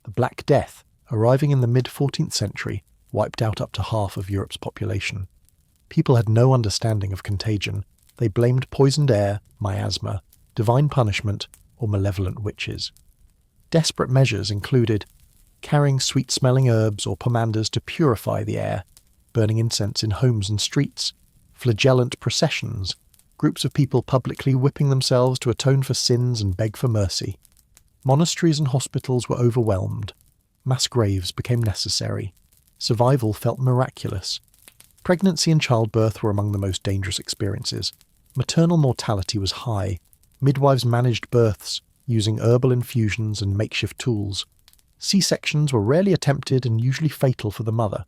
The Black Death, arriving in the mid-14th century, wiped out up to half of Europe's population. People had no understanding of contagion. They blamed poisoned air, miasma, divine punishment, or malevolent witches. Desperate measures included carrying sweet-smelling herbs or pomanders to purify the air, burning incense in homes and streets, flagellant processions, groups of people publicly whipping themselves to atone for sins and beg for mercy. Monasteries and hospitals were overwhelmed. Mass graves became necessary. Survival felt miraculous. Pregnancy and childbirth were among the most dangerous experiences. Maternal mortality was high. Midwives managed births, using herbal infusions and makeshift tools. C-sections were rarely attempted and usually fatal for the mother.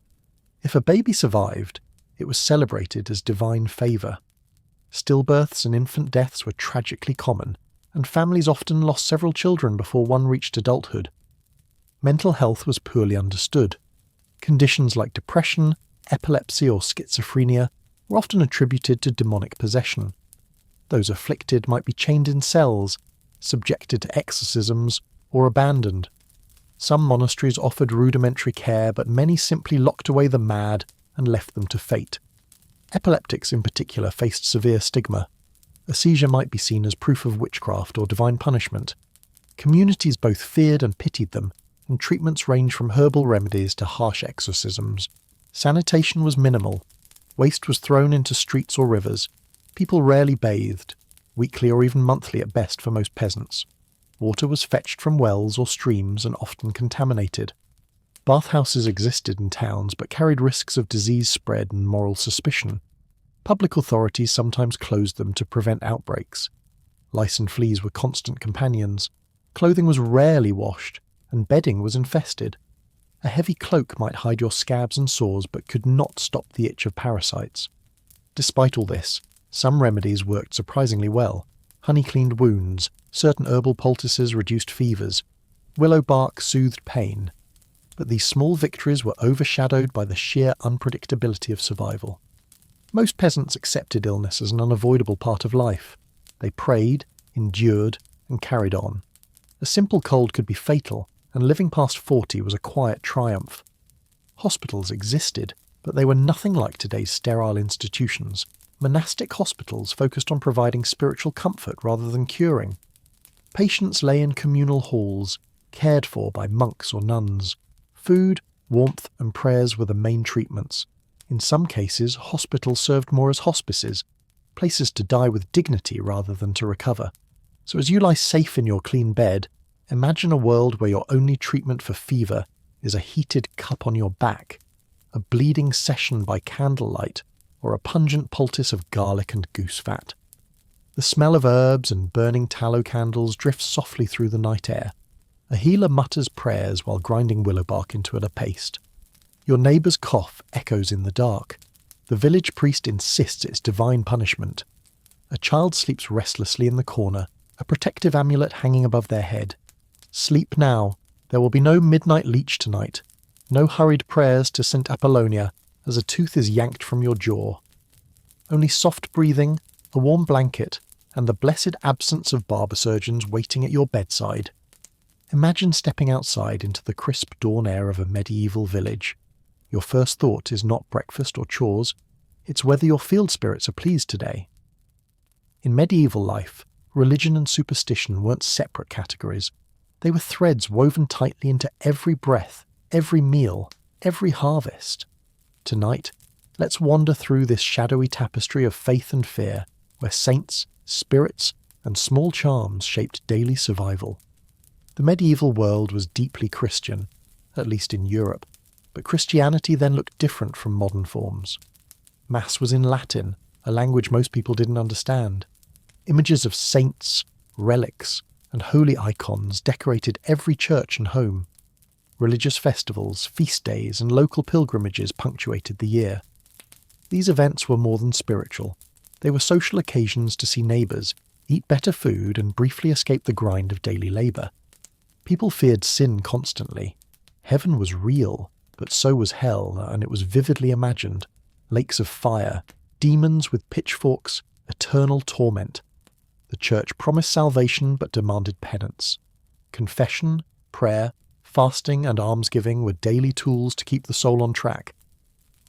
If a baby survived, it was celebrated as divine favour. Stillbirths and infant deaths were tragically common, and families often lost several children before one reached adulthood. Mental health was poorly understood. Conditions like depression, epilepsy, or schizophrenia were often attributed to demonic possession. Those afflicted might be chained in cells, subjected to exorcisms, or abandoned. Some monasteries offered rudimentary care, but many simply locked away the mad and left them to fate. Epileptics in particular faced severe stigma. A seizure might be seen as proof of witchcraft or divine punishment. Communities both feared and pitied them, and treatments ranged from herbal remedies to harsh exorcisms. Sanitation was minimal. Waste was thrown into streets or rivers. People rarely bathed, weekly or even monthly at best for most peasants. Water was fetched from wells or streams and often contaminated. Bathhouses existed in towns but carried risks of disease spread and moral suspicion. Public authorities sometimes closed them to prevent outbreaks. Lice and fleas were constant companions. Clothing was rarely washed, and bedding was infested. A heavy cloak might hide your scabs and sores but could not stop the itch of parasites. Despite all this, some remedies worked surprisingly well. Honey cleaned wounds, certain herbal poultices reduced fevers, willow bark soothed pain. But these small victories were overshadowed by the sheer unpredictability of survival. Most peasants accepted illness as an unavoidable part of life. They prayed, endured, and carried on. A simple cold could be fatal, and living past 40 was a quiet triumph. Hospitals existed, but they were nothing like today's sterile institutions. Monastic hospitals focused on providing spiritual comfort rather than curing. Patients lay in communal halls, cared for by monks or nuns. Food, warmth, and prayers were the main treatments. In some cases, hospitals served more as hospices, places to die with dignity rather than to recover. So as you lie safe in your clean bed, imagine a world where your only treatment for fever is a heated cup on your back, a bleeding session by candlelight, or a pungent poultice of garlic and goose fat. The smell of herbs and burning tallow candles drifts softly through the night air. A healer mutters prayers while grinding willow bark into a paste. Your neighbour's cough echoes in the dark. The village priest insists it's divine punishment. A child sleeps restlessly in the corner, a protective amulet hanging above their head. Sleep now. There will be no midnight leech tonight. No hurried prayers to St. Apollonia as a tooth is yanked from your jaw. Only soft breathing, a warm blanket, and the blessed absence of barber surgeons waiting at your bedside. Imagine stepping outside into the crisp dawn air of a medieval village. Your first thought is not breakfast or chores, it's whether your field spirits are pleased today. In medieval life, religion and superstition weren't separate categories. They were threads woven tightly into every breath, every meal, every harvest. Tonight, let's wander through this shadowy tapestry of faith and fear, where saints, spirits, and small charms shaped daily survival. The medieval world was deeply Christian, at least in Europe, but Christianity then looked different from modern forms. Mass was in Latin, a language most people didn't understand. Images of saints, relics, and holy icons decorated every church and home. Religious festivals, feast days, and local pilgrimages punctuated the year. These events were more than spiritual. They were social occasions to see neighbours, eat better food, and briefly escape the grind of daily labour. People feared sin constantly. Heaven was real, but so was hell, and it was vividly imagined. Lakes of fire, demons with pitchforks, eternal torment. The church promised salvation but demanded penance. Confession, prayer, fasting and almsgiving were daily tools to keep the soul on track.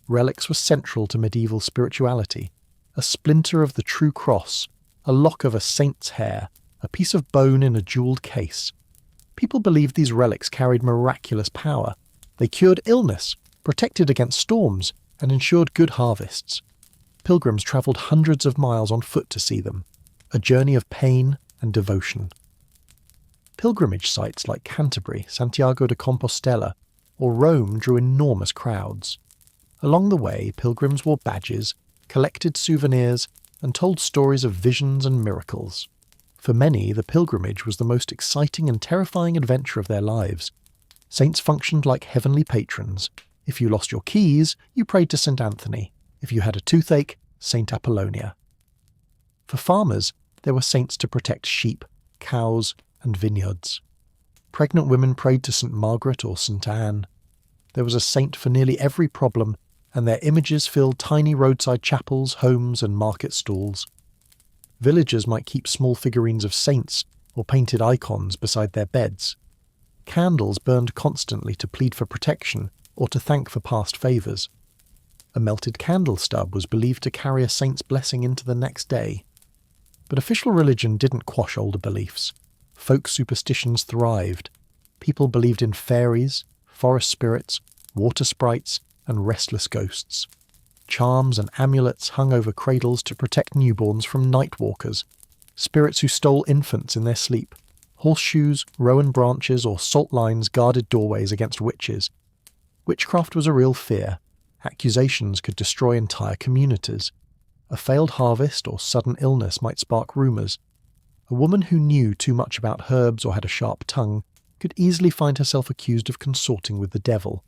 Relics were central to medieval spirituality. A splinter of the true cross, a lock of a saint's hair, a piece of bone in a jewelled case. People believed these relics carried miraculous power. They cured illness, protected against storms, and ensured good harvests. Pilgrims travelled hundreds of miles on foot to see them, a journey of pain and devotion. Pilgrimage sites like Canterbury, Santiago de Compostela, or Rome drew enormous crowds. Along the way, pilgrims wore badges, collected souvenirs, and told stories of visions and miracles. For many, the pilgrimage was the most exciting and terrifying adventure of their lives. Saints functioned like heavenly patrons. If you lost your keys, you prayed to St. Anthony. If you had a toothache, St. Apollonia. For farmers, there were saints to protect sheep, cows, and vineyards. Pregnant women prayed to St. Margaret or St. Anne. There was a saint for nearly every problem, and their images filled tiny roadside chapels, homes, and market stalls. Villagers might keep small figurines of saints or painted icons beside their beds. Candles burned constantly to plead for protection or to thank for past favours. A melted candle stub was believed to carry a saint's blessing into the next day. But official religion didn't quash older beliefs. Folk superstitions thrived. People believed in fairies, forest spirits, water sprites, and restless ghosts. Charms and amulets hung over cradles to protect newborns from night walkers, spirits who stole infants in their sleep. Horseshoes, rowan branches, or salt lines guarded doorways against witches. Witchcraft was a real fear. Accusations could destroy entire communities. A failed harvest or sudden illness might spark rumours. A woman who knew too much about herbs or had a sharp tongue could easily find herself accused of consorting with the devil.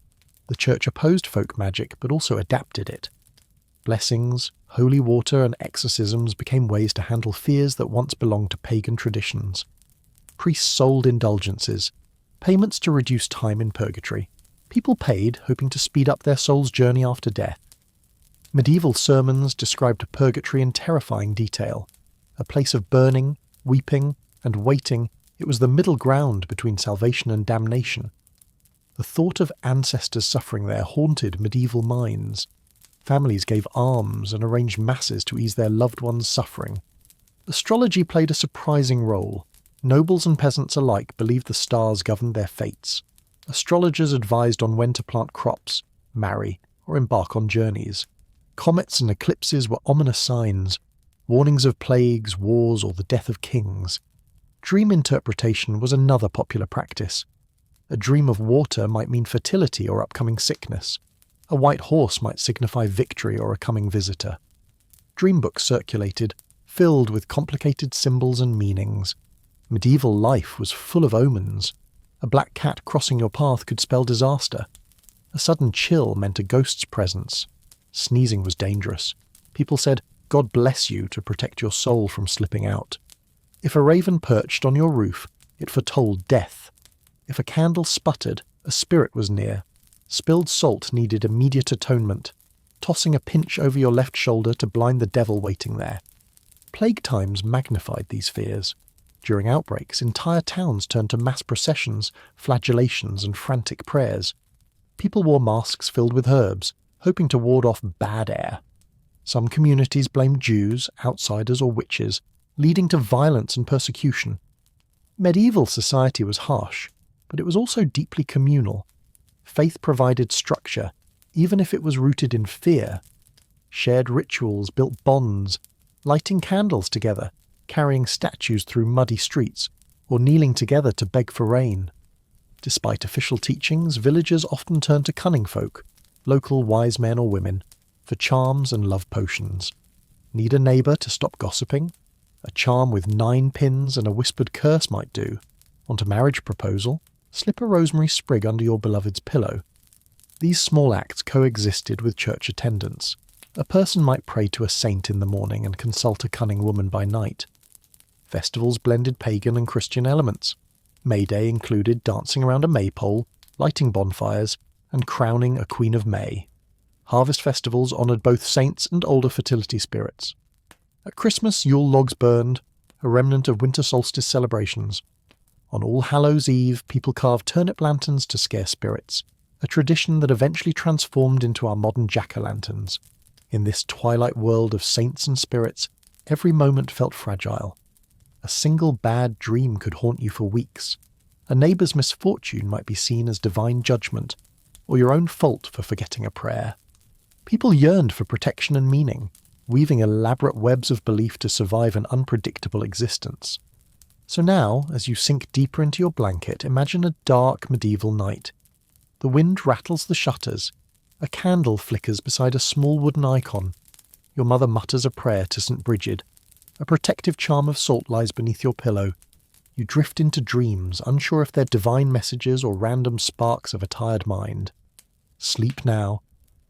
The church opposed folk magic but also adapted it. Blessings, holy water, and exorcisms became ways to handle fears that once belonged to pagan traditions. Priests sold indulgences, payments to reduce time in purgatory. People paid, hoping to speed up their soul's journey after death. Medieval sermons described purgatory in terrifying detail. A place of burning, weeping, and waiting, it was the middle ground between salvation and damnation. The thought of ancestors suffering there haunted medieval minds. Families gave alms and arranged masses to ease their loved ones' suffering. Astrology played a surprising role. Nobles and peasants alike believed the stars governed their fates. Astrologers advised on when to plant crops, marry, or embark on journeys. Comets and eclipses were ominous signs, warnings of plagues, wars, or the death of kings. Dream interpretation was another popular practice. A dream of water might mean fertility or upcoming sickness. A white horse might signify victory or a coming visitor. Dream books circulated, filled with complicated symbols and meanings. Medieval life was full of omens. A black cat crossing your path could spell disaster. A sudden chill meant a ghost's presence. Sneezing was dangerous. People said, "God bless you," to protect your soul from slipping out. If a raven perched on your roof, it foretold death. If a candle sputtered, a spirit was near. Spilled salt needed immediate atonement, tossing a pinch over your left shoulder to blind the devil waiting there. Plague times magnified these fears. During outbreaks, entire towns turned to mass processions, flagellations, and frantic prayers. People wore masks filled with herbs, hoping to ward off bad air. Some communities blamed Jews, outsiders, or witches, leading to violence and persecution. Medieval society was harsh, but it was also deeply communal. Faith provided structure, even if it was rooted in fear. Shared rituals built bonds, lighting candles together, carrying statues through muddy streets, or kneeling together to beg for rain. Despite official teachings, villagers often turned to cunning folk, local wise men or women, for charms and love potions. Need a neighbour to stop gossiping? A charm with 9 pins and a whispered curse might do. Want a marriage proposal? Slip a rosemary sprig under your beloved's pillow. These small acts coexisted with church attendance. A person might pray to a saint in the morning and consult a cunning woman by night. Festivals blended pagan and Christian elements. May Day included dancing around a maypole, lighting bonfires, and crowning a Queen of May. Harvest festivals honoured both saints and older fertility spirits. At Christmas, Yule logs burned, a remnant of winter solstice celebrations. On All Hallows' Eve, people carved turnip lanterns to scare spirits, a tradition that eventually transformed into our modern jack-o'-lanterns. In this twilight world of saints and spirits, every moment felt fragile. A single bad dream could haunt you for weeks. A neighbour's misfortune might be seen as divine judgment, or your own fault for forgetting a prayer. People yearned for protection and meaning, weaving elaborate webs of belief to survive an unpredictable existence. So now, as you sink deeper into your blanket, imagine a dark medieval night. The wind rattles the shutters. A candle flickers beside a small wooden icon. Your mother mutters a prayer to St. Brigid. A protective charm of salt lies beneath your pillow. You drift into dreams, unsure if they're divine messages or random sparks of a tired mind. Sleep now.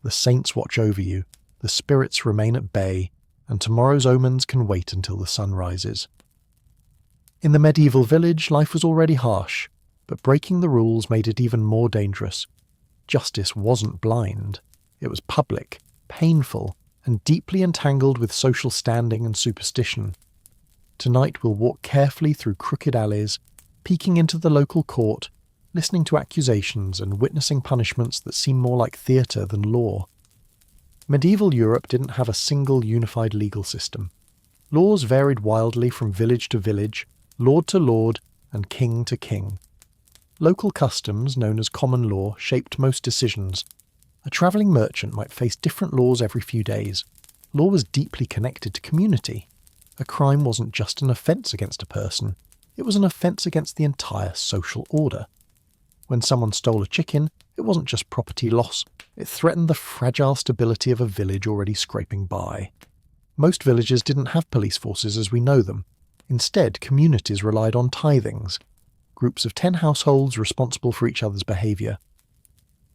The saints watch over you. The spirits remain at bay, and tomorrow's omens can wait until the sun rises. In the medieval village, life was already harsh, but breaking the rules made it even more dangerous. Justice wasn't blind. It was public, painful, and deeply entangled with social standing and superstition. Tonight we'll walk carefully through crooked alleys, peeking into the local court, listening to accusations and witnessing punishments that seem more like theatre than law. Medieval Europe didn't have a single unified legal system. Laws varied wildly from village to village, lord to lord, and king to king. Local customs, known as common law, shaped most decisions. A travelling merchant might face different laws every few days. Law was deeply connected to community. A crime wasn't just an offence against a person, it was an offence against the entire social order. When someone stole a chicken, it wasn't just property loss, it threatened the fragile stability of a village already scraping by. Most villages didn't have police forces as we know them. Instead, communities relied on tithings, groups of 10 households responsible for each other's behaviour.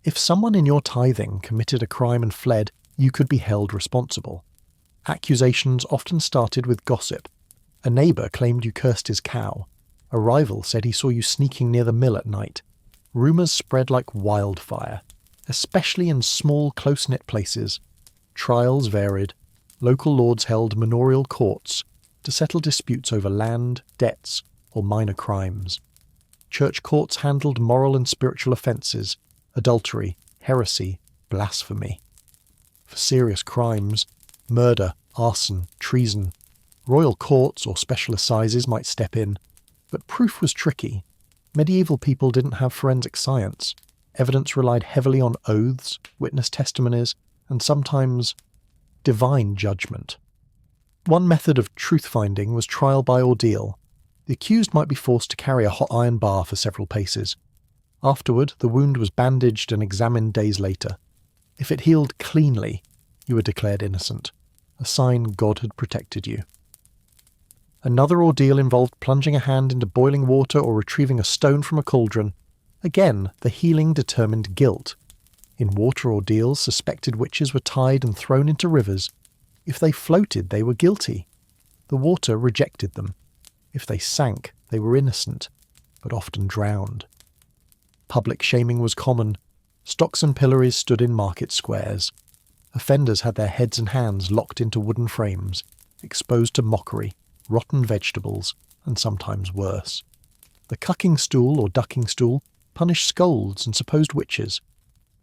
If someone in your tithing committed a crime and fled, you could be held responsible. Accusations often started with gossip. A neighbour claimed you cursed his cow. A rival said he saw you sneaking near the mill at night. Rumours spread like wildfire, especially in small, close-knit places. Trials varied. Local lords held manorial courts to settle disputes over land, debts, or minor crimes. Church courts handled moral and spiritual offences, adultery, heresy, blasphemy. For serious crimes, murder, arson, treason, royal courts or special assizes might step in, but proof was tricky. Medieval people didn't have forensic science. Evidence relied heavily on oaths, witness testimonies, and sometimes divine judgment. One method of truth-finding was trial by ordeal. The accused might be forced to carry a hot iron bar for several paces. Afterward, the wound was bandaged and examined days later. If it healed cleanly, you were declared innocent, a sign God had protected you. Another ordeal involved plunging a hand into boiling water or retrieving a stone from a cauldron. Again, the healing determined guilt. In water ordeals, suspected witches were tied and thrown into rivers. If they floated, they were guilty. The water rejected them. If they sank, they were innocent, but often drowned. Public shaming was common. Stocks and pillories stood in market squares. Offenders had their heads and hands locked into wooden frames, exposed to mockery, rotten vegetables, and sometimes worse. The cucking stool or ducking stool punished scolds and supposed witches.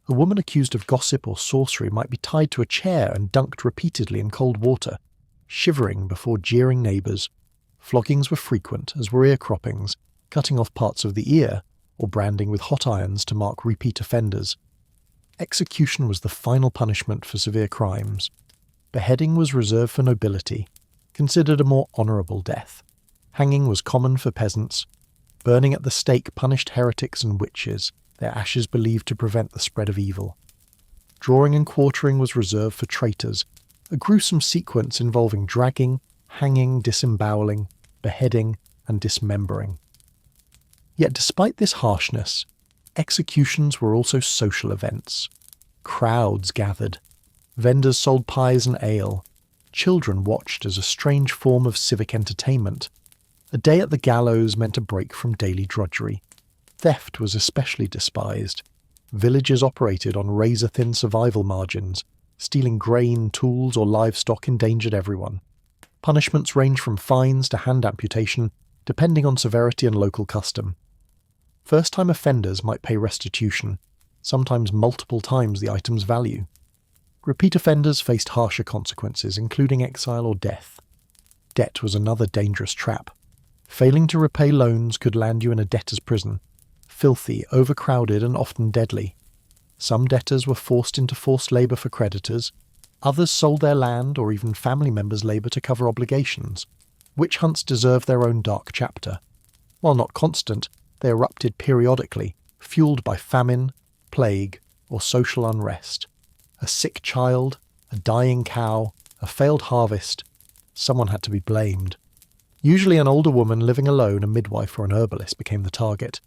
A woman accused of gossip or sorcery might be tied to a chair and dunked repeatedly in cold water, shivering before jeering neighbours. Floggings were frequent, as were ear croppings, cutting off parts of the ear, or branding with hot irons to mark repeat offenders. Execution was the final punishment for severe crimes. Beheading was reserved for nobility, considered a more honourable death. Hanging was common for peasants. Burning at the stake punished heretics and witches, their ashes believed to prevent the spread of evil. Drawing and quartering was reserved for traitors, a gruesome sequence involving dragging, hanging, disemboweling, beheading, and dismembering. Yet despite this harshness, executions were also social events. Crowds gathered. Vendors sold pies and ale. Children watched as a strange form of civic entertainment. A day at the gallows meant a break from daily drudgery. Theft was especially despised. Villages operated on razor-thin survival margins. Stealing grain, tools, or livestock endangered everyone. Punishments ranged from fines to hand amputation, depending on severity and local custom. First-time offenders might pay restitution, sometimes multiple times the item's value. Repeat offenders faced harsher consequences, including exile or death. Debt was another dangerous trap. Failing to repay loans could land you in a debtor's prison, filthy, overcrowded, and often deadly. Some debtors were forced into forced labour for creditors. Others sold their land or even family members' labour to cover obligations. Witch hunts deserved their own dark chapter. While not constant, they erupted periodically, fueled by famine, plague, or social unrest. A sick child, a dying cow, a failed harvest. Someone had to be blamed. Usually an older woman living alone, a midwife or an herbalist, became the target.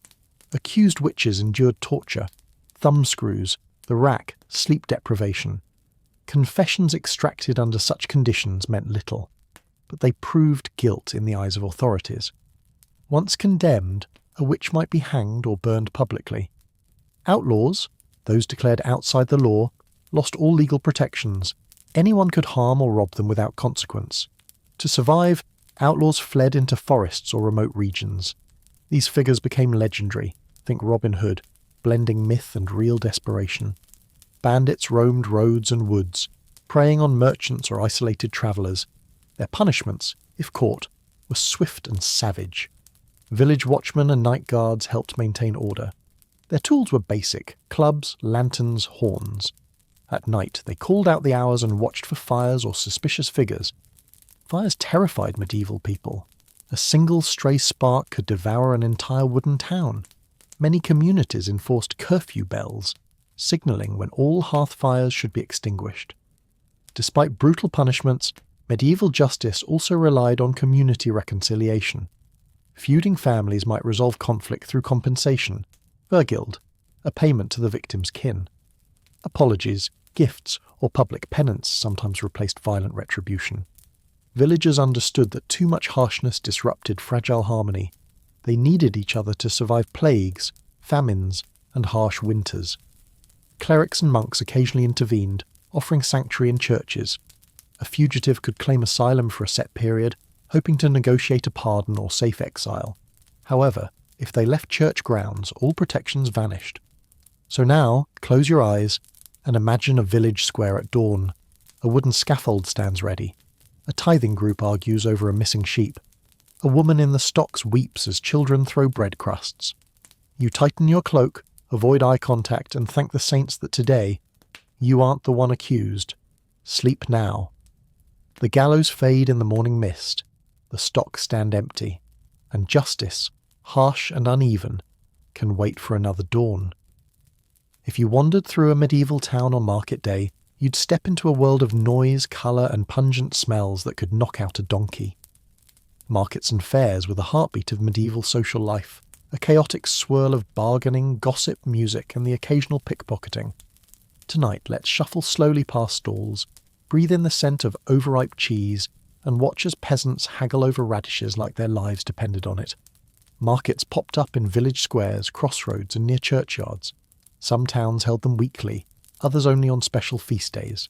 Accused witches endured torture, thumbscrews, the rack, sleep deprivation. Confessions extracted under such conditions meant little, but they proved guilt in the eyes of authorities. Once condemned, a witch might be hanged or burned publicly. Outlaws, those declared outside the law, lost all legal protections. Anyone could harm or rob them without consequence. To survive, outlaws fled into forests or remote regions. These figures became legendary, think Robin Hood, blending myth and real desperation. Bandits roamed roads and woods, preying on merchants or isolated travellers. Their punishments, if caught, were swift and savage. Village watchmen and night guards helped maintain order. Their tools were basic: clubs, lanterns, horns. At night, they called out the hours and watched for fires or suspicious figures. Fires terrified medieval people. A single stray spark could devour an entire wooden town. Many communities enforced curfew bells, signalling when all hearth fires should be extinguished. Despite brutal punishments, medieval justice also relied on community reconciliation. Feuding families might resolve conflict through compensation, vergild, a payment to the victim's kin. Apologies, gifts, or public penance sometimes replaced violent retribution. Villagers understood that too much harshness disrupted fragile harmony. They needed each other to survive plagues, famines, and harsh winters. Clerics and monks occasionally intervened, offering sanctuary in churches. A fugitive could claim asylum for a set period, hoping to negotiate a pardon or safe exile. However, if they left church grounds, all protections vanished. So now, close your eyes and imagine a village square at dawn. A wooden scaffold stands ready. A tithing group argues over a missing sheep. A woman in the stocks weeps as children throw bread crusts. You tighten your cloak, avoid eye contact, and thank the saints that today, you aren't the one accused. Sleep now. The gallows fade in the morning mist. The stocks stand empty. And justice, harsh and uneven, can wait for another dawn. If you wandered through a medieval town on market day, you'd step into a world of noise, colour, and pungent smells that could knock out a donkey. Markets and fairs were the heartbeat of medieval social life, a chaotic swirl of bargaining, gossip, music, and the occasional pickpocketing. Tonight, let's shuffle slowly past stalls, breathe in the scent of overripe cheese, and watch as peasants haggle over radishes like their lives depended on it. Markets popped up in village squares, crossroads, and near churchyards. Some towns held them weekly, others only on special feast days.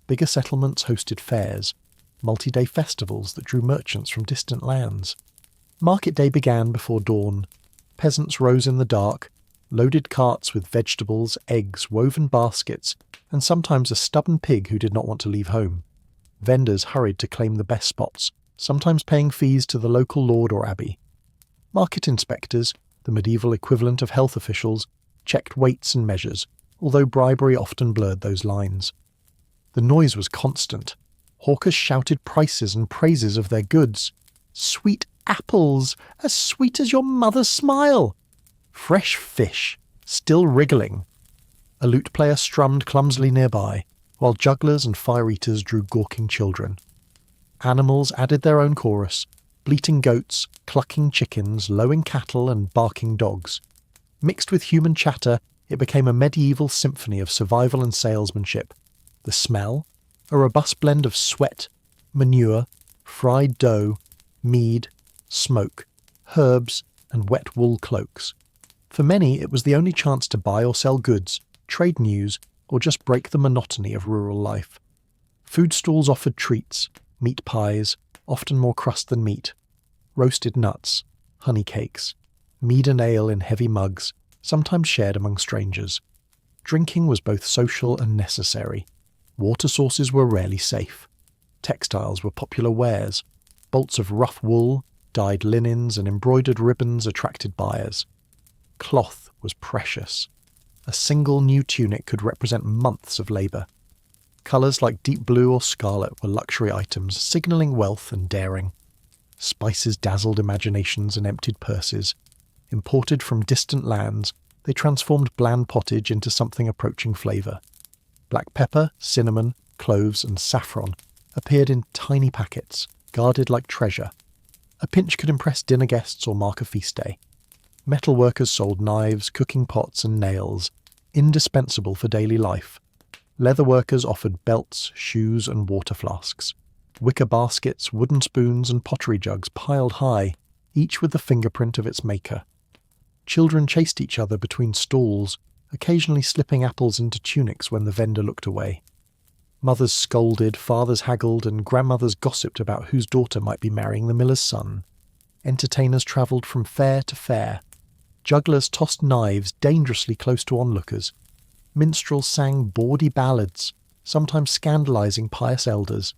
Bigger settlements hosted fairs, multi-day festivals that drew merchants from distant lands. Market day began before dawn. Peasants rose in the dark, loaded carts with vegetables, eggs, woven baskets, and sometimes a stubborn pig who did not want to leave home. Vendors hurried to claim the best spots, sometimes paying fees to the local lord or abbey. Market inspectors, the medieval equivalent of health officials, checked weights and measures, although bribery often blurred those lines. The noise was constant. Hawkers shouted prices and praises of their goods. Sweet apples, as sweet as your mother's smile. Fresh fish, still wriggling. A lute player strummed clumsily nearby, while jugglers and fire-eaters drew gawking children. Animals added their own chorus, bleating goats, clucking chickens, lowing cattle, and barking dogs. Mixed with human chatter, it became a medieval symphony of survival and salesmanship. The smell, a robust blend of sweat, manure, fried dough, mead, smoke, herbs, and wet wool cloaks. For many, it was the only chance to buy or sell goods, trade news, or just break the monotony of rural life. Food stalls offered treats, meat pies, often more crust than meat, roasted nuts, honey cakes, mead and ale in heavy mugs, sometimes shared among strangers. Drinking was both social and necessary. Water sources were rarely safe. Textiles were popular wares. Bolts of rough wool, dyed linens, and embroidered ribbons attracted buyers. Cloth was precious. A single new tunic could represent months of labour. Colours like deep blue or scarlet were luxury items, signalling wealth and daring. Spices dazzled imaginations and emptied purses. Imported from distant lands, they transformed bland pottage into something approaching flavour. Black pepper, cinnamon, cloves, and saffron appeared in tiny packets, guarded like treasure. A pinch could impress dinner guests or mark a feast day. Metal workers sold knives, cooking pots, and nails, indispensable for daily life. Leather workers offered belts, shoes, and water flasks. Wicker baskets, wooden spoons, and pottery jugs piled high, each with the fingerprint of its maker. Children chased each other between stalls, occasionally slipping apples into tunics when the vendor looked away. Mothers scolded, fathers haggled, and grandmothers gossiped about whose daughter might be marrying the miller's son. Entertainers travelled from fair to fair. Jugglers tossed knives dangerously close to onlookers. Minstrels sang bawdy ballads, sometimes scandalising pious elders.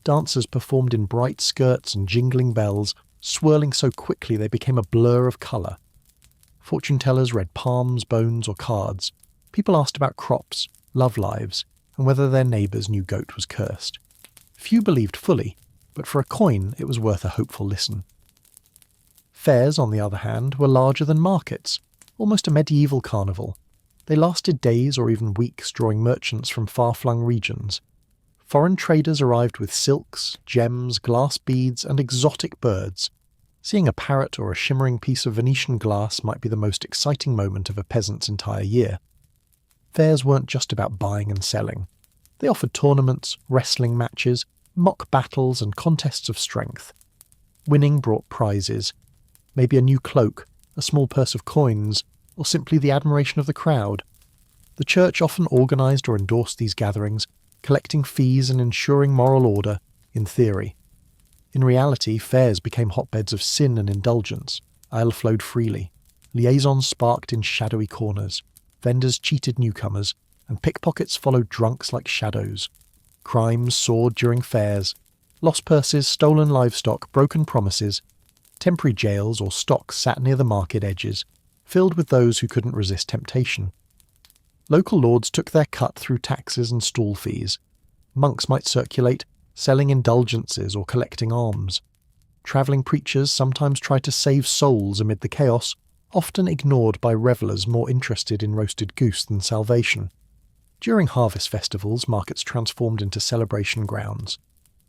Dancers performed in bright skirts and jingling bells, swirling so quickly they became a blur of colour. Fortune-tellers read palms, bones, or cards. People asked about crops, love lives, and whether their neighbour's new goat was cursed. Few believed fully, but for a coin it was worth a hopeful listen. Fairs, on the other hand, were larger than markets, almost a medieval carnival. They lasted days or even weeks, drawing merchants from far-flung regions. Foreign traders arrived with silks, gems, glass beads, and exotic birds. Seeing a parrot or a shimmering piece of Venetian glass might be the most exciting moment of a peasant's entire year. Fairs weren't just about buying and selling. They offered tournaments, wrestling matches, mock battles, and contests of strength. Winning brought prizes, maybe a new cloak, a small purse of coins, or simply the admiration of the crowd. The church often organised or endorsed these gatherings, collecting fees and ensuring moral order, in theory. In reality, fairs became hotbeds of sin and indulgence. Ale flowed freely. Liaisons sparked in shadowy corners. Vendors cheated newcomers, and pickpockets followed drunks like shadows. Crimes soared during fairs. Lost purses, stolen livestock, broken promises. Temporary jails or stocks sat near the market edges, filled with those who couldn't resist temptation. Local lords took their cut through taxes and stall fees. Monks might circulate, selling indulgences or collecting alms. Travelling preachers sometimes tried to save souls amid the chaos, often ignored by revellers more interested in roasted goose than salvation. During harvest festivals, markets transformed into celebration grounds.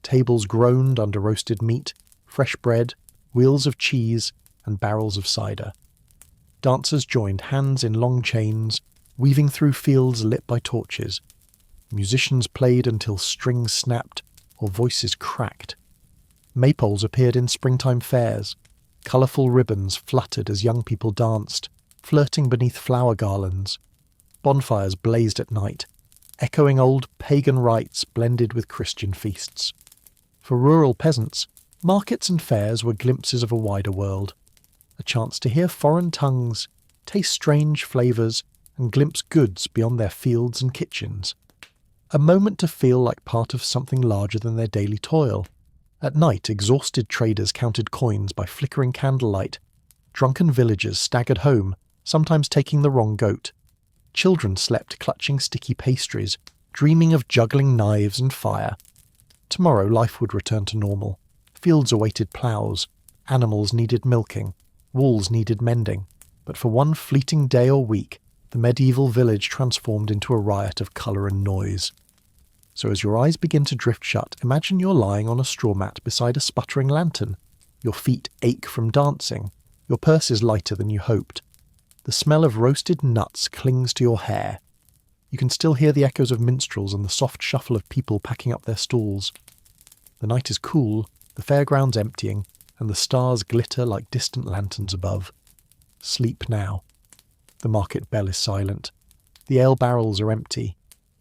Tables groaned under roasted meat, fresh bread, wheels of cheese, and barrels of cider. Dancers joined hands in long chains, weaving through fields lit by torches. Musicians played until strings snapped or voices cracked. Maypoles appeared in springtime fairs. Colourful ribbons fluttered as young people danced, flirting beneath flower garlands. Bonfires blazed at night, echoing old pagan rites blended with Christian feasts. For rural peasants, Markets and fairs were glimpses of a wider world, a chance to hear foreign tongues, taste strange flavours, and glimpse goods beyond their fields and kitchens. A moment to feel like part of something larger than their daily toil. At night, exhausted traders counted coins by flickering candlelight. Drunken villagers staggered home, sometimes taking the wrong goat. Children slept clutching sticky pastries, dreaming of juggling knives and fire. Tomorrow life would return to normal. Fields awaited ploughs, animals needed milking, walls needed mending. But for one fleeting day or week, the medieval village transformed into a riot of colour and noise. So as your eyes begin to drift shut, imagine you're lying on a straw mat beside a sputtering lantern. Your feet ache from dancing. Your purse is lighter than you hoped. The smell of roasted nuts clings to your hair. You can still hear the echoes of minstrels and the soft shuffle of people packing up their stalls. The night is cool, the fairgrounds emptying, and the stars glitter like distant lanterns above. Sleep now. The market bell is silent. The ale barrels are empty,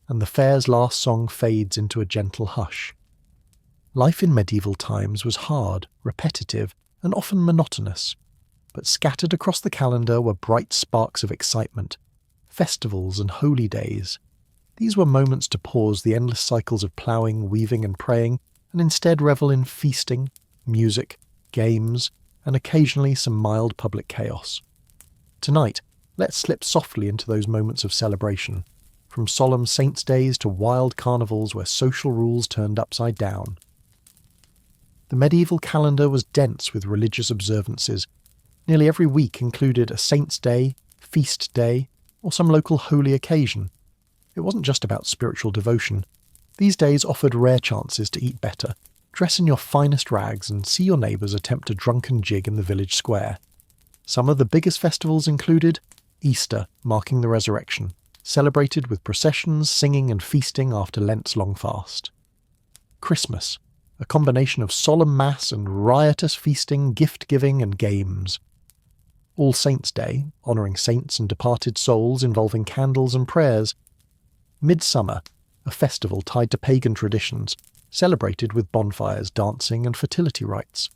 and the fair's last song fades into a gentle hush. Life in medieval times was hard, repetitive, and often monotonous, but scattered across the calendar were bright sparks of excitement, festivals and holy days. These were moments to pause the endless cycles of ploughing, weaving and praying, and instead revel in feasting, music, games, and occasionally some mild public chaos. Tonight, let's slip softly into those moments of celebration, from solemn saints' days to wild carnivals where social rules turned upside down. The medieval calendar was dense with religious observances. Nearly every week included a saint's day, feast day, or some local holy occasion. It wasn't just about spiritual devotion. These days offered rare chances to eat better, dress in your finest rags, and see your neighbours attempt a drunken jig in the village square. Some of the biggest festivals included Easter, marking the resurrection, celebrated with processions, singing and feasting after Lent's long fast. Christmas, a combination of solemn mass and riotous feasting, gift-giving and games. All Saints' Day, honouring saints and departed souls involving candles and prayers. Midsummer, a festival tied to pagan traditions, celebrated with bonfires, dancing and fertility rites.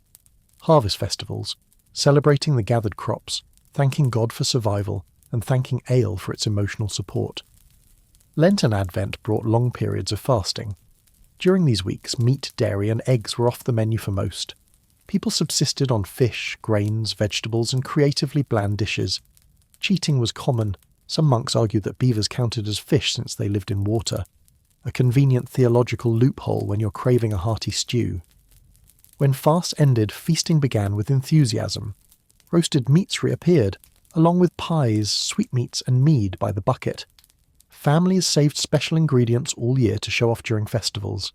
Harvest festivals, celebrating the gathered crops, thanking God for survival, and thanking ale for its emotional support. Lent and Advent brought long periods of fasting. During these weeks, meat, dairy and eggs were off the menu for most. People subsisted on fish, grains, vegetables and creatively bland dishes. Cheating was common. Some monks argued that beavers counted as fish since they lived in water. A convenient theological loophole when you're craving a hearty stew. When fasts ended, feasting began with enthusiasm. Roasted meats reappeared, along with pies, sweetmeats and mead by the bucket. Families saved special ingredients all year to show off during festivals.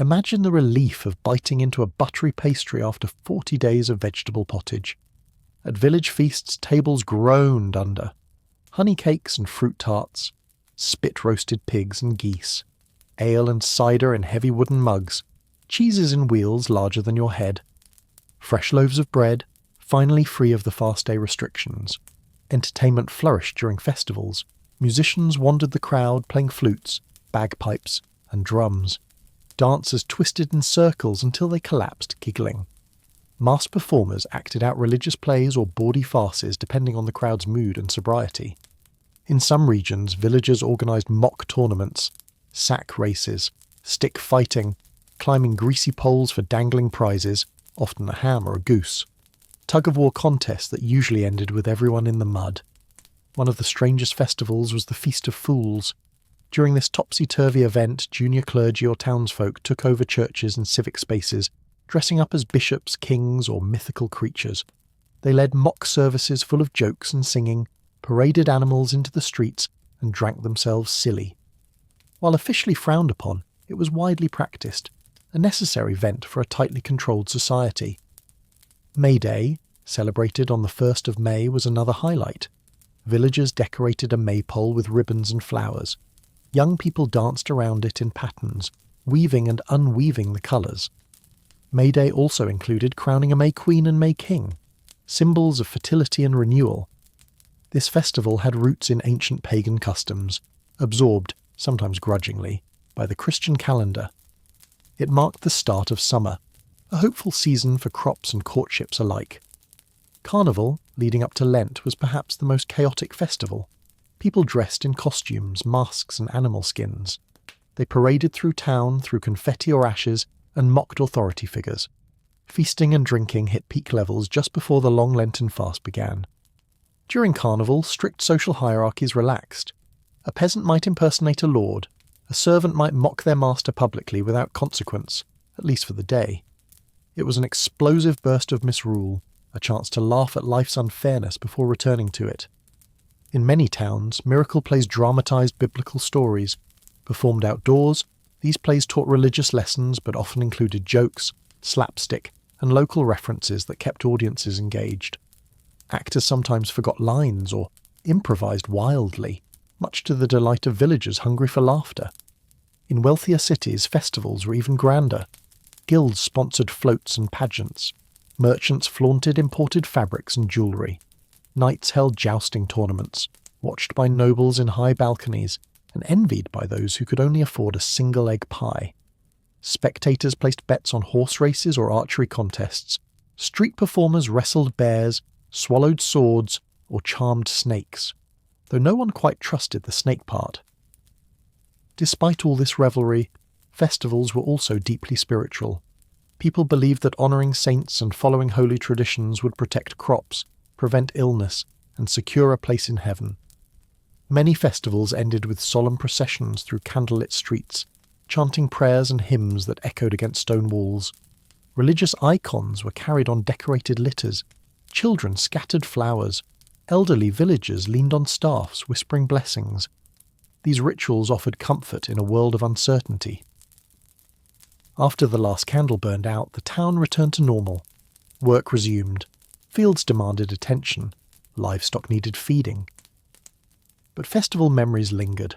Imagine the relief of biting into a buttery pastry after 40 days of vegetable pottage. At village feasts, tables groaned under. Honey cakes and fruit tarts, spit-roasted pigs and geese, ale and cider in heavy wooden mugs, cheeses in wheels larger than your head, fresh loaves of bread, finally free of the fast day restrictions. Entertainment flourished during festivals. Musicians wandered the crowd playing flutes, bagpipes and drums. Dancers twisted in circles until they collapsed giggling. Masked performers acted out religious plays or bawdy farces depending on the crowd's mood and sobriety. In some regions, villagers organised mock tournaments, sack races, stick fighting, climbing greasy poles for dangling prizes, often a ham or a goose. Tug-of-war contests that usually ended with everyone in the mud. One of the strangest festivals was the Feast of Fools. During this topsy-turvy event, junior clergy or townsfolk took over churches and civic spaces, dressing up as bishops, kings, or mythical creatures. They led mock services full of jokes and singing, paraded animals into the streets, and drank themselves silly. While officially frowned upon, it was widely practised, a necessary vent for a tightly controlled society. May Day, celebrated on the 1st of May, was another highlight. Villagers decorated a maypole with ribbons and flowers. Young people danced around it in patterns, weaving and unweaving the colours. May Day also included crowning a May Queen and May King, symbols of fertility and renewal. This festival had roots in ancient pagan customs, absorbed, sometimes grudgingly, by the Christian calendar. It marked the start of summer, a hopeful season for crops and courtships alike. Carnival, leading up to Lent, was perhaps the most chaotic festival. People dressed in costumes, masks and animal skins. They paraded through town, through confetti or ashes, and mocked authority figures. Feasting and drinking hit peak levels just before the long Lenten fast began. During Carnival, strict social hierarchies relaxed. A peasant might impersonate a lord. A servant might mock their master publicly without consequence, at least for the day. It was an explosive burst of misrule, a chance to laugh at life's unfairness before returning to it. In many towns, miracle plays dramatized biblical stories. Performed outdoors, these plays taught religious lessons but often included jokes, slapstick, and local references that kept audiences engaged. Actors sometimes forgot lines or improvised wildly, much to the delight of villagers hungry for laughter. In wealthier cities, festivals were even grander. Guilds sponsored floats and pageants. Merchants flaunted imported fabrics and jewellery. Knights held jousting tournaments, watched by nobles in high balconies, and envied by those who could only afford a single egg pie. Spectators placed bets on horse races or archery contests. Street performers wrestled bears, swallowed swords, or charmed snakes, though no one quite trusted the snake part. Despite all this revelry, festivals were also deeply spiritual. People believed that honouring saints and following holy traditions would protect crops, prevent illness, and secure a place in heaven. Many festivals ended with solemn processions through candlelit streets, chanting prayers and hymns that echoed against stone walls. Religious icons were carried on decorated litters. Children scattered flowers. Elderly villagers leaned on staffs, whispering blessings. These rituals offered comfort in a world of uncertainty. After the last candle burned out, the town returned to normal. Work resumed. Fields demanded attention. Livestock needed feeding. But festival memories lingered,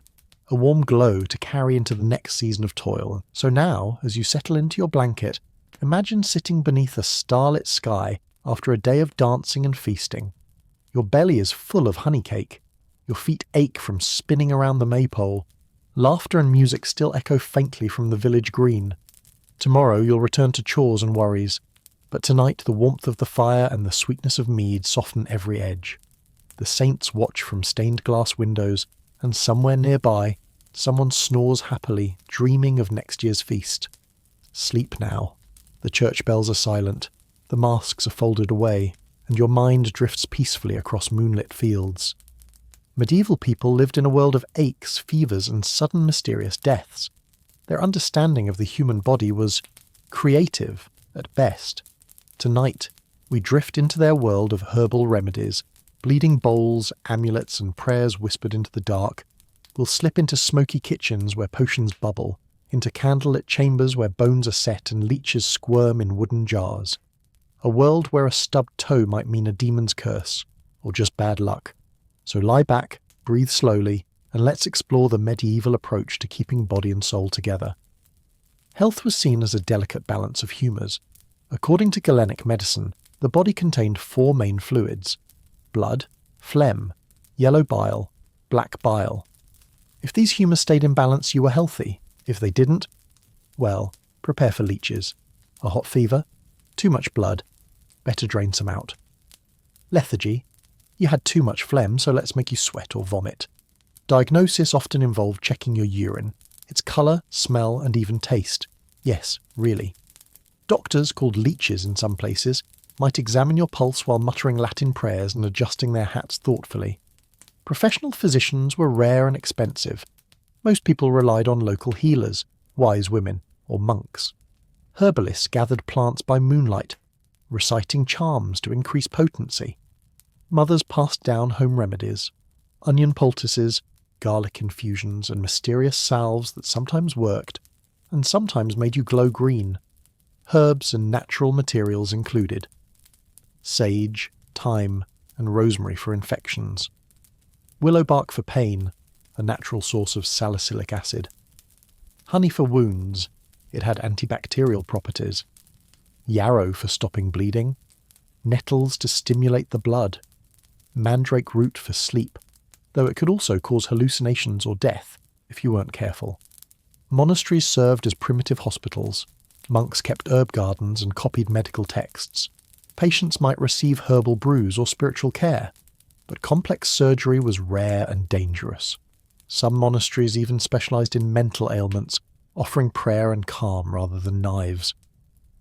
a warm glow to carry into the next season of toil. So now, as you settle into your blanket, imagine sitting beneath a starlit sky after a day of dancing and feasting. Your belly is full of honey cake. Your feet ache from spinning around the maypole. Laughter and music still echo faintly from the village green. Tomorrow you'll return to chores and worries, but tonight the warmth of the fire and the sweetness of mead soften every edge. The saints watch from stained glass windows, and somewhere nearby, someone snores happily, dreaming of next year's feast. Sleep now. The church bells are silent, the masks are folded away, and your mind drifts peacefully across moonlit fields. Medieval people lived in a world of aches, fevers, and sudden mysterious deaths. Their understanding of the human body was creative, at best. Tonight, we drift into their world of herbal remedies, bleeding bowls, amulets, and prayers whispered into the dark. We'll slip into smoky kitchens where potions bubble, into candlelit chambers where bones are set and leeches squirm in wooden jars. A world where a stubbed toe might mean a demon's curse, or just bad luck. So lie back, breathe slowly, and let's explore the medieval approach to keeping body and soul together. Health was seen as a delicate balance of humours. According to Galenic medicine, the body contained 4 main fluids: blood, phlegm, yellow bile, black bile. If these humours stayed in balance, you were healthy. If they didn't, well, prepare for leeches. A hot fever, too much blood, better drain some out. Lethargy, you had too much phlegm, so let's make you sweat or vomit. Diagnosis often involved checking your urine, its colour, smell, and even taste. Yes, really. Doctors, called leeches in some places, might examine your pulse while muttering Latin prayers and adjusting their hats thoughtfully. Professional physicians were rare and expensive. Most people relied on local healers, wise women, or monks. Herbalists gathered plants by moonlight, reciting charms to increase potency. Mothers passed down home remedies, onion poultices, garlic infusions, and mysterious salves that sometimes worked, and sometimes made you glow green. Herbs and natural materials included sage, thyme, and rosemary for infections. Willow bark for pain, a natural source of salicylic acid. Honey for wounds, it had antibacterial properties. Yarrow for stopping bleeding. Nettles to stimulate the blood. Mandrake root for sleep, though it could also cause hallucinations or death if you weren't careful. Monasteries served as primitive hospitals. Monks kept herb gardens and copied medical texts. Patients might receive herbal brews or spiritual care, but complex surgery was rare and dangerous. Some monasteries even specialized in mental ailments, offering prayer and calm rather than knives.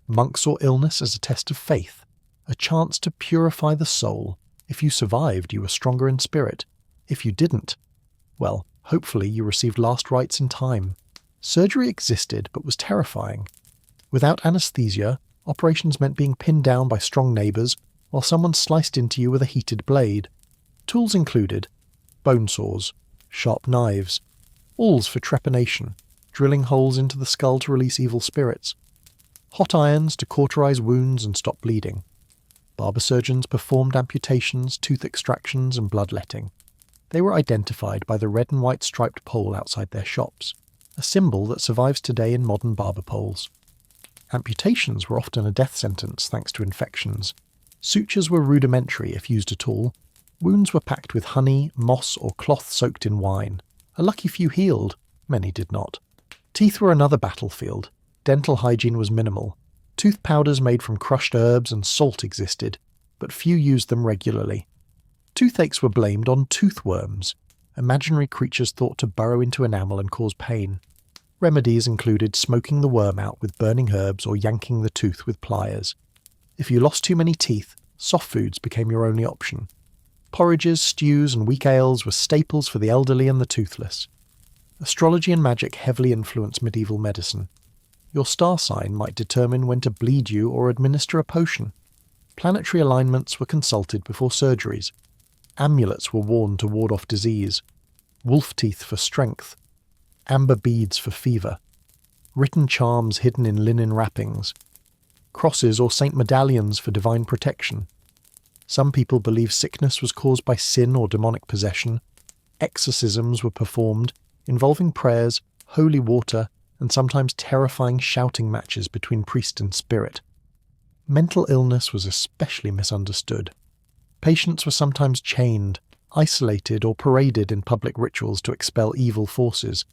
Monks saw illness as a test of faith, a chance to purify the soul. If you survived, you were stronger in spirit. If you didn't, well, hopefully you received last rites in time. Surgery existed, but was terrifying. Without anesthesia, operations meant being pinned down by strong neighbours while someone sliced into you with a heated blade. Tools included bone saws, sharp knives, awls for trepanation, drilling holes into the skull to release evil spirits, hot irons to cauterize wounds and stop bleeding. Barber surgeons performed amputations, tooth extractions, and bloodletting. They were identified by the red and white striped pole outside their shops, a symbol that survives today in modern barber poles. Amputations were often a death sentence thanks to infections. Sutures were rudimentary if used at all. Wounds were packed with honey, moss, or cloth soaked in wine. A lucky few healed, many did not. Teeth were another battlefield. Dental hygiene was minimal. Tooth powders made from crushed herbs and salt existed, but few used them regularly. Toothaches were blamed on toothworms, imaginary creatures thought to burrow into enamel and cause pain. Remedies included smoking the worm out with burning herbs or yanking the tooth with pliers. If you lost too many teeth, soft foods became your only option. Porridges, stews, and weak ales were staples for the elderly and the toothless. Astrology and magic heavily influenced medieval medicine. Your star sign might determine when to bleed you or administer a potion. Planetary alignments were consulted before surgeries. Amulets were worn to ward off disease. Wolf teeth for strength. Amber beads for fever. Written charms hidden in linen wrappings. Crosses or saint medallions for divine protection. Some people believed sickness was caused by sin or demonic possession. Exorcisms were performed, involving prayers, holy water, and sometimes terrifying shouting matches between priest and spirit. Mental illness was especially misunderstood. Patients were sometimes chained, isolated, or paraded in public rituals to expel evil forces.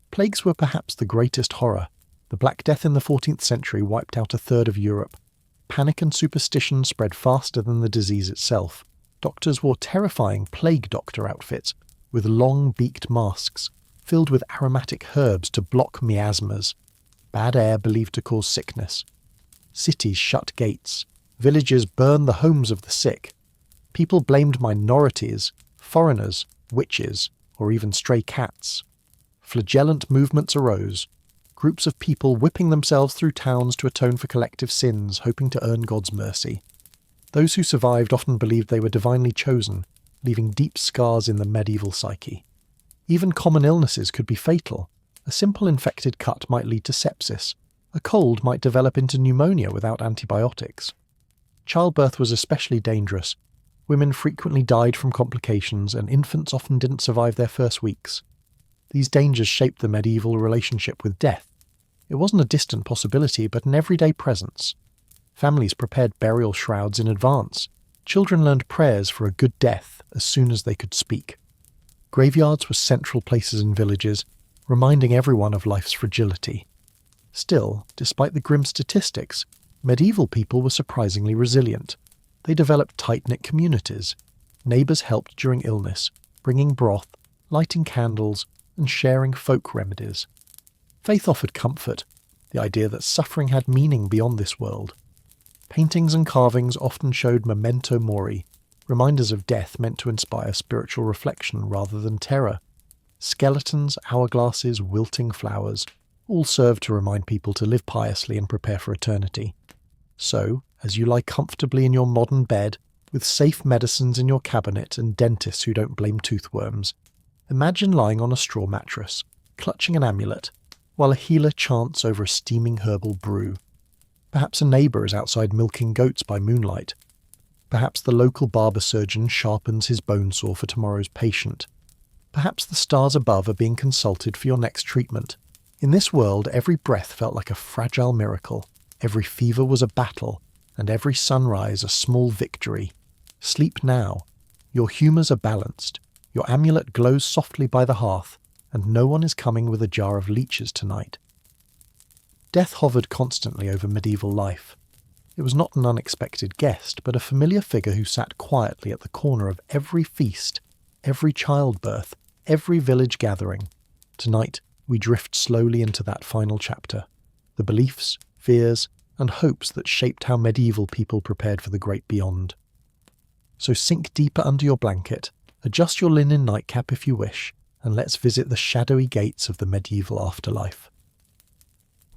Plagues were perhaps the greatest horror. The Black Death in the 14th century wiped out a third of Europe. Panic and superstition spread faster than the disease itself. Doctors wore terrifying plague doctor outfits, with long beaked masks, filled with aromatic herbs to block miasmas. Bad air believed to cause sickness. Cities shut gates. Villages burned the homes of the sick. People blamed minorities, foreigners, witches, or even stray cats. Flagellant movements arose, groups of people whipping themselves through towns to atone for collective sins, hoping to earn God's mercy. Those who survived often believed they were divinely chosen, leaving deep scars in the medieval psyche. Even common illnesses could be fatal. A simple infected cut might lead to sepsis. A cold might develop into pneumonia without antibiotics. Childbirth was especially dangerous. Women frequently died from complications, and infants often didn't survive their first weeks. These dangers shaped the medieval relationship with death. It wasn't a distant possibility, but an everyday presence. Families prepared burial shrouds in advance. Children learned prayers for a good death as soon as they could speak. Graveyards were central places in villages, reminding everyone of life's fragility. Still, despite the grim statistics, medieval people were surprisingly resilient. They developed tight-knit communities. Neighbours helped during illness, bringing broth, lighting candles, and sharing folk remedies. Faith offered comfort, the idea that suffering had meaning beyond this world. Paintings and carvings often showed memento mori, reminders of death meant to inspire spiritual reflection rather than terror. Skeletons, hourglasses, wilting flowers, all served to remind people to live piously and prepare for eternity. So, as you lie comfortably in your modern bed, with safe medicines in your cabinet and dentists who don't blame toothworms, imagine lying on a straw mattress, clutching an amulet, while a healer chants over a steaming herbal brew. Perhaps a neighbour is outside milking goats by moonlight. Perhaps the local barber surgeon sharpens his bone saw for tomorrow's patient. Perhaps the stars above are being consulted for your next treatment. In this world, every breath felt like a fragile miracle. Every fever was a battle, and every sunrise a small victory. Sleep now. Your humours are balanced. Your amulet glows softly by the hearth, and no one is coming with a jar of leeches tonight. Death hovered constantly over medieval life. It was not an unexpected guest, but a familiar figure who sat quietly at the corner of every feast, every childbirth, every village gathering. Tonight, we drift slowly into that final chapter, the beliefs, fears, and hopes that shaped how medieval people prepared for the great beyond. So sink deeper under your blanket, adjust your linen nightcap if you wish, and let's visit the shadowy gates of the medieval afterlife.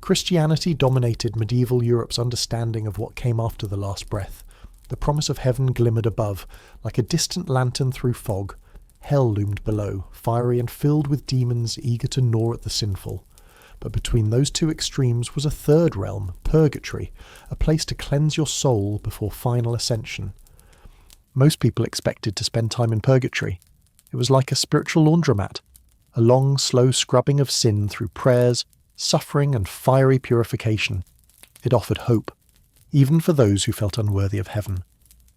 Christianity dominated medieval Europe's understanding of what came after the last breath. The promise of heaven glimmered above, like a distant lantern through fog. Hell loomed below, fiery and filled with demons eager to gnaw at the sinful. But between those two extremes was a third realm, purgatory, a place to cleanse your soul before final ascension. Most people expected to spend time in purgatory. It was like a spiritual laundromat, a long, slow scrubbing of sin through prayers, suffering and fiery purification. It offered hope, even for those who felt unworthy of heaven.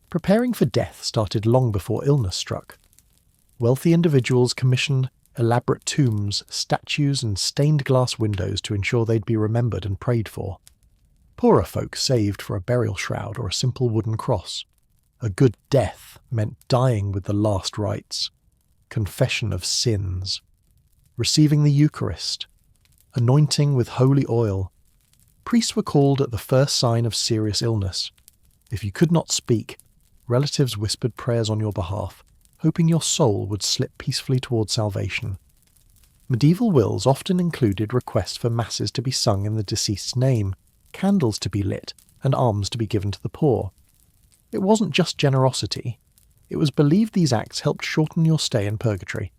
Preparing for death started long before illness struck. Wealthy individuals commissioned elaborate tombs, statues and stained glass windows to ensure they'd be remembered and prayed for. Poorer folk saved for a burial shroud or a simple wooden cross. A good death meant dying with the last rites, confession of sins, receiving the Eucharist, anointing with holy oil. Priests were called at the first sign of serious illness. If you could not speak, relatives whispered prayers on your behalf, hoping your soul would slip peacefully towards salvation. Medieval wills often included requests for masses to be sung in the deceased's name, candles to be lit, and alms to be given to the poor. It wasn't just generosity. It was believed these acts helped shorten your stay in purgatory.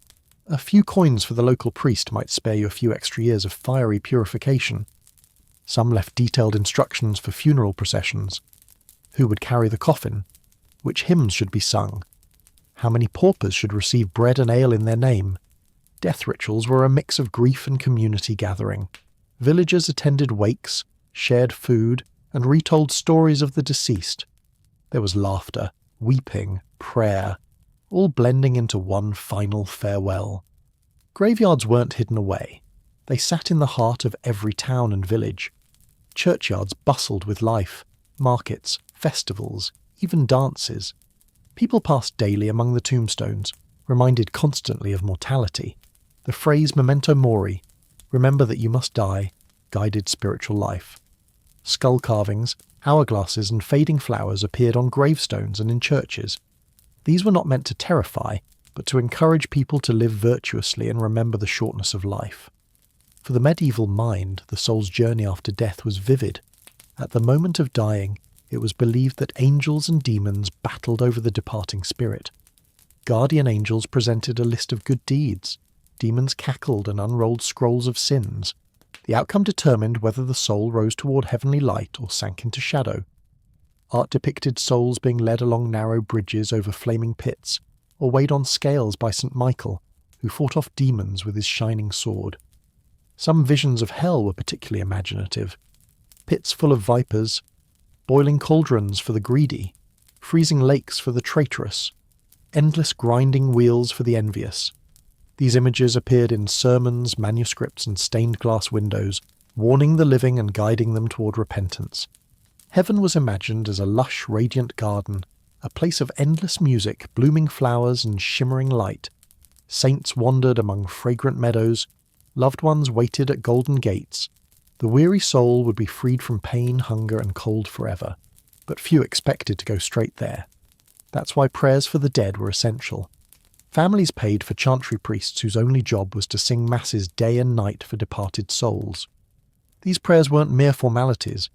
A few coins for the local priest might spare you a few extra years of fiery purification. Some left detailed instructions for funeral processions. Who would carry the coffin? Which hymns should be sung? How many paupers should receive bread and ale in their name? Death rituals were a mix of grief and community gathering. Villagers attended wakes, shared food, and retold stories of the deceased. There was laughter, weeping, prayer, all blending into one final farewell. Graveyards weren't hidden away. They sat in the heart of every town and village. Churchyards bustled with life, markets, festivals, even dances. People passed daily among the tombstones, reminded constantly of mortality. The phrase memento mori, remember that you must die, guided spiritual life. Skull carvings, hourglasses and fading flowers appeared on gravestones and in churches. These were not meant to terrify, but to encourage people to live virtuously and remember the shortness of life. For the medieval mind, the soul's journey after death was vivid. At the moment of dying, it was believed that angels and demons battled over the departing spirit. Guardian angels presented a list of good deeds. Demons cackled and unrolled scrolls of sins. The outcome determined whether the soul rose toward heavenly light or sank into shadow. Art depicted souls being led along narrow bridges over flaming pits, or weighed on scales by St. Michael, who fought off demons with his shining sword. Some visions of hell were particularly imaginative. Pits full of vipers, boiling cauldrons for the greedy, freezing lakes for the traitorous, endless grinding wheels for the envious. These images appeared in sermons, manuscripts, and stained glass windows, warning the living and guiding them toward repentance. Heaven was imagined as a lush, radiant garden, a place of endless music, blooming flowers, and shimmering light. Saints wandered among fragrant meadows, loved ones waited at golden gates. The weary soul would be freed from pain, hunger, and cold forever, but few expected to go straight there. That's why prayers for the dead were essential. Families paid for chantry priests whose only job was to sing masses day and night for departed souls. These prayers weren't mere formalities.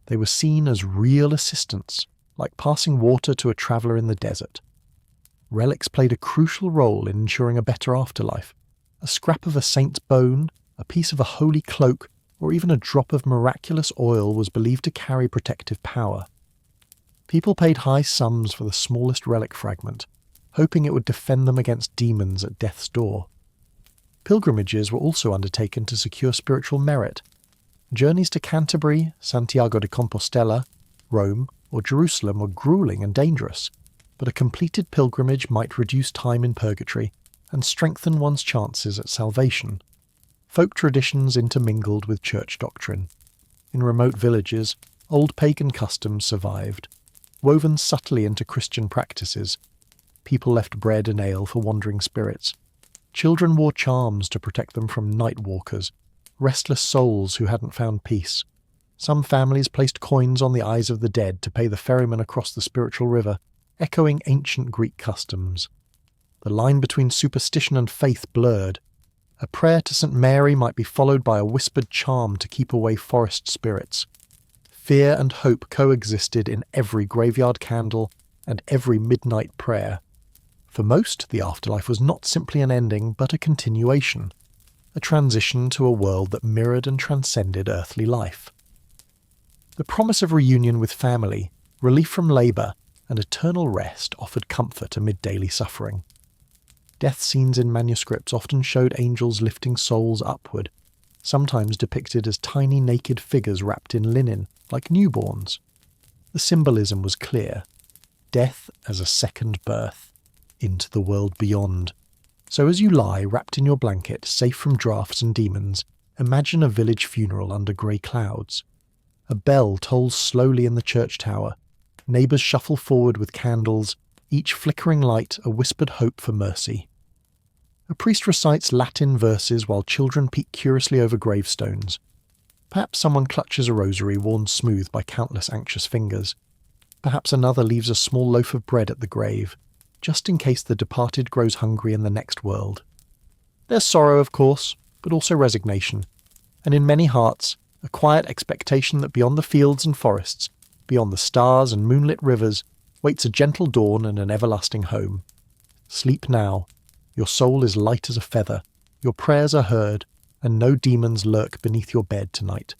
They were seen as real assistance, like passing water to a traveller in the desert. Relics played a crucial role in ensuring a better afterlife. A scrap of a saint's bone, a piece of a holy cloak, or even a drop of miraculous oil was believed to carry protective power. People paid high sums for the smallest relic fragment, hoping it would defend them against demons at death's door. Pilgrimages were also undertaken to secure spiritual merit. Journeys to Canterbury, Santiago de Compostela, Rome, or Jerusalem were grueling and dangerous, but a completed pilgrimage might reduce time in purgatory and strengthen one's chances at salvation. Folk traditions intermingled with church doctrine. In remote villages, old pagan customs survived, woven subtly into Christian practices. People left bread and ale for wandering spirits. Children wore charms to protect them from night walkers, restless souls who hadn't found peace. Some families placed coins on the eyes of the dead to pay the ferryman across the spiritual river, echoing ancient Greek customs. The line between superstition and faith blurred. A prayer to St. Mary might be followed by a whispered charm to keep away forest spirits. Fear and hope coexisted in every graveyard candle and every midnight prayer. For most, the afterlife was not simply an ending, but a continuation, a transition to a world that mirrored and transcended earthly life. The promise of reunion with family, relief from labour, and eternal rest offered comfort amid daily suffering. Death scenes in manuscripts often showed angels lifting souls upward, sometimes depicted as tiny naked figures wrapped in linen, like newborns. The symbolism was clear. Death as a second birth, into the world beyond. So as you lie, wrapped in your blanket, safe from drafts and demons, imagine a village funeral under grey clouds. A bell tolls slowly in the church tower. Neighbours shuffle forward with candles, each flickering light a whispered hope for mercy. A priest recites Latin verses while children peek curiously over gravestones. Perhaps someone clutches a rosary worn smooth by countless anxious fingers. Perhaps another leaves a small loaf of bread at the grave, just in case the departed grows hungry in the next world. There's sorrow, of course, but also resignation, and in many hearts, a quiet expectation that beyond the fields and forests, beyond the stars and moonlit rivers, waits a gentle dawn and an everlasting home. Sleep now. Your soul is light as a feather, your prayers are heard, and no demons lurk beneath your bed tonight.